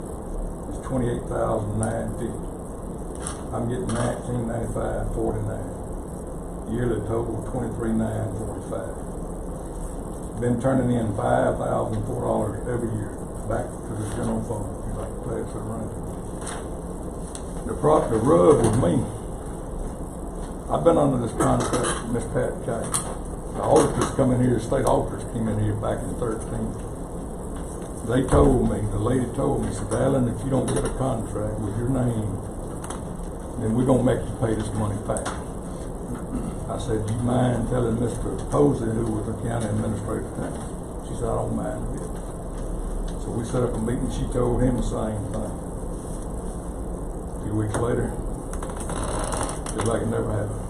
It's $28,950. I'm getting $1995.49. Yearly total $23,945. Been turning in $5,004 every year back to the general fund. You like to pass it around. The rub with me, I've been under this contract with Miss Pat Kite. The auditors come in here, state auditors came in here back in 13. they told me, the lady told me, said, Alan, if you don't get a contract with your name, then we're gonna make you pay this money back. I said, do you mind telling Mr. Posey, who was the county administrator at the time? She said, I don't mind a bit. So we set up a meeting, she told him the same thing. A few weeks later, just like it never happened.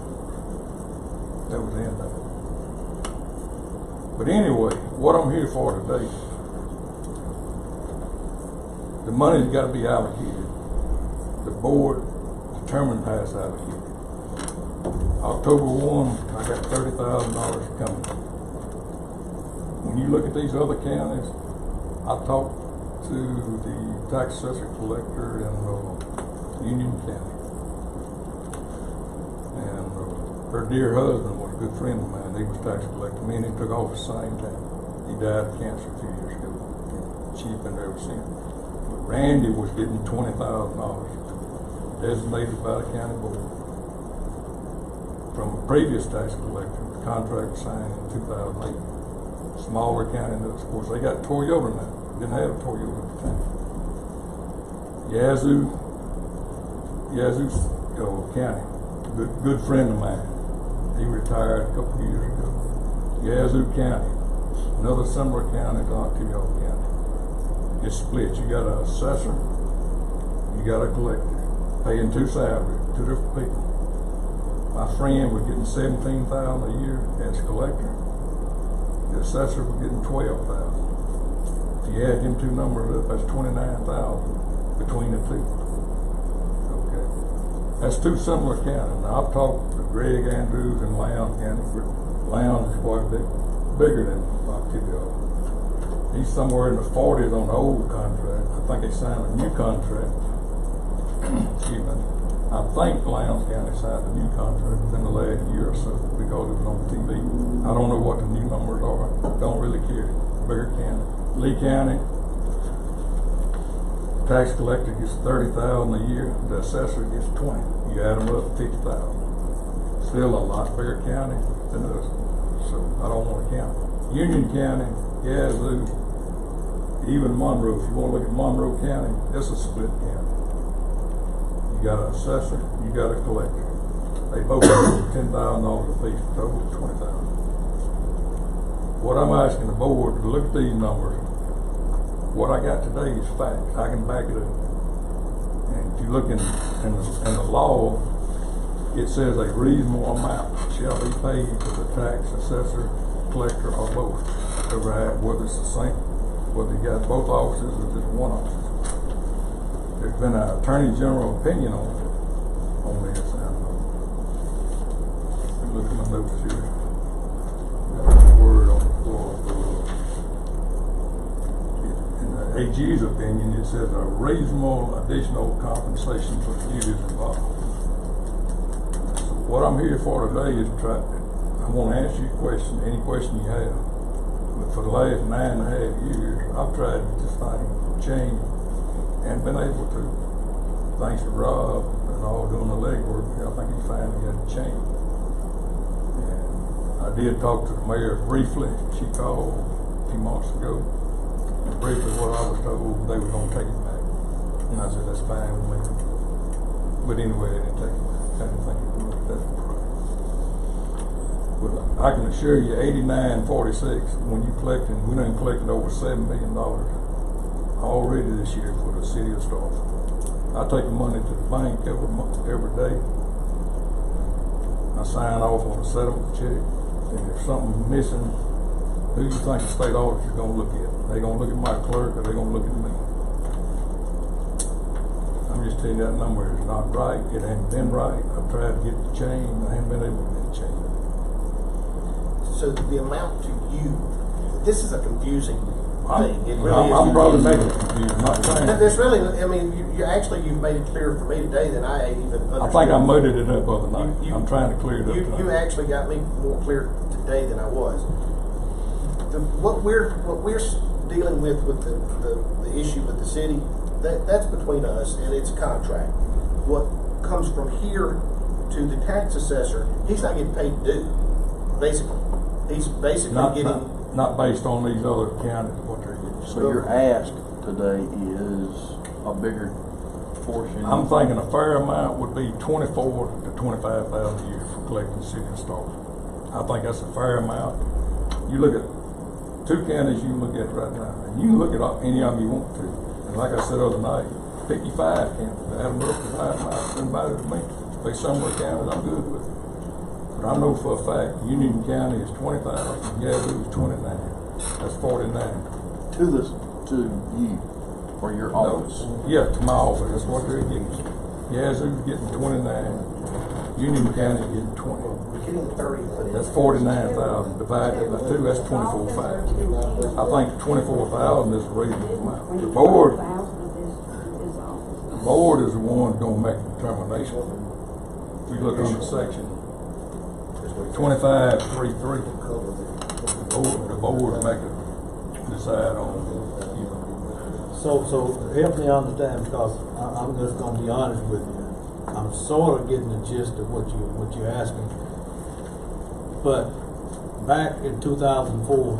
That was the end of it. But anyway, what I'm here for today, the money's got to be allocated. The board determined how it's allocated. October 1, I got $30,000 coming. When you look at these other counties, I talked to the tax assessor collector in Union County. And her dear husband was a good friend of mine. He was tax collector. Me and him took office the same time. He died of cancer a few years ago. She's been there ever since. But Randy was getting $20,000 designated by the county board from a previous tax collector. The contract was signed in 2008. Smaller county, of course, they got Toyota now. Didn't have a Toyota at the time. Yazoo County, good friend of mine. He retired a couple of years ago. Yazoo County, another similar county to Ottavio County. It's split. You got an assessor, you got a collector, paying two salaries, two different people. My friend was getting $17,000 a year as collector. The assessor was getting $12,000. If you add them two numbers up, that's $29,000 between the two. Okay, that's two similar counties. Now I've talked to Greg Andrews in Lowndes County. Lowndes is quite a bit bigger than Ottavio. He's somewhere in the 40s on the old contract. I think they signed a new contract. Excuse me. I think Lowndes County signed a new contract within the last year or so because it was on TV. I don't know what the new numbers are. Don't really care. Bigger county. Lee County, tax collector gets $30,000 a year. The assessor gets $20,000. You add them up, $50,000. Still a lot bigger county than us. So I don't want to count. Union County, Yazoo, even Monroe. If you want to look at Monroe County, it's a split county. You got an assessor, you got a collector. They both get $10,000 apiece, total $20,000. What I'm asking the board to look at these numbers. What I got today is facts. I can back it up. And if you look in the law, it says a reasonable amount shall be paid to the tax assessor, collector, or both. Whether it's the same, whether you got both offices or just one office. There's been an attorney general opinion on this. Look at my notes here. Got a word on the floor. In the AG's opinion, it says a reasonable additional compensation for the duties involved. So what I'm here for today is I want to ask you a question, any question you have. But for the last 9.5 years, I've tried to get this thing changed and been able to. Thanks to Rob and all doing the legwork, I think he finally got it changed. And I did talk to the mayor briefly. She called a few months ago. And briefly what I was told, they were going to take it back. And I said, that's fine with me. But anyway, they didn't take it back. I didn't think it would. That's the problem. Well, I can assure you, 8946, when you collecting, we done collected over $7 million already this year for the city of Starkville. I take the money to the bank every day. I sign off on a settlement check, and if something's missing, who you think the state auditor is going to look at? They going to look at my clerk, or they going to look at me? I'm just telling you that number is not right. It ain't been right. I've tried to get it changed. I haven't been able to get it changed. So the amount to you, this is a confusing thing. It really I'm is. probably making it confusing. Not saying. There's really, I mean, you've made it clearer for me today than I even understood. I think I muddied it up other night. I'm trying to clear it up tonight. You actually got me more clear today than I was. What we're dealing with the issue with the city, that's between us, and it's a contract. What comes from here to the tax assessor, he's not getting paid due, basically. He's basically not based on these other counties, what they're getting. So your ask today is a bigger portion? I'm thinking a fair amount would be 24 to 25,000 a year for collecting city and star. I think that's a fair amount. You look at 2 counties you look at right now, and you can look at any of them you want to. And like I said the other night, pick your 5 counties, add them up to 5 miles, doesn't matter to me. If they somewhere counties, I'm good with it. But I know for a fact Union County is 20,000, Yazoo is 29. That's 49. To you, or your office? No, yeah, to my office, that's what they're getting. Yazoo's getting 29, Union County getting 20. We're getting 30. That's 49,000, divided by 2, that's 24,500. I think 24,000 is a reasonable amount. The board is the one gonna make the determination. If you look on the section 25.33, the board make it decide on, you know. So help me understand, because I'm just gonna be honest with you. I'm sort of getting the gist of what you're asking. But back in 2004,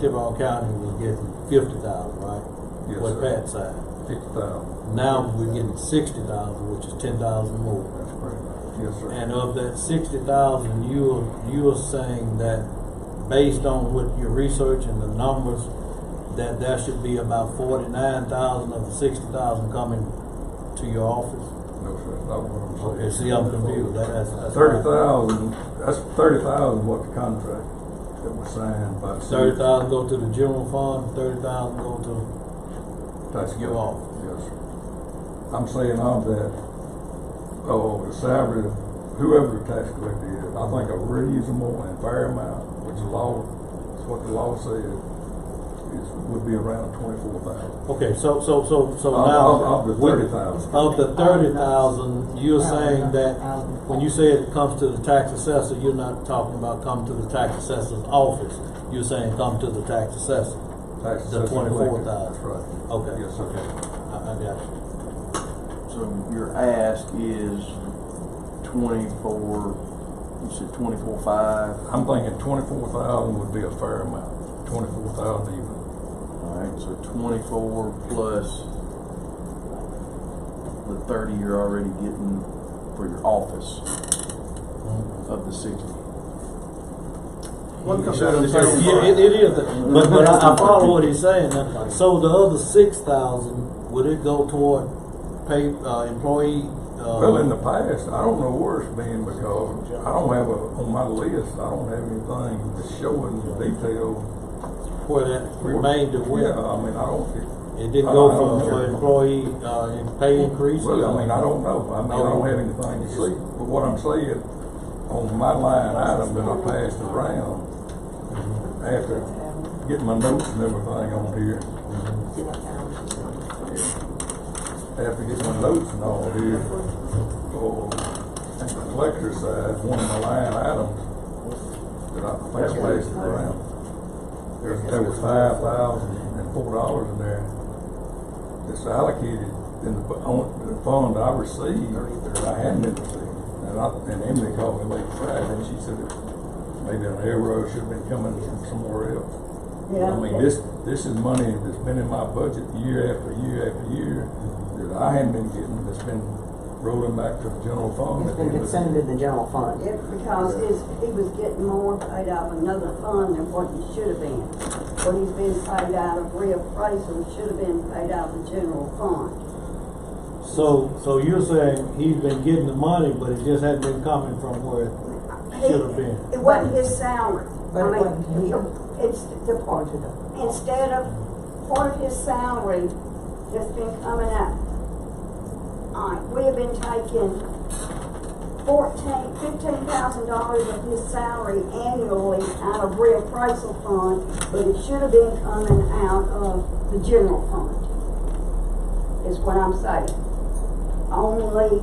Tiburon County was getting 50,000, right? Yes, What sir. Pat said. 50,000. Now we're getting 60,000, which is 10,000 more. That's correct. Yes, sir. And of that 60,000, you are saying that based on what your research and the numbers, that there should be about 49,000 of the 60,000 coming to your office? No, sir, that's not what I'm saying. Okay, see, I'm confused. That's 30,000, that's 30,000 what the contract that was signed by the city. 30,000 go to the general fund, 30,000 go to That's your correct. office. Yes, sir. I'm saying of that, the salary of whoever the tax collector is, I think a reasonable and fair amount, which the law, is what the law says, would be around 24,000. Okay, so now Of the 30,000. Of the 30,000, you're saying that when you say it comes to the tax assessor, you're not talking about come to the tax assessor's office. You're saying come to the tax assessor. Tax The assessor 24,000. That's right. Okay. Yes, sir. Okay. I got you. So your ask is 24, you said 24.5? I'm thinking 24,000 would be a fair amount. 24,000 even. Alright, so 24 plus the 30 you're already getting for your office of the 60. One comes out of the general Yeah, fund. it is. But I follow what he's saying. Now. So the other 6,000, would it go toward pay employee? Well, in the past, I don't know where it's been because I don't have on my list, I don't have anything that's showing the detail. Where that remained to where? Yeah, I mean, I don't. It didn't go for employee pay increase? Well, I mean, I don't know. I mean, I don't have anything to see. But what I'm saying, on my line item that I passed around, after getting my notes and everything on here, after getting my notes and all here, on the collector side, one of my line items that I think I passed around, there was $5,004 in there that's allocated in the fund I received that I hadn't been receiving. And Emily called me late Friday and she said that maybe an arrow should have been coming from somewhere else. Yeah. I mean, this is money that's been in my budget year after year after year that I hadn't been getting, that's been rolling back to the general fund. It's been consumed in the general fund. Because he was getting more paid out of another fund than what he should have been. What he's been paid out of reappraisal should have been paid out of the general fund. So you're saying he's been getting the money, but it just hadn't been coming from where it should have been? It wasn't his salary. But it wasn't here. It's the Part of it. instead of part of his salary that's been coming out. We have been taking $15,000 of his salary annually out of reappraisal fund, but it should have been coming out of the general fund, is what I'm saying. Only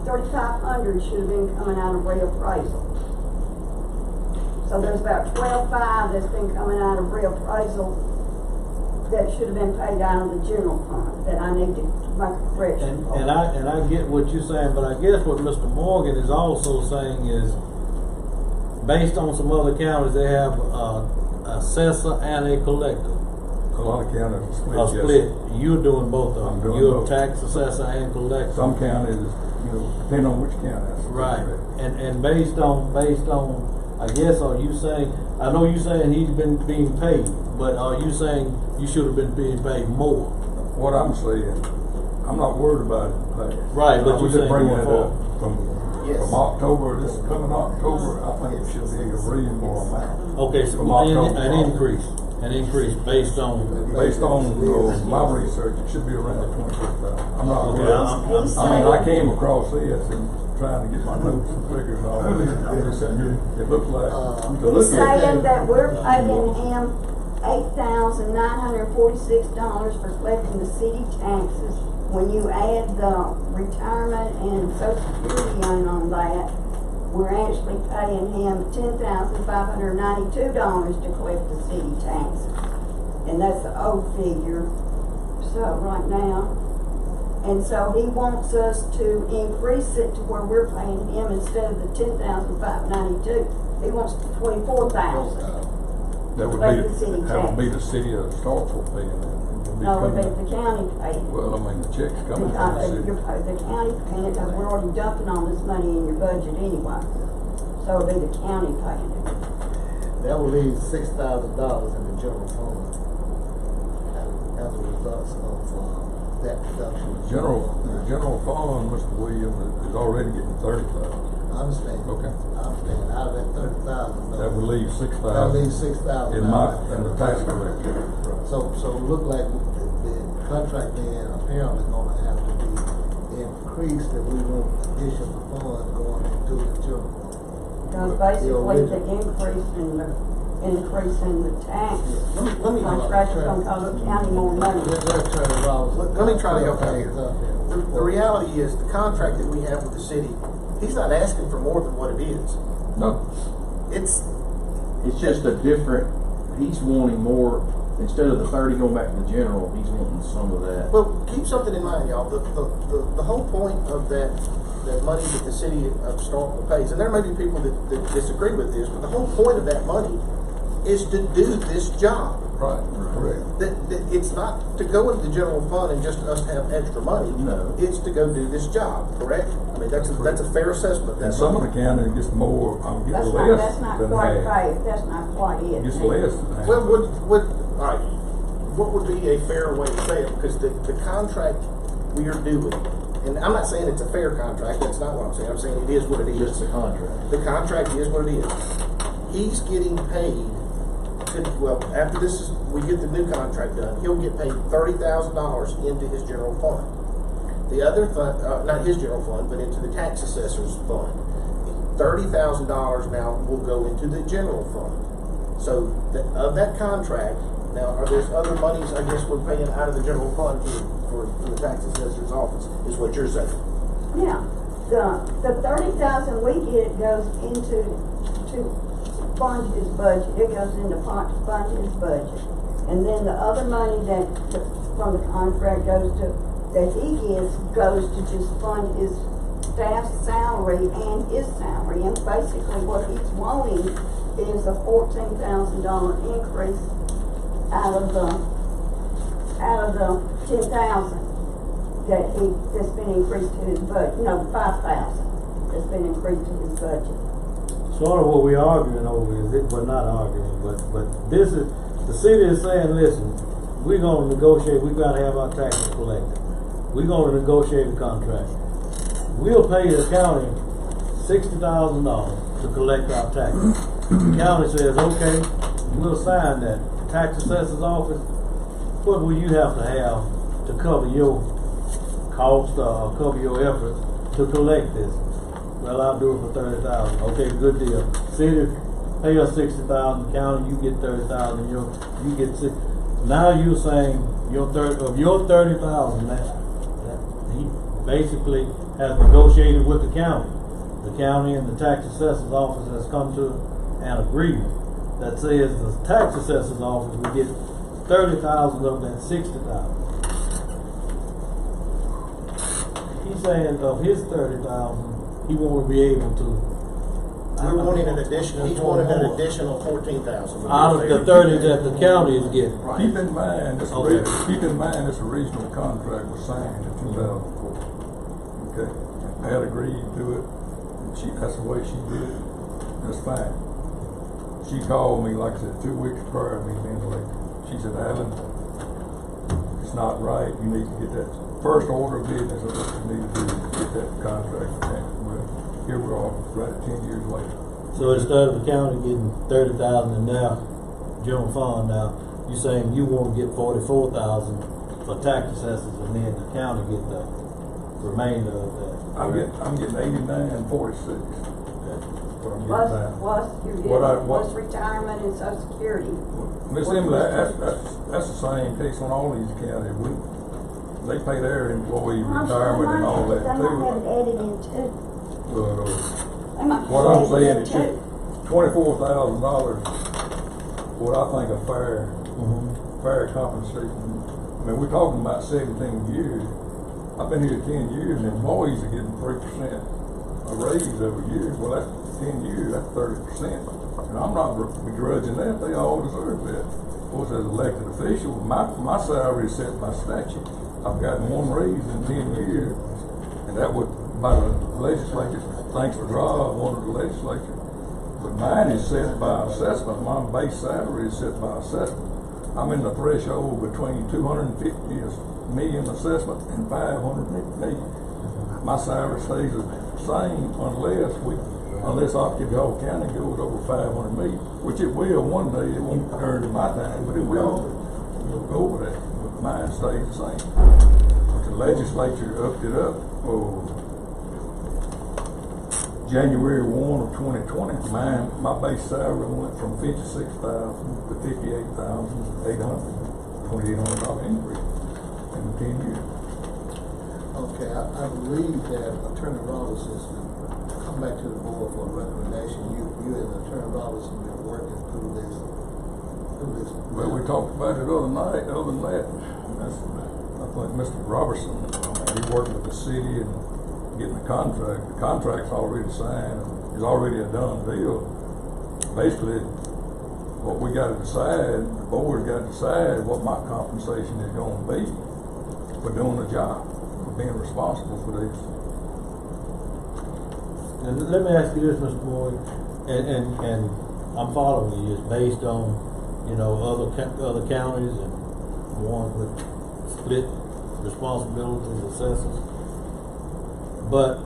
$3,500 should have been coming out of reappraisal. So there's about $12,500 that's been coming out of reappraisal that should have been paid out of the general fund, that I need to make a correction for. And I get what you're saying, but I guess what Mr. Morgan is also saying is, based on some other counties, they have assessor and a collector. A lot of counties are split. A yes. split. You're doing both of I'm them. doing You're a both. tax assessor and collector. Some counties, depending on which county. Right. And based on, I guess, are you saying, I know you saying he's been being paid, but are you saying you should have been being paid more? What I'm saying, I'm not worried about it. Right, but I you're was just saying bringing going it up forward. from October, this coming October, I think it should be a reasonable amount. Okay, so From October an increase based on. Based on my research, it should be around 26,000. I'm not Okay, worried. I mean, I came across this and trying to get my notes and figures and all that. It looks like. He's saying that we're paying him $8,946 for collecting the city taxes. When you add the retirement and social security on that, we're actually paying him $10,592 to collect the city taxes. And that's the old figure, so right now. And so he wants us to increase it to where we're paying him instead of the $10,592. He wants $24,000. That would Like the city be the city of Starkville paying that. No, it would be the county paying. Well, I mean, the check's coming from the city. The county paying it because we're already dumping all this money in your budget anyway. So it'll be the county paying it. That will leave $6,000 in the general fund as a result of that reduction. The general fund, Mr. Williams, is already getting 30,000. I understand. Okay. I understand. Out of that 30,000. That would leave 6,000. That would leave 6,000. In the tax collector. So look like the contract then apparently gonna have to be increased if we want additional funds going into the general. Because basically the increase in the tax contract is gonna cost the county more money. Let me try to help out here. The reality is, the contract that we have with the city, he's not asking for more than what it is. No. It's just a different, he's wanting more, instead of the 30 going back to the general, he's wanting some of that. Well, keep something in mind, y'all. The whole point of that money that the city of Starkville pays, and there may be people that disagree with this, but the whole point of that money is to do this job. Right, correct. That it's not to go into the general fund and just us have extra money. No. It's to go do this job, correct? I mean, that's a fair assessment. And some of the counties gets more, That's less not than quite half. right. That's not quite it. Gets less than half. Well, all right. What would be a fair way to say it? Because the contract we are doing, and I'm not saying it's a fair contract. That's not what I'm saying. I'm saying it is what it is. Just a contract. The contract is what it is. He's getting paid. Well, after we get the new contract done, he'll get paid $30,000 into his general fund. The other fund, not his general fund, but into the tax assessor's fund. $30,000 now will go into the general fund. So of that contract, now are there other monies I guess we're paying out of the general fund for the tax assessor's office, is what you're saying? Yeah, the $30,000 we get goes into to fund his budget. It goes into pot to fund his budget, and then the other money from the contract that he gets goes to just fund his staff's salary and his salary. And basically, what he's wanting is a $14,000 increase out of the 10,000 that's been increased to his budget. No, 5,000 that's been increased to his budget. Sort of what we're arguing over is it, well, not arguing, but this is, the city is saying, listen, we're gonna negotiate, we've gotta have our taxes collected. We're gonna negotiate a contract. We'll pay the county $60,000 to collect our taxes. The county says, okay, we'll sign that. Tax assessor's office, what will you have to cover your cost or cover your efforts to collect this? Well, I'll do it for $30,000. Okay, good deal. City, pay us $60,000. County, you get $30,000. You get $60,000. Now you're saying your $30,000. He basically has negotiated with the county. The county and the tax assessor's office has come to an agreement that says the tax assessor's office will get $30,000 of that $60,000. He's saying of his $30,000, he won't be able to We're wanting an additional, each wanted an additional 14,000. Out of the 30 that the county is getting. Keep in mind, this Okay. a regional contract was signed in 2004. Okay, Pat agreed to it, and that's the way she did it, that's fine. She called me, like I said, 2 weeks prior to me being elected. She said, Alan, it's not right, you need to get that first order of business of what you need to do to get that contract. Well, here we are, right 10 years later. So instead of the county getting 30,000 and now, general fund now, you saying you want to get 44,000 for tax assessors and then the county get the remainder of that? I'm getting 89.46. What I'm getting Plus, now. plus you're getting, plus retirement and social security. Miss Emily, that's the same case on all these counties. They pay their employees retirement and all that They too. might have it added in too. But, They might what have I'm it saying added is in too. $24,000, what I think a fair compensation. I mean, we're talking about 17 years. I've been here 10 years and employees are getting 3% a raise every year. Well, that's 10 years, that's 30%. And I'm not begrudging that, they all deserve that. Of course, as elected official, my salary is set by statute. I've gotten one raise in 10 years, and that was by the legislature. Thanks for Rob, one of the legislature. But mine is set by assessment. My base salary is set by assessment. I'm in the threshold between 250 million assessment and 500 million. My salary stays the same unless Octagon County goes over 500 million, which it will one day. It won't earn in my time, but it will. It'll go over that. But mine stays the same. But the legislature upped it up. January 1 of 2020, my base salary went from $56,000 to $58,800, $2,800 increase in 10 years. Okay, I believe that Attorney Roberts has come back to the board for a recommendation. You and Attorney Roberts have been working through this. Well, we talked about it the other night. Other than that, I think Mr. Robertson, he worked with the city and getting the contract. The contract's already signed. It's already a done deal. Basically, what we got to decide, the board's got to decide what my compensation is going to be for doing the job, for being responsible for this. And let me ask you this, Mr. Moore, and I'm following you. It's based on, other counties and ones with split responsibilities, assessors. But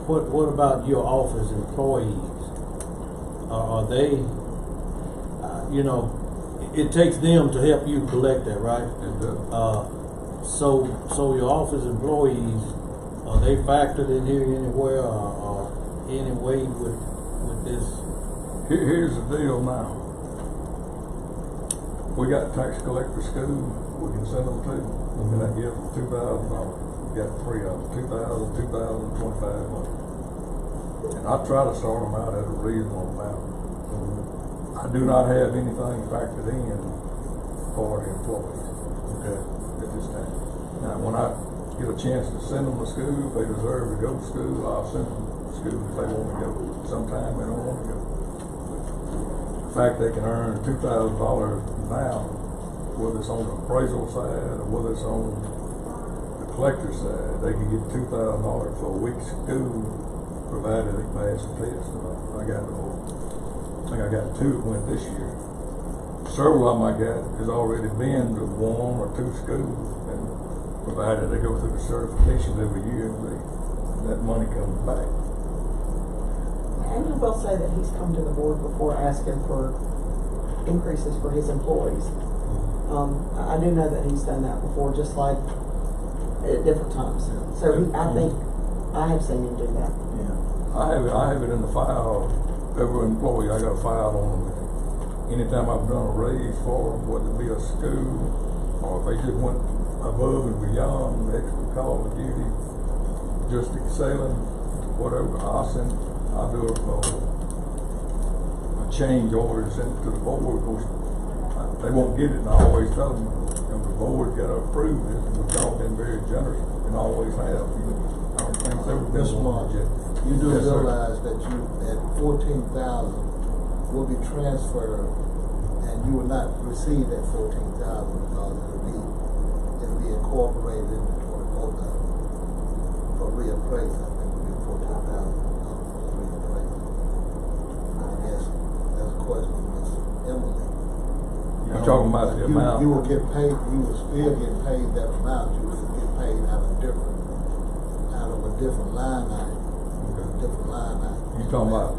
what about your office employees? Are they, it takes them to help you collect that, right? It does. So your office employees, are they factored in here anywhere or any way with this? Here's the deal now. We got tax collector school we can send them to, and that gives them $2,000. We got 3 of them, 2,000, 2,000, 2,500. And I try to sort them out at a reasonable amount. I do not have anything factored in for the employees. Okay, at this time. Now, when I get a chance to send them to school, if they deserve to go to school, I'll send them to school if they want to go. Sometimes they don't want to go. The fact they can earn $2,000 now, whether it's on the appraisal side or whether it's on the collector side, they can get $2,000 for a week's school, provided they pass the test. I think I got 2 that went this year. Several of them I got has already been to 1 or 2 schools, and provided they go through the certifications every year, that money comes back. And I will say that he's come to the board before asking for increases for his employees. I do know that he's done that before, just like at different times. So I think I have seen him do that. Yeah. I have it in the file. Every employee, I got a file on them. Anytime I've done a raise for them, whether it be a school or if they just went above and beyond the extra call of duty, just excelling, whatever, I'll do a change order and send it to the board. Of course, they won't get it, and I always tell them, the board's got to approve this, and we've all been very generous and always have. I don't think there's ever been one yet. You do Yes, realize that 14,000 will be transferred, and you will not receive that 14,000 because it'll be incorporated into 24,000 for reappraisal. I think it'll be 14,000 for reappraisal. I guess that's a question for Ms. Emily. You're talking about the amount. You will get paid. You will still get paid that amount. You will get paid out of a different line item. Different line item. You're talking about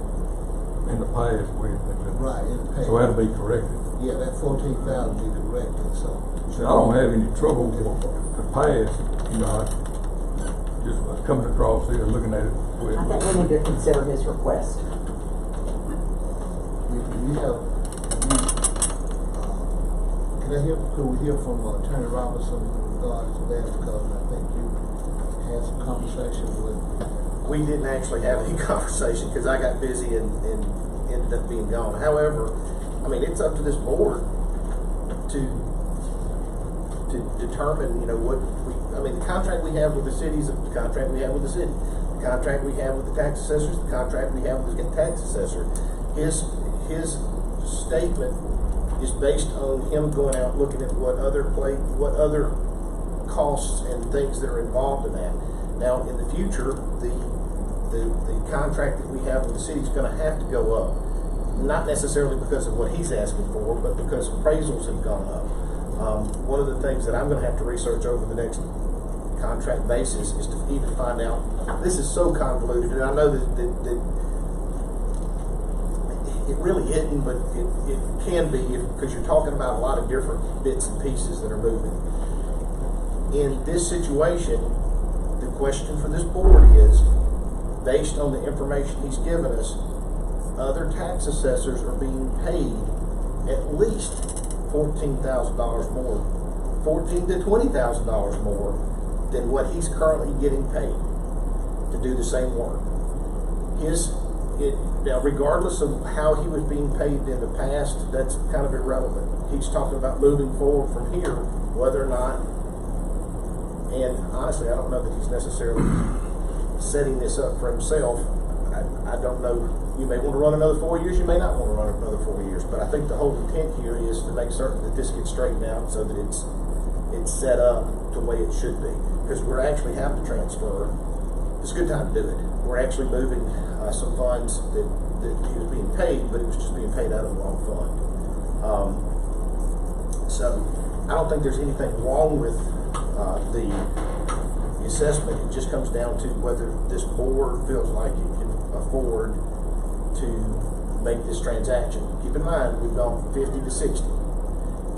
in the past we've been. Right, in the past. So that'll be corrected. Yeah, that 14,000 be corrected, so. See, I don't have any trouble with the past, you know, just coming across here, looking at it. I think we need to consider his request. Could we hear from Attorney Robinson in regards to that, because I think you had some conversation with. We didn't actually have any conversation because I got busy and ended up being gone. However, I mean, it's up to this board to determine, you know, the contract we have with the city is the contract we have with the city. The contract we have with the tax assessors, the contract we have with the tax assessor. His statement is based on him going out looking at what other costs and things that are involved in that. Now, in the future, the contract that we have with the city is going to have to go up. Not necessarily because of what he's asking for, but because appraisals have gone up. One of the things that I'm going to have to research over the next contract basis is to even find out, this is so convoluted, and I know that it really isn't, but it can be, because you're talking about a lot of different bits and pieces that are moving. In this situation, the question for this board is, based on the information he's given us, other tax assessors are being paid at least $14,000 more, $14,000 to $20,000 more than what he's currently getting paid to do the same work. Now, regardless of how he was being paid in the past, that's kind of irrelevant. He's talking about moving forward from here, whether or not, and honestly, I don't know that he's necessarily setting this up for himself. I don't know. You may want to run another 4 years, you may not want to run another 4 years, but I think the whole intent here is to make certain that this gets straightened out so that it's set up the way it should be. Because we're actually have to transfer. It's a good time to do it. We're actually moving some funds that he was being paid, but it was just being paid out of the wrong fund. So I don't think there's anything wrong with the assessment. It just comes down to whether this board feels like it can afford to make this transaction. Keep in mind, we've gone from 50 to 60.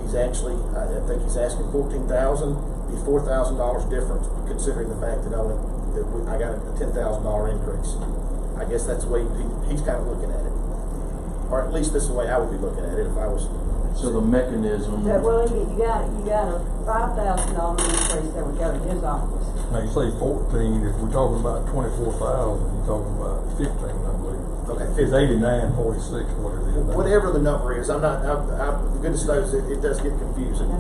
He's actually, I think he's asking $14,000, be $4,000 difference, considering the fact that I got a $10,000 increase. I guess that's the way he's kind of looking at it, or at least this is the way I would be looking at it if I was. So the mechanism. Well, you got a $5,000 increase that would go to his office. Now you say 14, if we're talking about 24,000, you're talking about 15, I believe. Okay. It's 89.46, what it is. Whatever the number is, the goodness knows it does get confusing.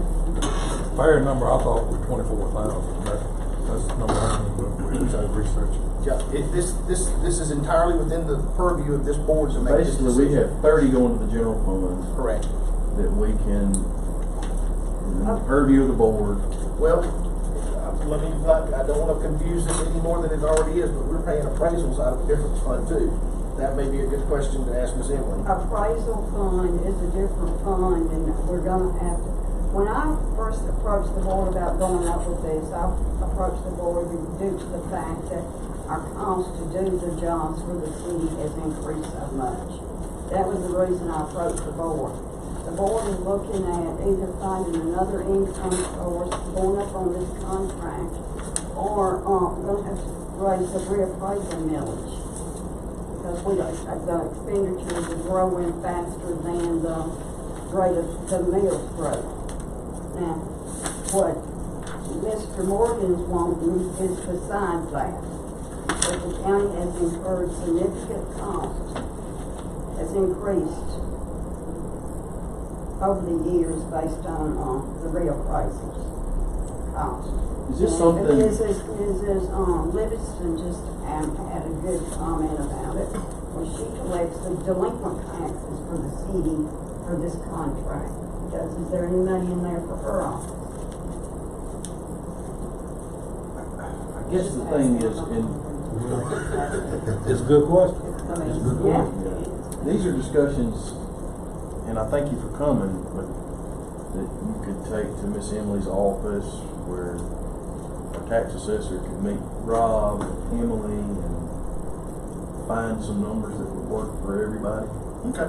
Fair number I thought was 24,000. That's the number I came up with as I researched. Yeah, this is entirely within the purview of this board to make this Basically, decision. we have 30 going to the general fund. Correct. That we can, in the purview of the board. Well, I don't want to confuse this any more than it already is, but we're paying appraisals out of a different fund too. That may be a good question to ask Ms. Emily. Appraisal fund is a different fund, and we're gonna have to. When I first approached the board about going up with this, I approached the board due to the fact that our cost to do the jobs for the city has increased so much. That was the reason I approached the board. The board is looking at either finding another income source, going up on this contract, or going to have to raise the reappraisal millage. Because the expenditures are growing faster than the rate of the mills growth. Now, what Mr. Morgan's wanting is besides that. But the county has incurred significant costs, has increased over the years based on the reappraisals cost. Is this something? Livingston just had a good comment about it. When she collected actually delinquent taxes for the city for this contract? Because is there any money in there for her office? I guess the thing is, It's a good question. I mean, It's a good yeah. question. these are discussions, and I thank you for coming, but that you could take to Miss Emily's office where our tax assessor could meet Rob and Emily and find some numbers that would work for everybody. Okay.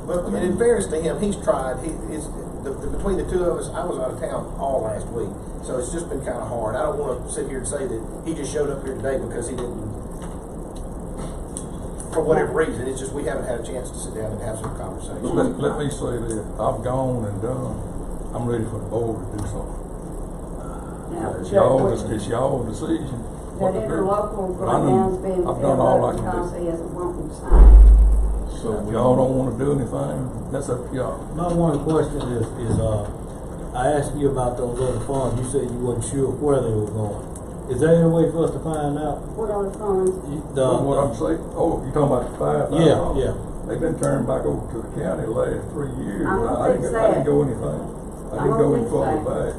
Well, I mean, in fairness to him, he's tried. Between the two of us, I was out of town all last week, so it's just been kind of hard. I don't want to sit here and say that he just showed up here today because he didn't, for whatever reason. It's just we haven't had a chance to sit down and have some conversation. Let me say this, I've gone and done, I'm ready for the board to do something. Now, It's y'all decision. what that to do. interlocal But I right now is done- being I've filled done all I up can because do. he isn't wanting to sign. So If y'all don't wanna do anything, that's up to y'all. My one question is, I asked you about those other funds, you said you wasn't sure where they were going. Is there any way for us to find out? What are the funds? What I'm saying, you talking about the $5,000? Yeah. They've been turned back over to the county the last 3 years. I don't I think didn't so. go anything. I I didn't don't go any think so. further back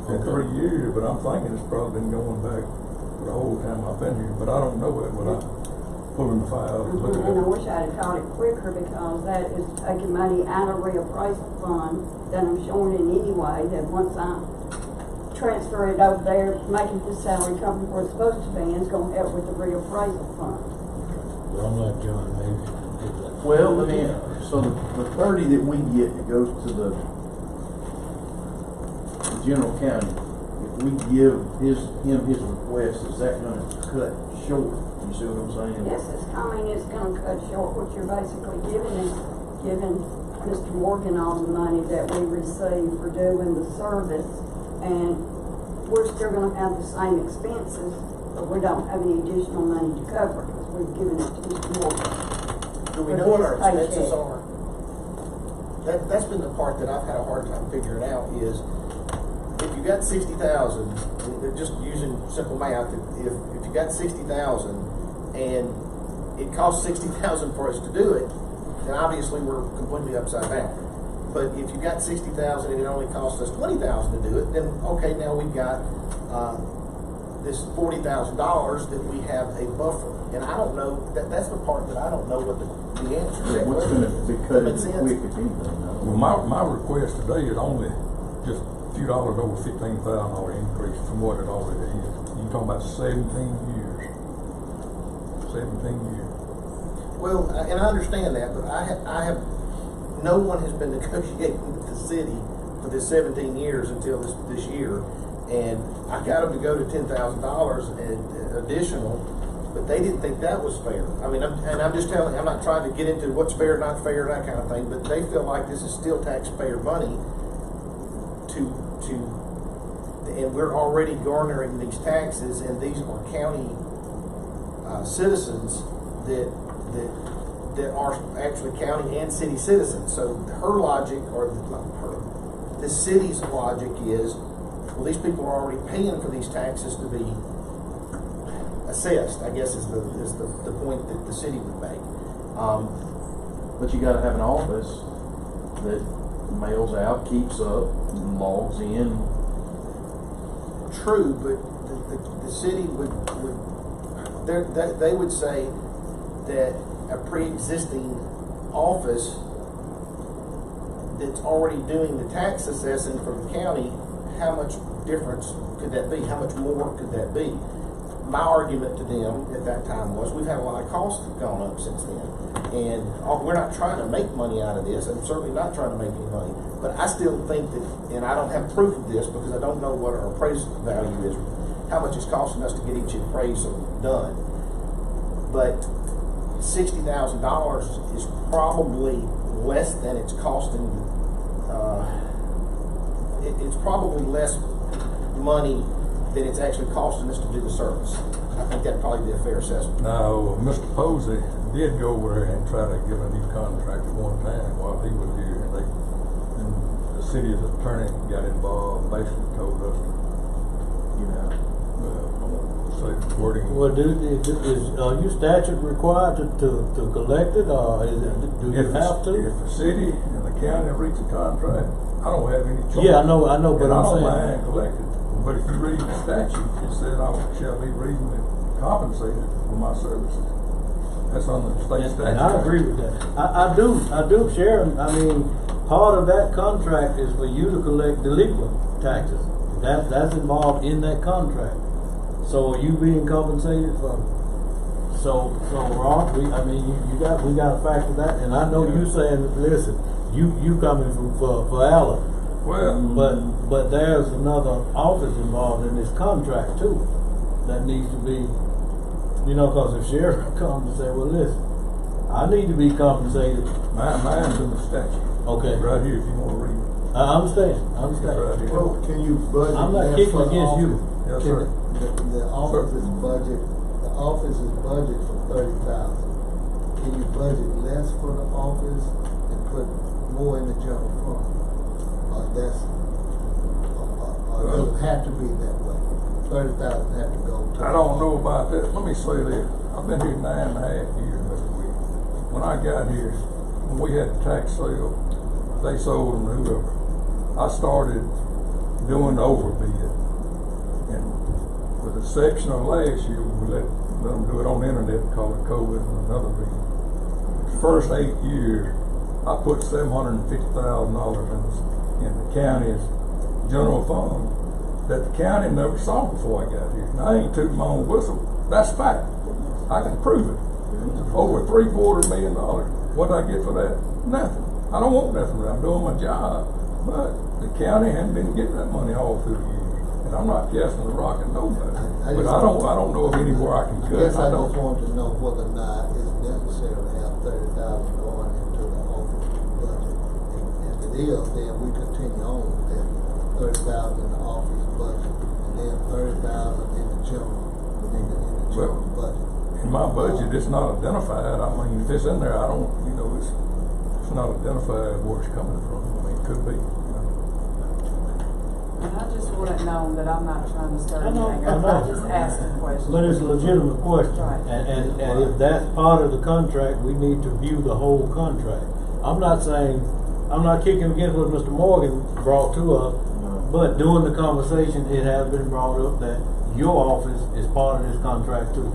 in 3 years, but I'm thinking it's probably been going back for the whole time I've been here, but I don't know it without pulling the file and looking And I at it. wish I'd have caught it quicker because that is taking money out of reappraisal fund that I'm showing in anyway, that once I transfer it over there, making the salary company where it's supposed to be, it's gonna help with the reappraisal fund. Well, I'm like John, maybe. Well, I mean, so the 30 that we get that goes to the general county, if we give him his request, is that gonna cut short? You see what I'm saying? Yes, it's gonna cut short what you're basically giving Mr. Morgan all the money that we receive for doing the service, and we're still gonna have the same expenses, but we don't have any additional money to cover because we've given it to Mr. Morgan. Do we For know what our his paycheck. expenses are? That's been the part that I've had a hard time figuring out is if you got 60,000, just using simple math, if you got 60,000 and it costs 60,000 for us to do it, then obviously we're completely upside down. But if you got 60,000 and it only costs us 20,000 to do it, then okay, now we've got this $40,000 that we have a buffer. And I don't know, that's the part that I don't know what the answer is. What's gonna be cut Makes sense? quick if anything? Well, my request today is only just a few dollars over $15,000 increase from what it already is. You're talking about 17 years. 17 years. Well, and I understand that, but I have, no one has been negotiating with the city for this 17 years until this year, and I got them to go to $10,000 additional, but they didn't think that was fair. I mean, I'm just telling you, I'm not trying to get into what's fair, not fair, that kind of thing, but they feel like this is still taxpayer money and we're already garnering these taxes, and these are county citizens that are actually county and city citizens. So her logic, or the city's logic is, well, these people are already paying for these taxes to be assessed, I guess is the point that the city would make. But you gotta have an office that mails out, keeps up, logs in. True, but the city they would say that a pre-existing office that's already doing the tax assessing for the county, how much difference could that be? How much more could that be? My argument to them at that time was, we've had a lot of costs that have gone up since then, and we're not trying to make money out of this. I'm certainly not trying to make any money, but I still think that, and I don't have proof of this because I don't know what our appraisal value is, how much it's costing us to get each appraisal done. But $60,000 is probably less than it's costing. It's probably less money than it's actually costing us to do the service. I think that'd probably be a fair assessment. Now, Mr. Posey did go over there and try to get a new contract at one time while he was here, and the city's attorney got involved, basically told us, Say the wording. Well, are you statute required to collect it, or do you have to? If the city and the county reach a contract, I don't have any choice. Yeah, I know, but And I I'm don't saying. mind collecting. But if you read the statute, it said I shall be reasonably compensated for my services. That's on the state statute. And I agree with that. I do, Sharon. I mean, part of that contract is for you to collect delinquent taxes. That's involved in that contract. So are you being compensated for? So Rob, we got to factor that. And I know you saying, listen, you coming for Alan. Well, but there's another office involved in this contract too that needs to be. Because if Sheriff comes and say, well, listen, I need to be compensated. Mine's in the statute. Okay. Right here, if you want to read it. I understand. Right here. Well, can you budget? I'm not that kicking for the against you. office? Yes, Can sir. The office's budget, the office's budget for 30,000. Can you budget less for the office and put more in the general fund? Or does it have to be that way? 30,000 have to go to. I don't know about that. Let me say this. I've been here 9.5 years, Mr. Williams. When I got here, when we had the tax sale, they sold them to whoever. I started doing the overbid. And with the exception of last year, we let them do it on the internet because of COVID and another reason. The first 8 years, I put $750,000 in the county's general fund that the county never saw before I got here. Now, I ain't tooting my own whistle. That's fact. I can prove it. Over $750,000. What did I get for that? Nothing. I don't want nothing. I'm doing my job. But the county hadn't been getting that money all through the years. And I'm not casting a rock at nobody. But I don't know of anywhere I can cut. I just want to know whether or not it's necessary to have 30,000 going into the office budget. If it is, then we continue on with that 30,000 in the office budget, and then 30,000 in the general, budget. In my budget, it's not identified. I mean, if it's in there, I don't, it's not identified where it's coming from. I mean, it could be. And I just want it known that I'm not trying to stir I know. anything up. I'm just asking questions. But it's a legitimate question. Right. And if that's part of the contract, we need to view the whole contract. I'm not kicking against what Mr. Morgan brought to us, but during the conversation, it has been brought up that your office is part of this contract too,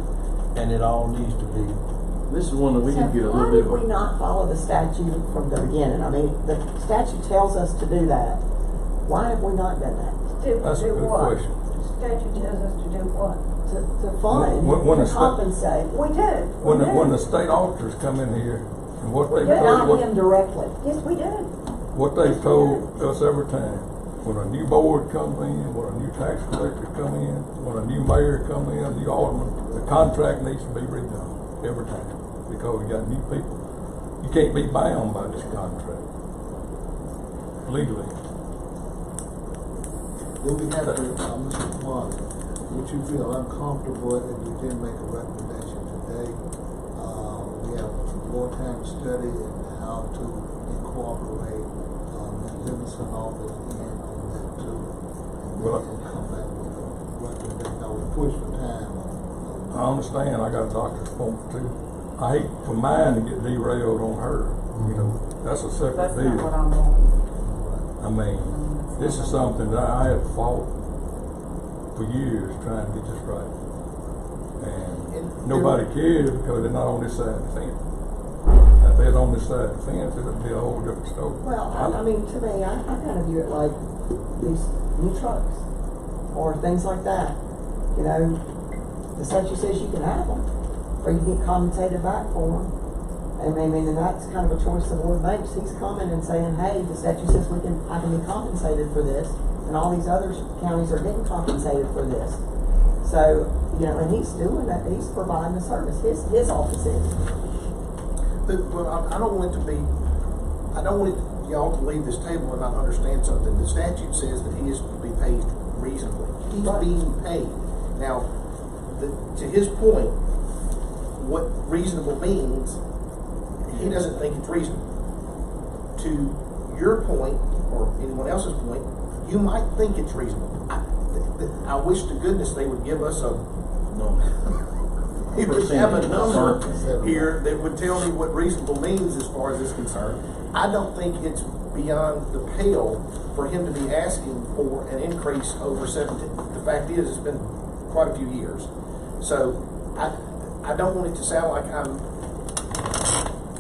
and it all needs to be. This is one that we can get a Why little bit did we of. not follow the statute from the beginning? I mean, the statute tells us to do that. Why have we not done that? That's a good question. Statute tells us to do what? To fund, When to the compensate. We do. When the state auditors come in here, and what they Not told, him directly. Yes, we do. what they've told us every time, when a new board comes in, when a new tax collector come in, when a new mayor come in, new alderman, the contract needs to be redone every time, because we got new people. You can't be bound by this contract legally. We'll be happy, Mr. Martin, would you feel uncomfortable if we didn't make a recommendation today? We have more time to study and how to incorporate the Livingston office in on that too. And then come back with a recommendation. Now we push for time. I understand. I got a doctor's appointment too. I hate for mine to get derailed on her. That's a separate That's deal. not what I'm wanting. I mean, this is something that I have fought for years trying to get this right. And nobody cares because they're not on this side of the fence. If they're on this side of the fence, it would be a whole different story. Well, I mean, to me, I kind of view it like these new trucks or things like that. The statute says you can have them, or you get compensated back for them. And that's kind of a choice the board makes. He's coming and saying, hey, the statute says I can be compensated for this, and all these other counties are getting compensated for this. So, and he's doing that. He's providing the service. His office is. But I don't want y'all to leave this table and not understand something. The statute says that he is to be paid reasonably. He's being paid. Now, to his point, what reasonable means, he doesn't think it's reasonable. To your point, or anyone else's point, you might think it's reasonable. I wish to goodness they would give us a, No. he would have a number here that would tell me what reasonable means as far as this is concerned. I don't think it's beyond the pale for him to be asking for an increase over 17. The fact is, it's been quite a few years. So I don't want it to sound like I'm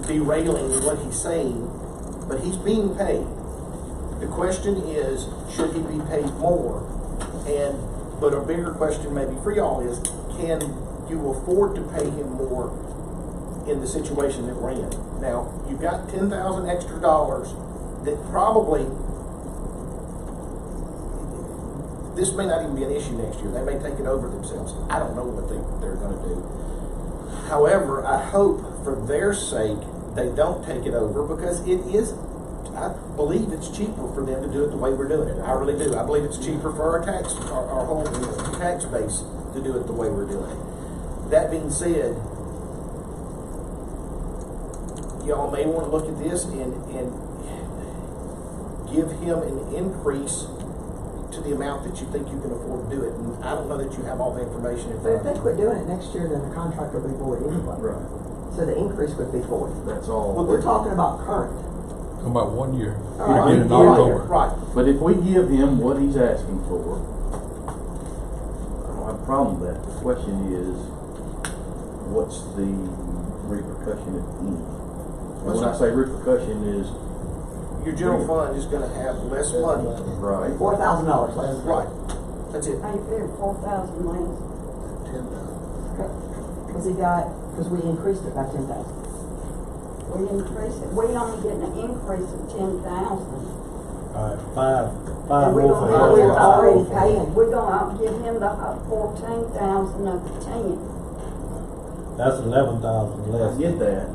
derailing what he's saying, but he's being paid. The question is, should he be paid more? But a bigger question maybe for y'all is, can you afford to pay him more in the situation that we're in? Now, you've got $10,000 extra dollars that probably, this may not even be an issue next year. They may take it over themselves. I don't know what they're going to do. However, I hope for their sake they don't take it over, because it is, I believe it's cheaper for them to do it the way we're doing it. I really do. I believe it's cheaper for our whole tax base to do it the way we're doing it. That being said, y'all may want to look at this and give him an increase to the amount that you think you can afford to do it. And I don't know that you have all the information in But if front they of you. quit doing it next year, then the contract will be void anyway. Right. So the increase would be void. That's all. Well, we're talking about current. Talking about 1 year. Right. Beginning in Right. October. Right. But if we give him what he's asking for, I don't have a problem with that. The question is, what's the repercussion at the end? And when I say repercussion is, Your general fund is going to have less money. right, $4,000 less. Right. That's it. How you figure 4,000 less? Because we increased it by 10,000. We increase it, we only getting an increase of 10,000. Alright, five And we're more for gonna, we're already him. paying, we're gonna give him the 14,000 of the 10. That's 11,000 less. I get that. I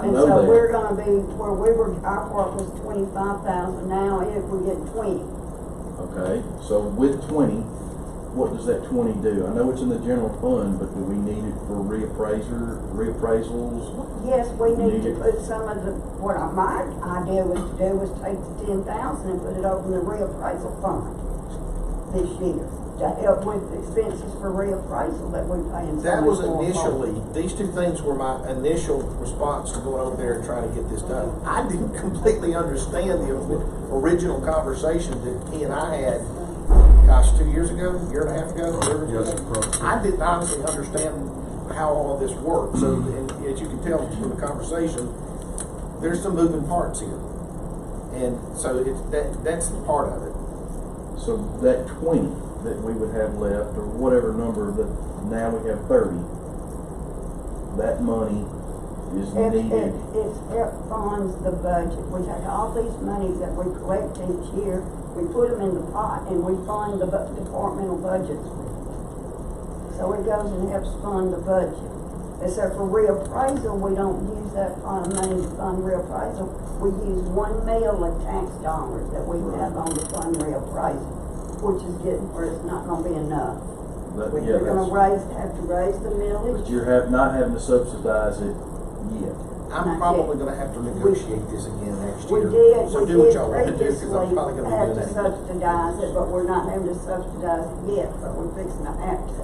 And know so that. we're gonna be, where we were, our part was 25,000, now if we get 20. Okay, so with 20, what does that 20 do? I know it's in the general fund, but do we need it for reappraisals? Yes, we need to Need it. put some of the, my idea was to do was take the 10,000 and put it over in the reappraisal fund this year to help with the expenses for reappraisal that we pay in. That was initially, these two things were my initial response to going over there and trying to get this done. I didn't completely understand the original conversation that he and I had, gosh, 2 years ago, year and a half ago, whatever. Yes, I didn't honestly understand how all of this worked. So, and as you can tell from the conversation, there's some moving parts here. And so that's the part of it. So that 20 that we would have left, or whatever number that now we have 30, that money is needed. It funds the budget. We take all these monies that we collect each year, we put them in the pot, and we fund the departmental budgets. So it goes and helps fund the budget. Except for reappraisal, we don't use that pot of money to fund reappraisal. We use 1 mil of tax dollars that we have on the fund reappraisal, which is getting where it's not gonna be enough. We're gonna have to raise the millage. But you're not having to subsidize it yet. I'm probably going to have to negotiate this again next We year. did, So we do what did y'all want to do, because I'm previously probably going to have be to doing that. subsidize it, but we're not having to subsidize it yet, but we're fixing to have to.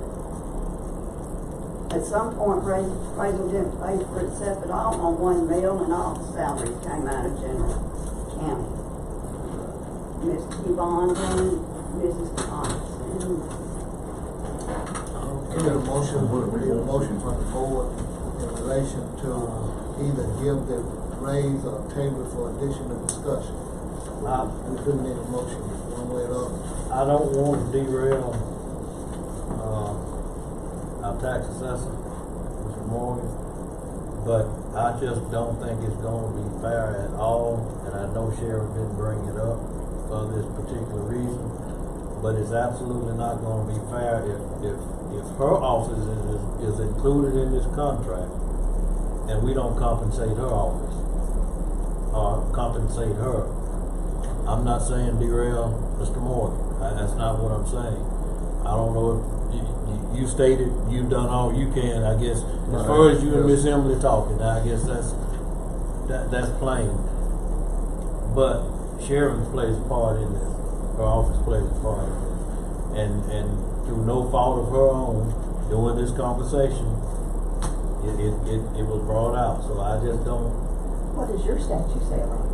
At some point, Raisin didn't pay for itself at all on 1 mil, and all the salaries came out of general county. Mr. Yvonne and Mrs. Thompson. We get a motion from the board in relation to either give the raise or table for additional discussion. We do need a motion one way or the other. I don't want to derail, our tax assessor, Mr. Morgan, but I just don't think it's gonna be fair at all, and I know Sheriff didn't bring it up for this particular reason, but it's absolutely not gonna be fair if her office is included in this contract, and we don't compensate her office, or compensate her. I'm not saying derail Mr. Morgan, that's not what I'm saying. I don't know if you stated you've done all you can, I guess, as far as you and Miss Emily talking, I guess that's plain. But Sheriff plays a part in this, her office plays a part in this. and through no fault of her own, during this conversation, it was brought out, so I just don't. What does your statute say about it?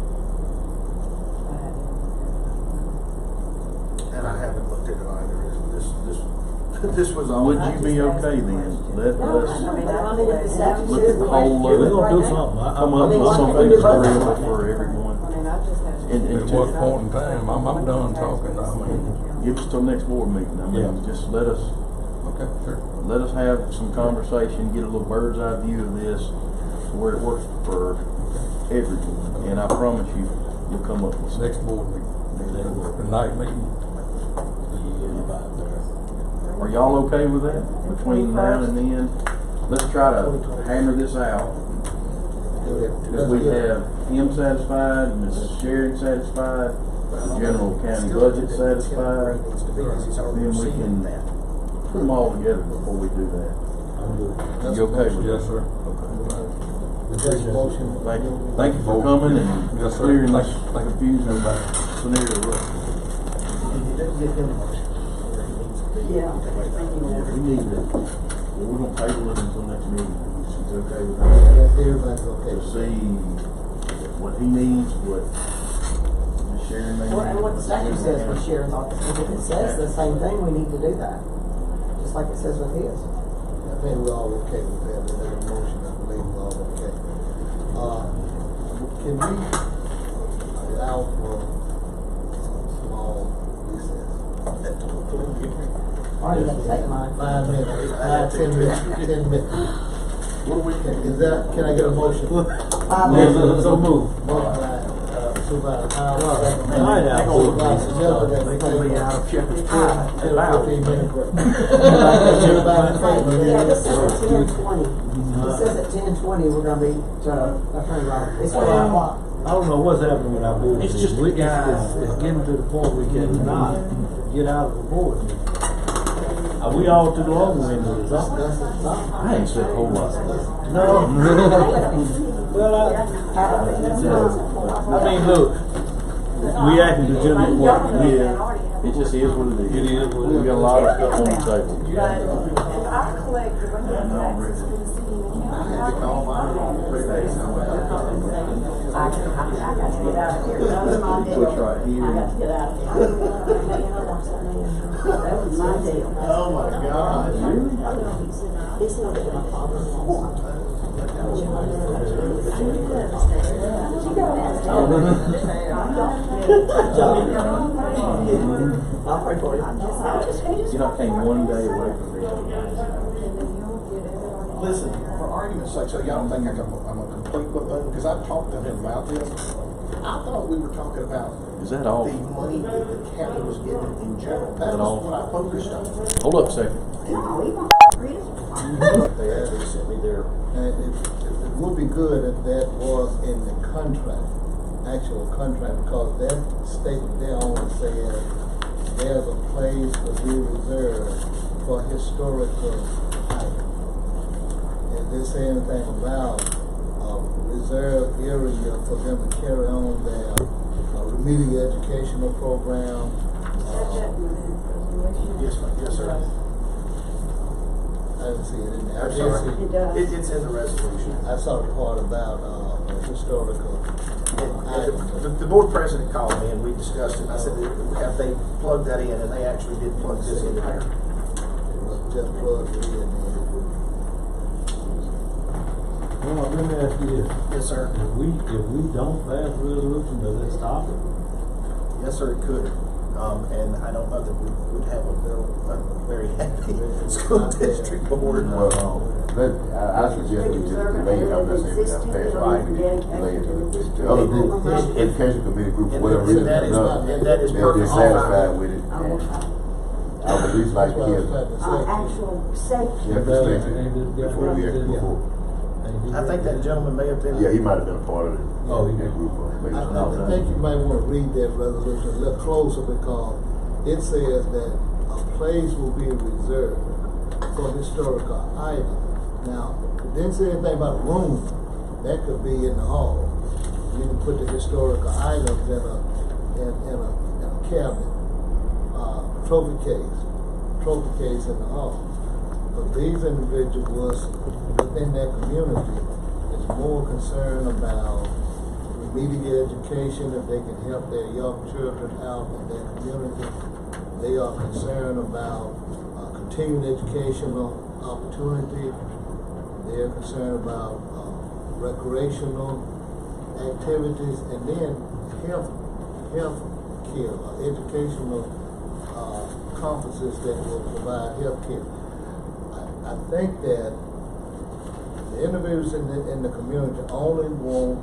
And I haven't looked at it either. This was all. Would you be okay then? Let No, us I mean, if the statute look says at the whole of We're it. gonna do something. Come up with something that's agreeable for everyone. I mean, I just have to. And At what point in time, I'm done talking, I mean. give us till next board meeting. I mean, Yeah. just let us, Okay, sure. let us have some conversation, get a little bird's eye view of this, where it works for everyone. And I promise you, you'll come up with something. Next board meeting, the night meeting. Are y'all okay with that? Between now and then, let's try to hammer this out. If we have him satisfied, Mrs. Sheridan satisfied, the general county budget satisfied, then we can put them all together before we do that. I'm good. You okay with that? Yes, sir. Okay. Thank you for coming and Yes, sir. clearing Thank this you. confusion about scenario up. Yeah. We need to, we're gonna table it until next meeting. She's okay with that? Everybody's okay. To see what he needs, what Ms. Sharon may need. Well, and what the statute says for Sharon's office, if it says the same thing, we need to do that, just like it says with his. I think we're all okay with that, with that motion, I believe we're all okay. Can we allow for a small recess? Or you can take mine. 5 minutes, 10 minutes. What do we Is that, can I get a motion? 5 minutes. So move. Motion by Supervisor Howard, second by Right now. Supervisor Gilbert. They gonna be out of Shepherd's Creek. 10 to 15 minute break. Everybody in favor? Yeah, this says at 10:20. It says at 10:20, we're gonna be, Attorney Robert, it's 12 o'clock. I don't know what's happening with our board. It's just meeting. guys. It's getting to the point we cannot get out of the board meeting. Are we all to the long end of this? I ain't said a whole lot. No. Well, I mean, look, we acting the general court. Yeah, it just is what it is. It is what it is. We got a lot of stuff on the table. I collect the revenue taxes for the city and I got to get out of here. That was my deal. Push right here. I got to get out of here. That was my deal. Oh my God. It's not that my father's law. I'll pray for you. You know, I came one day away from this. Listen, for argument's sake, so y'all don't think I'm a complete buffoon, because I've talked to him about this. I thought we were talking about Is that all? the money that the county was getting in general. That That was all? what I focused on. Hold up a second. They actually sent me their. And it would be good if that was in the contract, actual contract, because that statement there only says there's a place to be reserved for historical items. It didn't say anything about a reserved area for them to carry on their remedial educational program. Yes, sir. I didn't see it in there. I I'm did sorry. see- It's in the resolution. I saw the part about historical items. The board president called me and we discussed it. I said, have they plugged that in? And they actually did plug this in there. It was just plugged in. Well, let me ask you this. Yes, sir. If we don't pass the resolution, does it stop it? Yes, sir, it could. And I don't know that we would have a very happy school district board. I suggest we just delay it, I'm not saying we have to pass it, right, we just delay it to the other group, education committee group, for whatever reason, that is not- and that is they're perfectly dissatisfied fine. with it, and I would at least like to hear Actual safety. their perspective before we act before. I think that gentleman may have been. Yeah, he might have been a part of it, that group, maybe. I think you might want to read that resolution a little closer, because it says that a place will be reserved for historical items. Now, it didn't say anything about a room. That could be in the hall. You can put the historical items in a cabinet, trophy case. trophy case in the hall. But these individuals within that community is more concerned about immediate education, if they can help their young children out in their community. They are concerned about continuing educational opportunity. They are concerned about recreational activities, and then health care, educational conferences that will provide health care. I think that the individuals in the community only want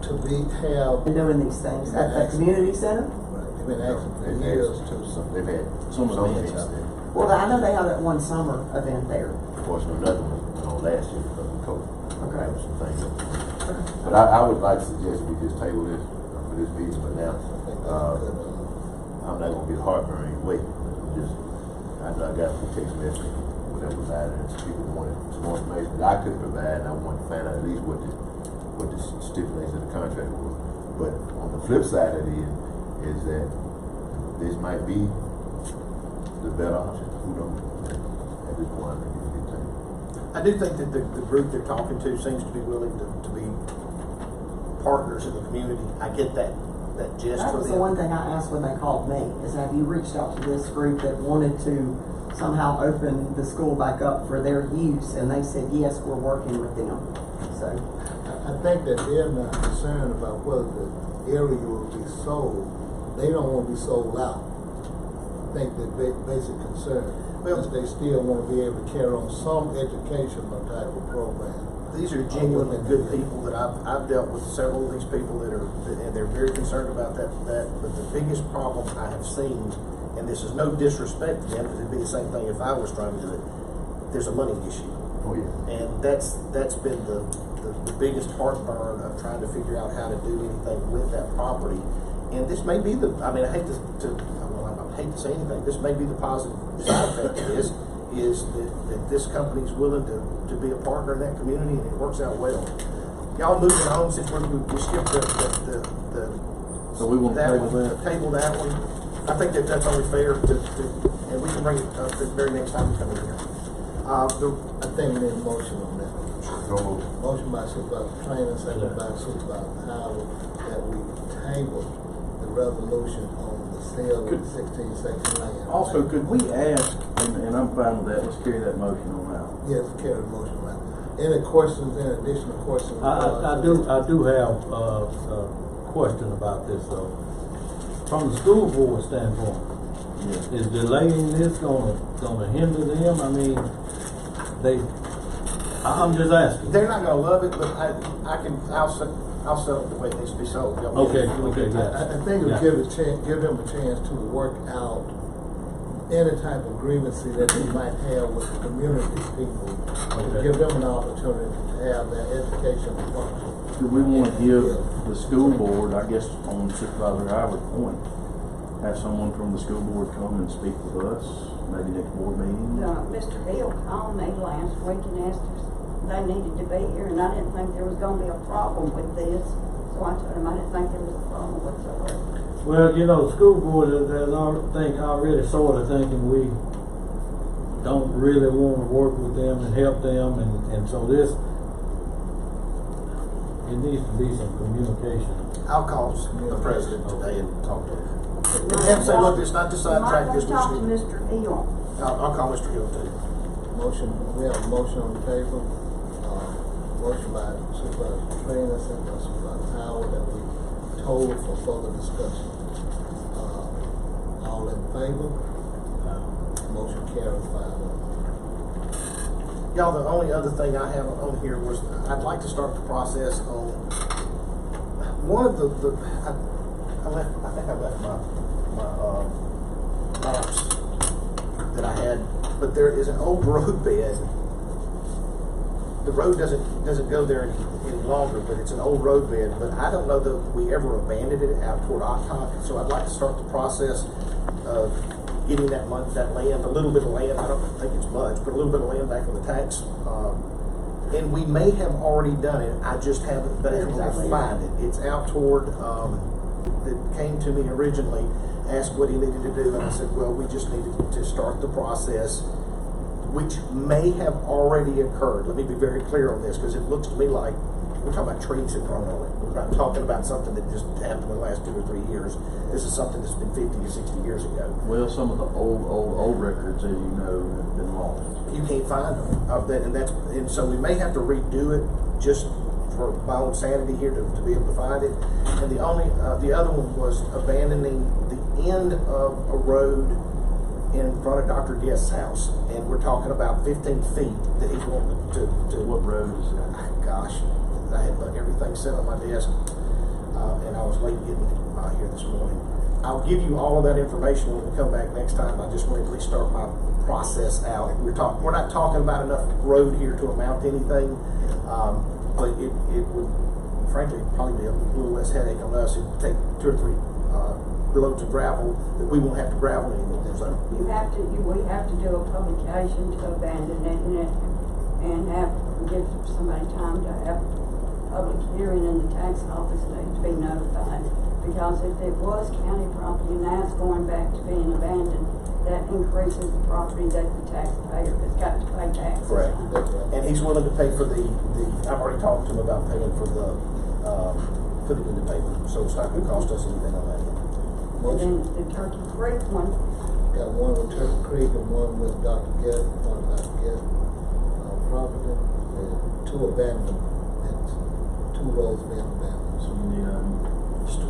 to have And doing these things at the community center? Right, they've been asking for years to. They've had Some some events. events there. Well, I know they had that one summer event there. Of course, another one went on last year because of COVID. Okay. There were some things. But I would like to suggest we just table this for this meeting, but now, I'm not gonna get heartburn either way. Just, I know I got some text message, whatever was out there, people wanted some more information that I couldn't provide, and I wanted to find out at least what the stipulations of the contract was. But on the flip side of it is that this might be the better option. Who knows? At this point, I think it's a good thing. I do think that the group they're talking to seems to be willing to be partners in the community. I get that gist That from was them. the one thing I asked when they called me, is have you reached out to this group that wanted to somehow open the school back up for their use? And they said, yes, we're working with them. So I think that they're not concerned about whether the area will be sold. They don't want to be sold out. I think the basic concern is they still want to be able to carry on some educational type of program. These are genuinely good people that I've dealt with several of these people and they're very concerned about that. But the biggest problem I have seen, and this is no disrespect to them, because it'd be the same thing if I was trying to do it, there's a money issue. Oh yeah. And that's been the biggest heartburn of trying to figure out how to do anything with that property. And this may be I hate to say anything, this may be the positive side effect of this, is that this company is willing to be a partner in that community, and it works out well. Y'all moving on, since we skipped the So we want to table that one. I think that's only fair and we can bring it up the very next time we come in here. I think we need a motion on that. Motion by Supervisor Trainer, second by Supervisor Howard, that we table the resolution on the sale of 16 section land. Also, could we ask, and I'm fine with that, let's carry that motion on out. Yes, carry the motion around. Any questions, any additional questions? I do have a question about this though. From the school board standpoint, is delaying this gonna hinder them? I mean, I'm just asking. They're not gonna love it, but I'll sell it the way it needs to be sold. Okay, yeah. I think it'll give them a chance to work out any type of grievances that they might have with the community people. To give them an opportunity to have their education function. Do we want to give the school board, I guess on Supervisor Howard's point, have someone from the school board come and speak with us, maybe next board meeting? Mr. Hill called me last week and asked if they needed to be here, and I didn't think there was gonna be a problem with this, so I told him I didn't think there was a problem whatsoever. Well, you know, the school board is already sort of thinking we don't really want to work with them and help them, and so it needs to be some communication. I'll call the president today and talk to him. And say, look, it's not to sidetrack this. Talk to Mr. Hill. I'll call Mr. Hill too. Motion, we have a motion on the table. Motion by Supervisor Trainer, second by Supervisor Howard, that we hold for further discussion. All in favor? Motion carries 5-0. Y'all, the only other thing I have on here was I'd like to start the process on one of I think I left my maps that I had, but there is an old road bed. The road doesn't go there any longer, but it's an old road bed. But I don't know that we ever abandoned it out toward Occock, so I'd like to start the process of getting that land, a little bit of land. I don't think it's much, but a little bit of land back on the tax. And we may have already done it. I just haven't been able to find it. It's out toward that came to me originally asked what he needed to do, and I said, well, we just needed to start the process, which may have already occurred. Let me be very clear on this, because it looks to me like we're talking about trees and growing on it. We're not talking about something that just happened in the last 2 or 3 years. This is something that's been 50 or 60 years ago. Well, some of the old records, as you know, have been lost. You can't find them, and so we may have to redo it just for my own sanity here to be able to find it. And the other one was abandoning the end of a road in front of Dr. Guest's house, and we're talking about 15 feet that he's wanting to. What road is that? Gosh, I had everything set on my desk, and I was late getting here this morning. I'll give you all of that information when we come back next time. I just want to at least start my process out. We're not talking about enough road here to amount to anything, but it would, frankly, probably be a little less headache on us. It would take 2 or 3 loads of gravel that we won't have to gravel anymore. So we have to do a publication to abandon it and give somebody time to have public hearing, and the tax office needs to be notified. Because if it was county property and now it's going back to being abandoned, that increases the property that the taxpayer has got to pay taxes correct. on. And he's willing to pay for the I've already talked to him about paying for the putting it in the paper, so it's not going to cost us anything on that. And then the Turkey Creek one. Got one with Turkey Creek and one with Dr. Guest, one with Dr. Guest property, and 2 abandonments, 2 roads being abandoned. So you need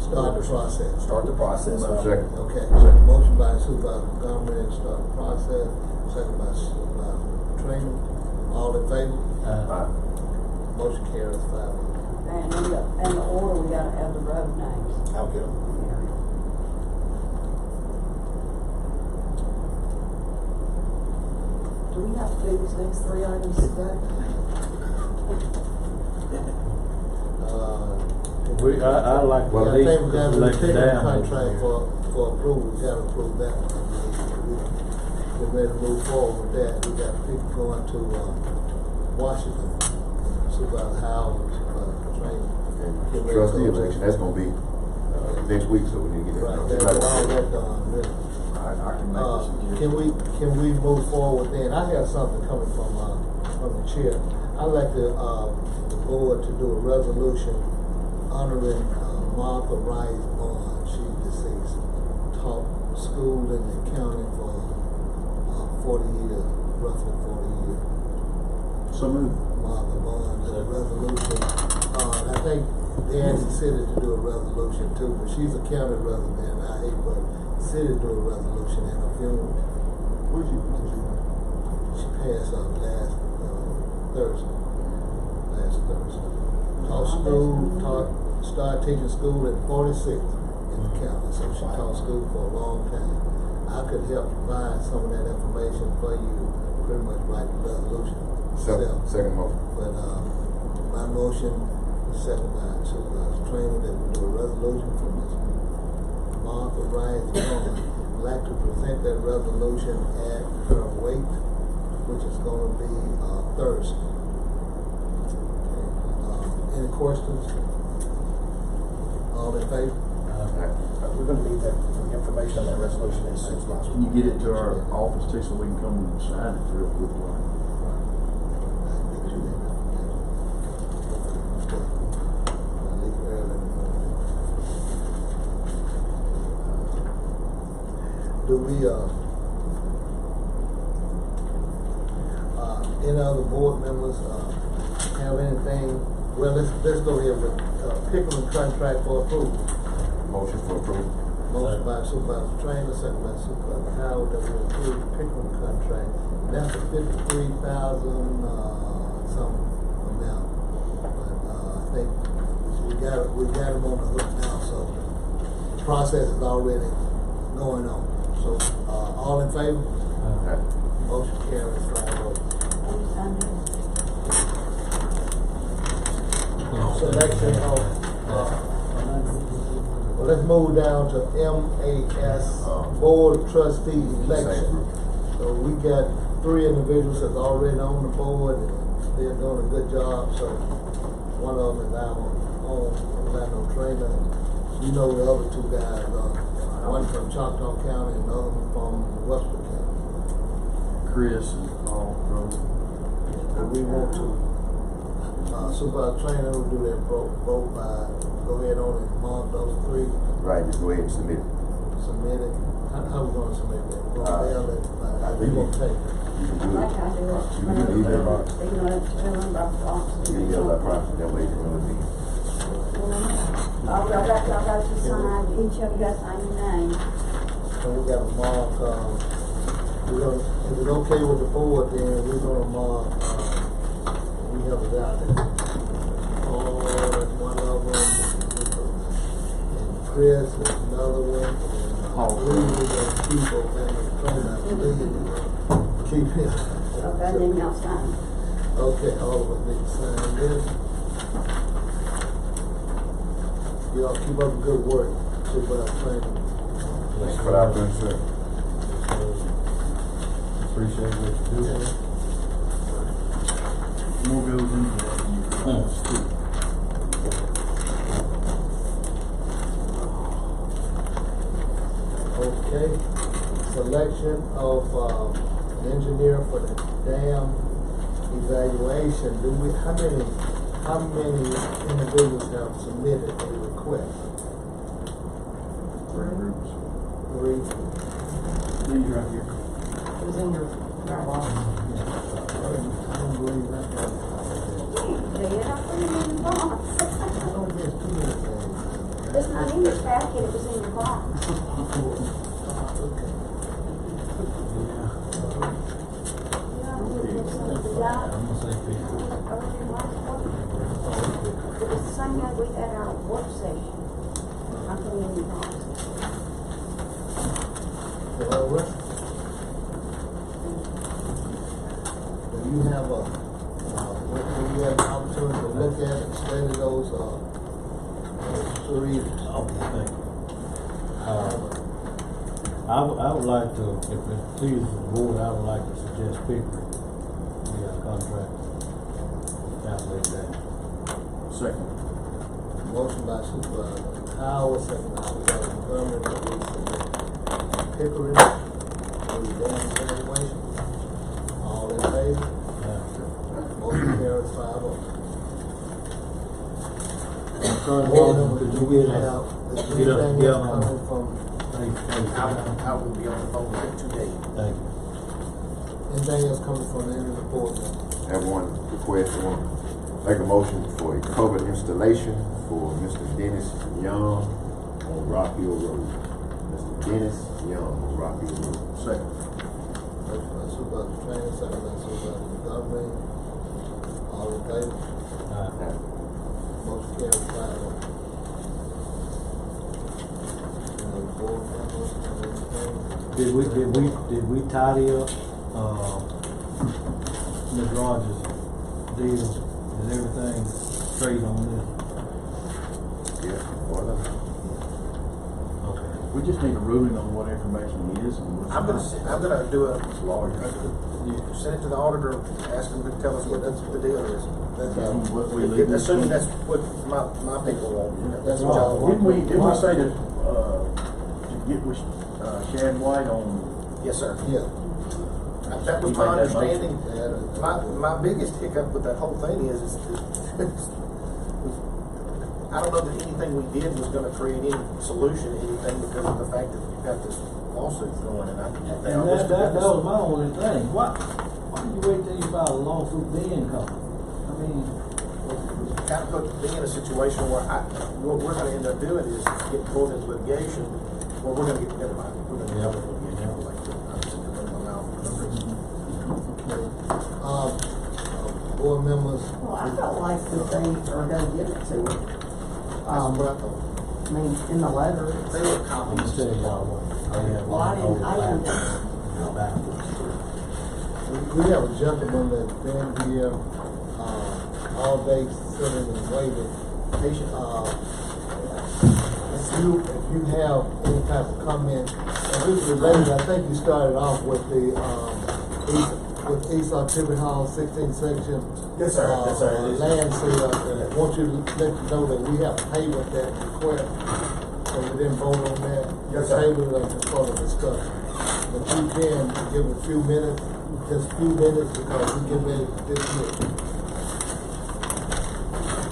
Start the process. Start the process. Second. Okay. Motion by Supervisor Montgomery to start the process. Second by Supervisor Trainer. All in favor? Aye. Motion carries 5. And in the order, we gotta have the road names. I'll get them. Do we have to do these next 3 items today? I like to I think we got to let take it a down. contract for approval. We got to approve that one. We're ready to move forward with that. We got people going to Washington. Supervisor Howard, training. And trustee election, that's going to be next week, so we need to get that. Right, that's all that done, really. I can make a suggestion. Can we move forward then? I have something coming from the chair. I'd like the board to do a resolution honoring Martha Rice Bond. She's deceased. Taught school in the county for 40 years, roughly 40 years. So moved. Martha Bond, a resolution. I think they asked the city to do a resolution too, but she's a county resident. I hate for the city to do a resolution at her funeral. She passed last Thursday. Started teaching school at 46 in the county, so she taught school for a long time. I could help provide some of that information for you to pretty much write the resolution. Second motion. But my motion is second by Supervisor Trainer that we do a resolution for Ms. Martha Rice Bond. I'd like to present that resolution at her wake, which is going to be Thursday. Any questions? All in favor? We're going to need that information on that resolution as soon as possible. Can you get it to our office too, so we can come and sign it real quickly? Do we, any other board members, have anything? Well, let's go here with, Pickering contract for approval. Motion for approval. Motion by Supervisor Trainer, second by Supervisor Howard, that we approve the Pickering contract. That's a 53,000, some amount. But, I think we got them on the hook now, so the process is already going on. So, all in favor? Motion carries 5-0. So next thing, well, let's move down to MAS, Board of Trustees election. So we got 3 individuals that's already on the board, and they're doing a good job. So one of them is our own Orlando Trainer, You know the other two guys, one from Choctaw County and the other one from Western County. Chris and Paul Grove. But we want to, Supervisor Trainer will do that vote by, go ahead on and mark those three, Right, just go ahead and submit it. submit it. How we gonna submit that? We're gonna mail it, I we think gonna take it. You can do Like it. I do it. You can email it. They can let them by box. You can email that property, that way you can really be. Y'all got to sign, each of you got to sign your name. And we got to mark, we're gonna, if it's okay with the board, then we're gonna mark, we have it out there. Oh, that's one of them. And Chris is another one. And I believe we're gonna keep on family trainer, I believe we're gonna keep him. Okay, then y'all sign. Okay, all of us need to sign this. Y'all keep up the good work, Supervisor Trainer. Thanks for that, sir. Appreciate what you do. More goes into that than you realize. Okay, selection of an engineer for the dam evaluation. How many individuals have submitted a request? 3 groups. 3. These right here. It was in your box. I don't believe that. Did I put it in the box? I don't get too many things. It's not in your packet, it was in your box. I'm gonna say people. It was the same night we had our work session. I put it in your box. Well, Rick, do you have when you have an opportunity to look at and study those 3? Okay, thank you. I would like to, if it pleases the board, I would like to suggest Pickering be our contract. Calculate that. Second. Motion by Supervisor Howard, second by Supervisor Montgomery, that we submit Pickering for the dam evaluation. All in favor? Motion carries 5-0. Could you get Now, is get up anything together else on coming from, I will be on the phone with it today. Thank you. anything else coming from any of the board members? I have one request, I want to make a motion for a cover installation for Mr. Dennis Young on Rock Hill Road. Mr. Dennis Young on Rock Hill Road. Second. Motion by Supervisor Trainer, second by Supervisor Montgomery. All in favor? Motion carries 5-0. Any other board members, anything? Did we tidy up, Ms. Rogers' deal? Is everything straight on this? Yeah, well, Okay. We just need a ruling on what information is and what's I'm gonna do a, lawyer. send it to the auditor, ask him to tell us what the deal is. What we legally- Assuming that's what my people want. That's what y'all right. want. Didn't we say that, to get with, Shad White on? Yes, sir. Yeah. That was You my made that understanding. motion? My biggest hiccup with that whole thing is I don't know that anything we did was gonna create any solution to anything because of the fact that we've got this lawsuit going and I think And that was my only thing. Why did you wait till you filed a lawsuit then come? I mean, kind of put me in a situation where what we're gonna end up doing is get pulled into litigation, well, we're gonna get, never mind, we're gonna get out of litigation, like, I'm just gonna run my mouth. Board members. Well, I felt like that they are gonna give it to her. That's what I thought. I mean, in the letter. They were I'm copies. just telling y'all what. Well, I didn't. We have a gentleman that's been here, all day sitting and waiting. If you have any type of comment, and this is related, I think you started off with the, East Activity Hall 16th section. Yes, sir. Yes, sir. Land sale, and I want you to let you know that we have payment that request. so we didn't vote on that. Yes, sir. Table it until further discussion. But you can give a few minutes, just a few minutes, because we get ready to dismiss.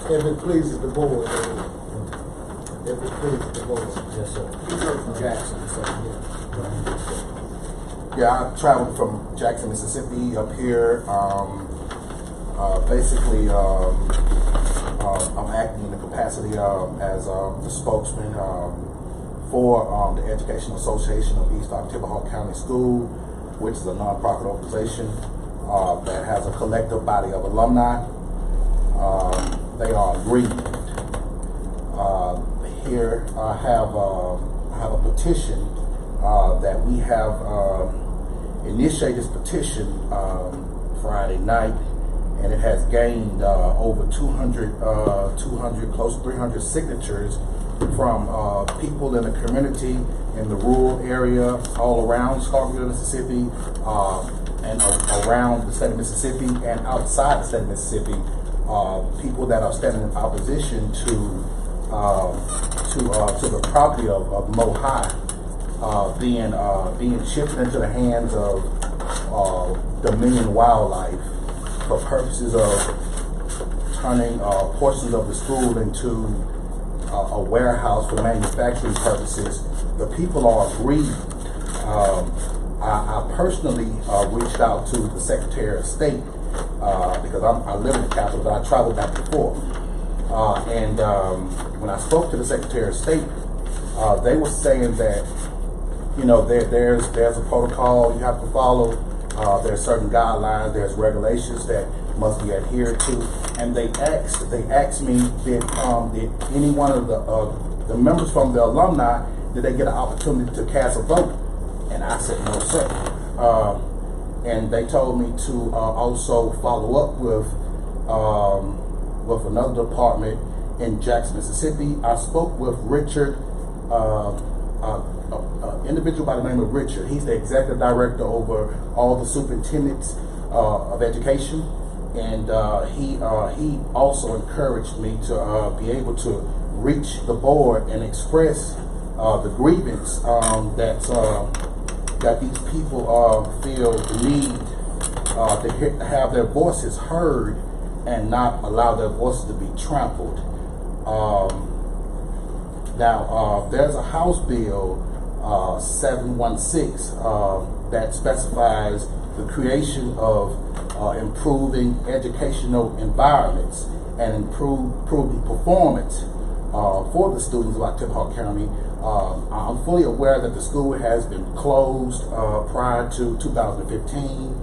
If it pleases the board, if it pleases the board. Yes, sir. He's from Jackson, so, Yeah, I traveled from Jackson, Mississippi up here. Basically, I'm acting in the capacity as the spokesman for the Educational Association of East Oktibbeha County School, which is a nonprofit organization that has a collective body of alumni. They are aggrieved. Here I have a petition that we have initiated this petition Friday night, and it has gained over 200, close to 300 signatures from people in the community, in the rural area, all around Scarville, Mississippi, and around the state of Mississippi and outside the state of Mississippi. People that are standing in opposition to the property of Mo High being shifted into the hands of Dominion Wildlife for purposes of turning portions of the school into a warehouse for manufacturing purposes. The people are aggrieved. I personally reached out to the Secretary of State because I live in the capital, but I traveled back and forth. And when I spoke to the Secretary of State, they were saying that, you know, there's a protocol you have to follow. There's certain guidelines, there's regulations that must be adhered to, and they asked me, did any one of the members from the alumni, did they get an opportunity to cast a vote? And I said, no, sir. And they told me to also follow up with another department in Jackson, Mississippi. I spoke with Richard, individual by the name of Richard. He's the executive director over all the superintendents of education, and he also encouraged me to be able to reach the board and express the grievance that these people feel the need to have their voices heard and not allow their voices to be trampled. Now, there's a House Bill 716 that specifies the creation of improving educational environments and improving performance for the students of Oktibbeha County. I'm fully aware that the school has been closed prior to 2015,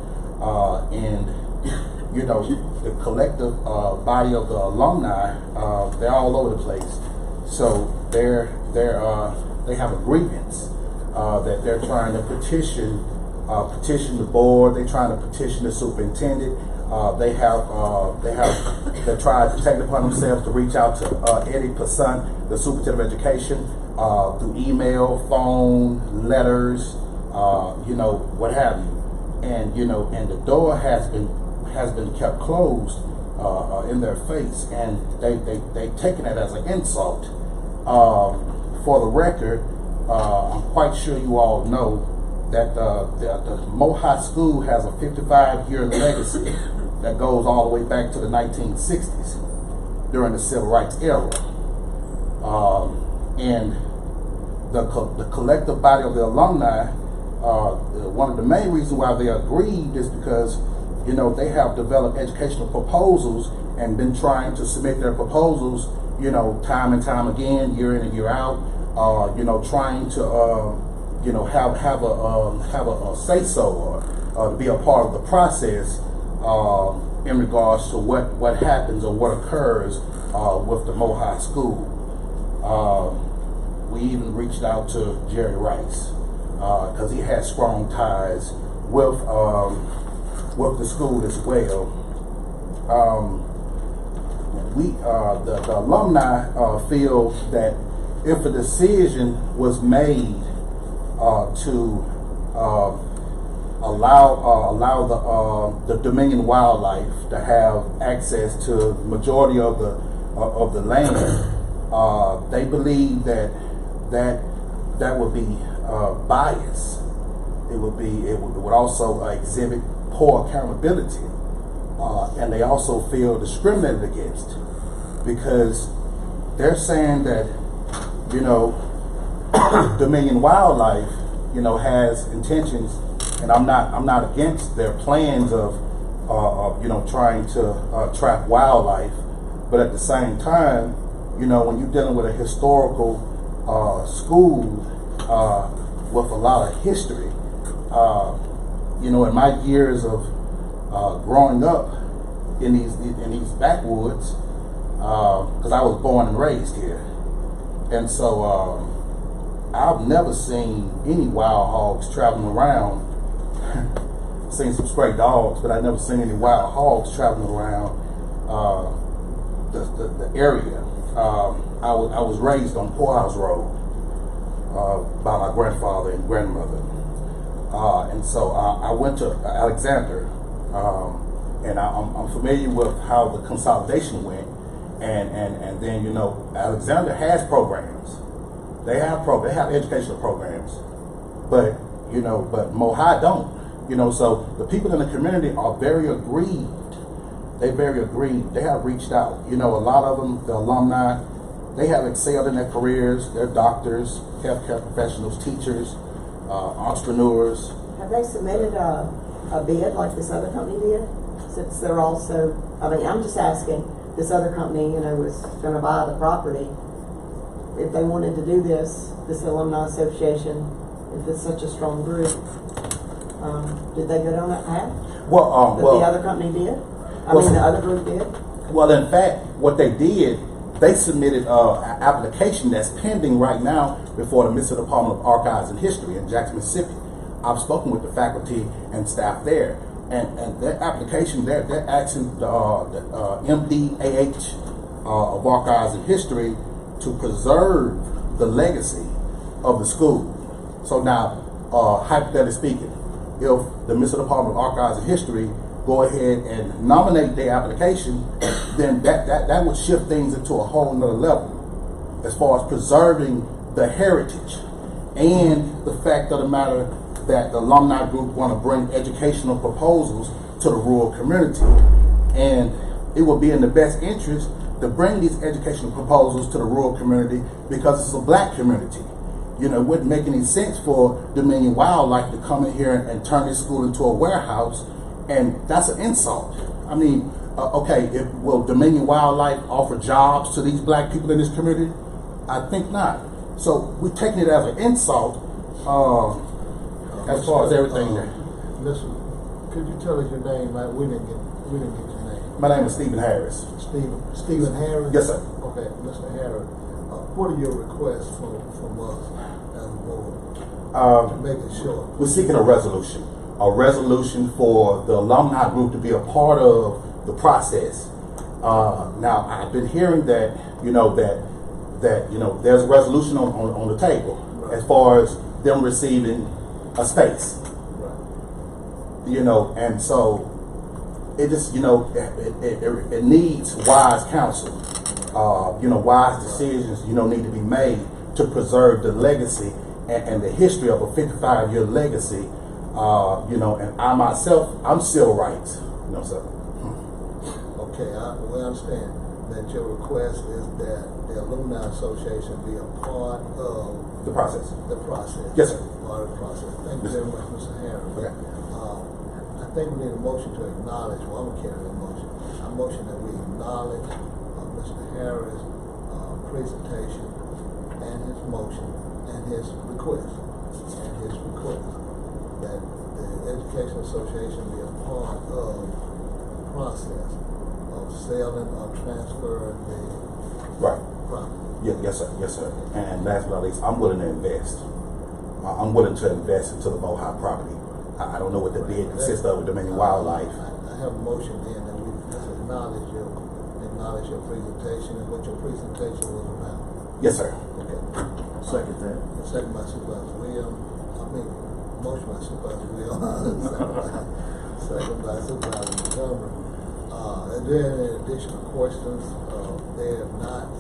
and you know, the collective body of the alumni, they're all over the place. So they have a grievance that they're trying to petition the board. They're trying to petition the superintendent. They're trying to take it upon themselves to reach out to Eddie Passant, the superintendent of education, through email, phone, letters, you know, what have you. And you know, and the door has been kept closed in their face, and they've taken it as an insult. For the record, I'm quite sure you all know that the Mo High School has a 55-year legacy that goes all the way back to the 1960s during the Civil Rights era. And the collective body of the alumni, one of the main reasons why they are aggrieved is because, you know, they have developed educational proposals and been trying to submit their proposals, you know, time and time again, year in and year out, you know, trying to, you know, have a say-so or to be a part of the process in regards to what happens or what occurs with the Mo High School. We even reached out to Jerry Rice because he had strong ties with the school as well. The alumni feel that if a decision was made to allow the Dominion Wildlife to have access to the majority of the land, they believe that that would be bias. It would also exhibit poor accountability, and they also feel discriminated against because they're saying that, you know, Dominion Wildlife, you know, has intentions, and I'm not against their plans of you know, trying to trap wildlife, but at the same time, you know, when you're dealing with a historical school with a lot of history, you know, in my years of growing up in these backwoods, because I was born and raised here, and so I've never seen any wild hogs traveling around. Seen some stray dogs, but I've never seen any wild hogs traveling around the area. I was raised on Poorhouse Road by my grandfather and grandmother, and so I went to Alexander, and I'm familiar with how the consolidation went, and then, you know, Alexander has programs. They have educational programs, but, you know, but Mohai don't. You know, so the people in the community are very aggrieved. They're very aggrieved. They have reached out. You know, a lot of them, the alumni, they have excelled in their careers. They're doctors, healthcare professionals, teachers, entrepreneurs. Have they submitted a bid like this other company did? Since they're also, I mean, I'm just asking, this other company, you know, was going to buy the property. If they wanted to do this alumni association, if it's such a strong group, did they go down that path? Well, the other company did? The other group did? Well, in fact, what they did, they submitted an application that's pending right now before the Mississippi Department of Archives and History in Jackson, Mississippi. I've spoken with the faculty and staff there, and their application, they're asking the MDAH of Archives and History to preserve the legacy of the school. So now, hypothetically speaking, if the Mississippi Department of Archives and History go ahead and nominate their application, then that would shift things into a whole nother level as far as preserving the heritage and the fact of the matter that the alumni group want to bring educational proposals to the rural community. And it will be in the best interest to bring these educational proposals to the rural community because it's a black community. You know, it wouldn't make any sense for Dominion Wildlife to come in here and turn this school into a warehouse, and that's an insult. I mean, okay, will Dominion Wildlife offer jobs to these black people in this community? I think not. So we're taking it as an insult as far as everything there. Listen, could you tell us your name? Like, we didn't get your name. My name is Stephen Harris. Stephen Harris? Yes, sir. Okay, Mr. Harris, what are your requests from us as a board? To make it short. We're seeking a resolution for the alumni group to be a part of the process. Now, I've been hearing that, you know, that you know, there's a resolution on the table, right, as far as them receiving a space. Right. You know, and so it just, you know, it needs wise counsel. You know, wise decisions, you know, need to be made to preserve the legacy and the history of a 55-year legacy. You know, and I myself, I'm civil rights. You know, so. Okay, we understand that your request is that the Alumni Association be a part of the process. The process. Yes, sir. Part of the process. Thank you very much, Mr. Harris. Okay. I think we need a motion to acknowledge. Well, I'm gonna carry the motion. I motion that we acknowledge Mr. Harris' presentation and his motion and his request that the Education Association be a part of the process of selling or transferring the property. Yes, sir. Yes, sir. And last but not least, I'm willing to invest. I'm willing to invest into the Mohai property. I don't know what the bid consists of with Dominion Wildlife. I have a motion then that we just acknowledge your presentation and what your presentation was about. Yes, sir. Okay. Second that. Second by Supervisor Williams. Motion by Supervisor Williams. Second by Supervisor Montgomery. Are there any additional questions? They have not.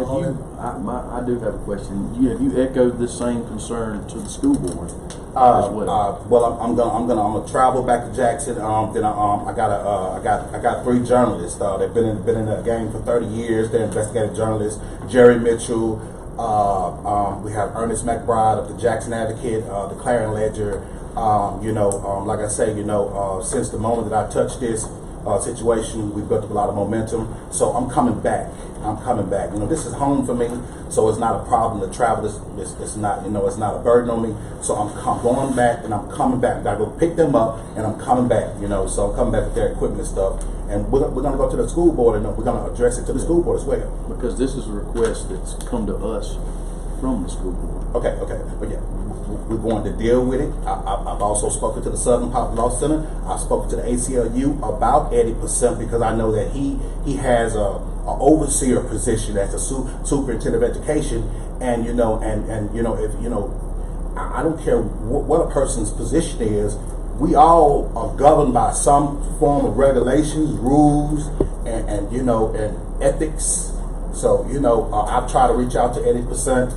I do have a question. Have you echoed this same concern to the school board as well? Well, I'm gonna travel back to Jackson. Then I got 3 journalists. They've been in the game for 30 years. They're investigative journalists. Jerry Mitchell. We have Ernest McBride of the Jackson Advocate, the Clarion Ledger. Like I say, since the moment that I touched this situation, we've built up a lot of momentum. So I'm coming back. This is home for me, so it's not a problem to travel. It's not, it's not a burden on me. So I'm going back and I'm coming back. I gotta go pick them up and I'm coming back. So I'm coming back with their equipment and stuff. And we're gonna go to the school board and we're gonna address it to the school board as well. Because this is a request that's come to us from the school board. Okay, but yeah, we're going to deal with it. I've also spoken to the Southern Public Law Center. I've spoken to the ACLU about 80% because I know that he has a overseer position as a superintendent of education, and if I don't care what a person's position is. We all are governed by some form of regulations, rules, and ethics. So I've tried to reach out to 80%.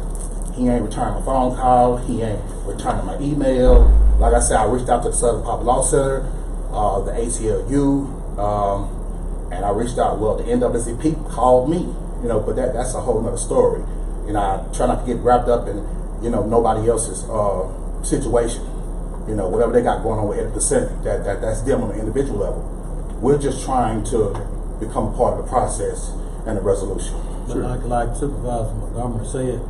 He ain't returning my phone call. He ain't returning my email. Like I said, I reached out to the Southern Public Law Center, the ACLU, and I reached out. Well, the NAACP called me, but that's a whole nother story. I try not to get wrapped up in, nobody else's situation. Whatever they got going on with 80%, that's them on the individual level. We're just trying to become part of the process and the resolution. Sure. Like Supervisor Montgomery said,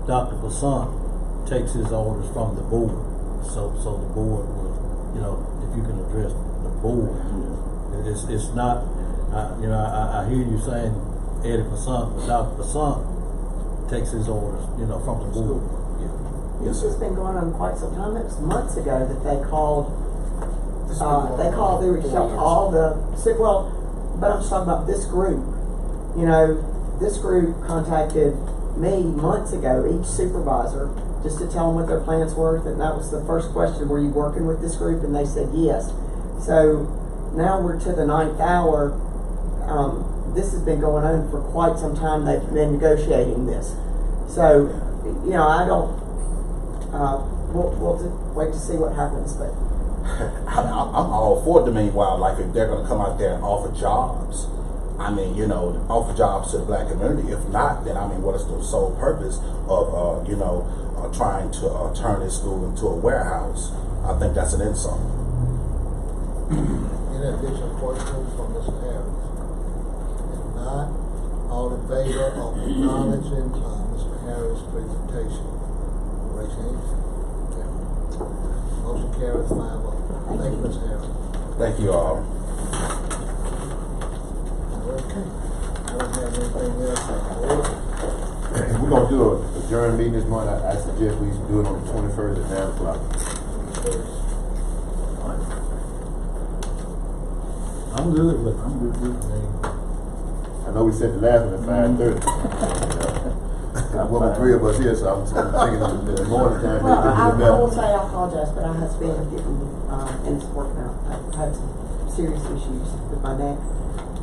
Dr. Basant takes his orders from the board. So the board will, if you can address the board, it's not, I hear you saying 80%, but Dr. Basant takes his orders, from the board. This has been going on quite some time. It was months ago that they called. They reached out to all the but I'm just talking about this group. This group contacted me months ago, each supervisor, just to tell them what their plans were. And that was the first question: were you working with this group? And they said yes. So now we're to the 9th hour. This has been going on for quite some time. They've been negotiating this. So I don't. We'll just wait to see what happens, but I'm all for it. Meanwhile, like if they're going to come out there and offer jobs, offer jobs to the black community. If not, then what is the sole purpose of trying to turn this school into a warehouse? I think that's an insult. Any additional questions from Mr. Harris? If not, all in favor of acknowledging Mr. Harris' presentation? Raise your hand. Okay. Motion carries 5-0. Thank you, Ms. Harris. Thank you all. Okay. I don't have anything else on the order. If we're going to do a adjourned meeting this month, I suggest we do it on the 21st at 9 o'clock. I'm good with it. I know we set the last one at 5:30. I'm one of 3 of us here, so I'm thinking in the morning time. I will say I apologize, but I have been getting and it's working out. I've had some serious issues with my neck,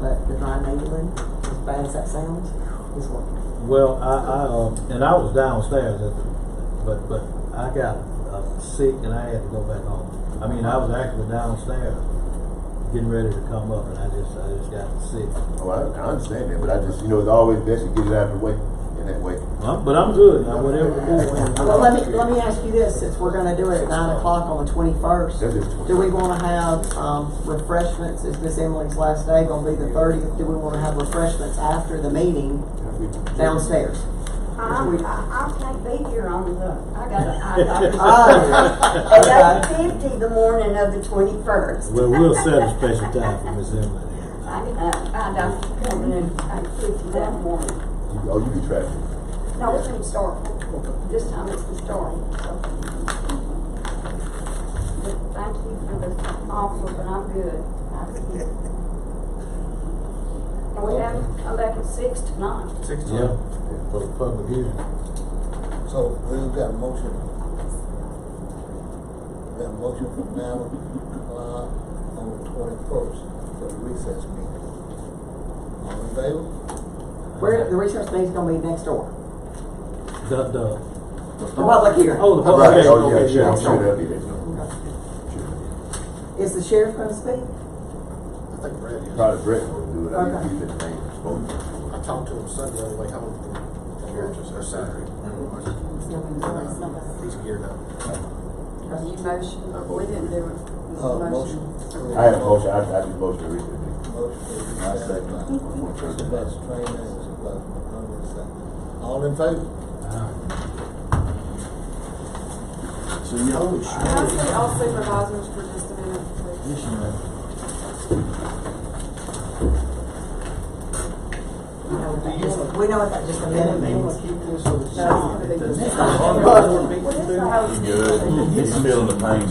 but the dry needling, as bad as that sounds, is working. Well, I was downstairs, but I got sick and I had to go back home. I was actually downstairs getting ready to come up, and I just got sick. Oh, I understand that, but I just, it's always best to get it out of the way in that way. But I'm good now. Whatever. Well, let me ask you this: since we're going to do it at 9 o'clock on the 21st, do we want to have refreshments? Is Miss Emily's last day going to be the 30th? Do we want to have refreshments after the meeting downstairs? I can't be here on the. I got 8:50 the morning of the 21st. Well, we'll set a special time for Miss Emily. I got coming in 8:50 that morning. Oh, you be tracking? No, it's in historical. This time it's historical. So. But thank you for the offer, but I'm good. And we have to come back at 6 tonight. 6 tonight. Yeah. For the public hearing. So we've got a motion. Got a motion from 9 o'clock on the 21st for the recess meeting. All in favor? Where, the research meeting's gonna be next door. The public hearing. Oh, the public Right, hearing. oh, yeah, Okay, sure, I'm yeah. sure that'll be there. Is the sheriff gonna speak? I think Brad is. Probably Brett will do it, I Okay. didn't keep his name spoken. I talked to him Sunday on the way home from church, or Saturday. He's geared up. You motion, we didn't do it. Motion. I have a motion, I just motion to recently. I second. That's training. All in favor? So you know, Can I see all supervisors for just a minute, please? We know what that just a minute means. Good. He's feeling the pains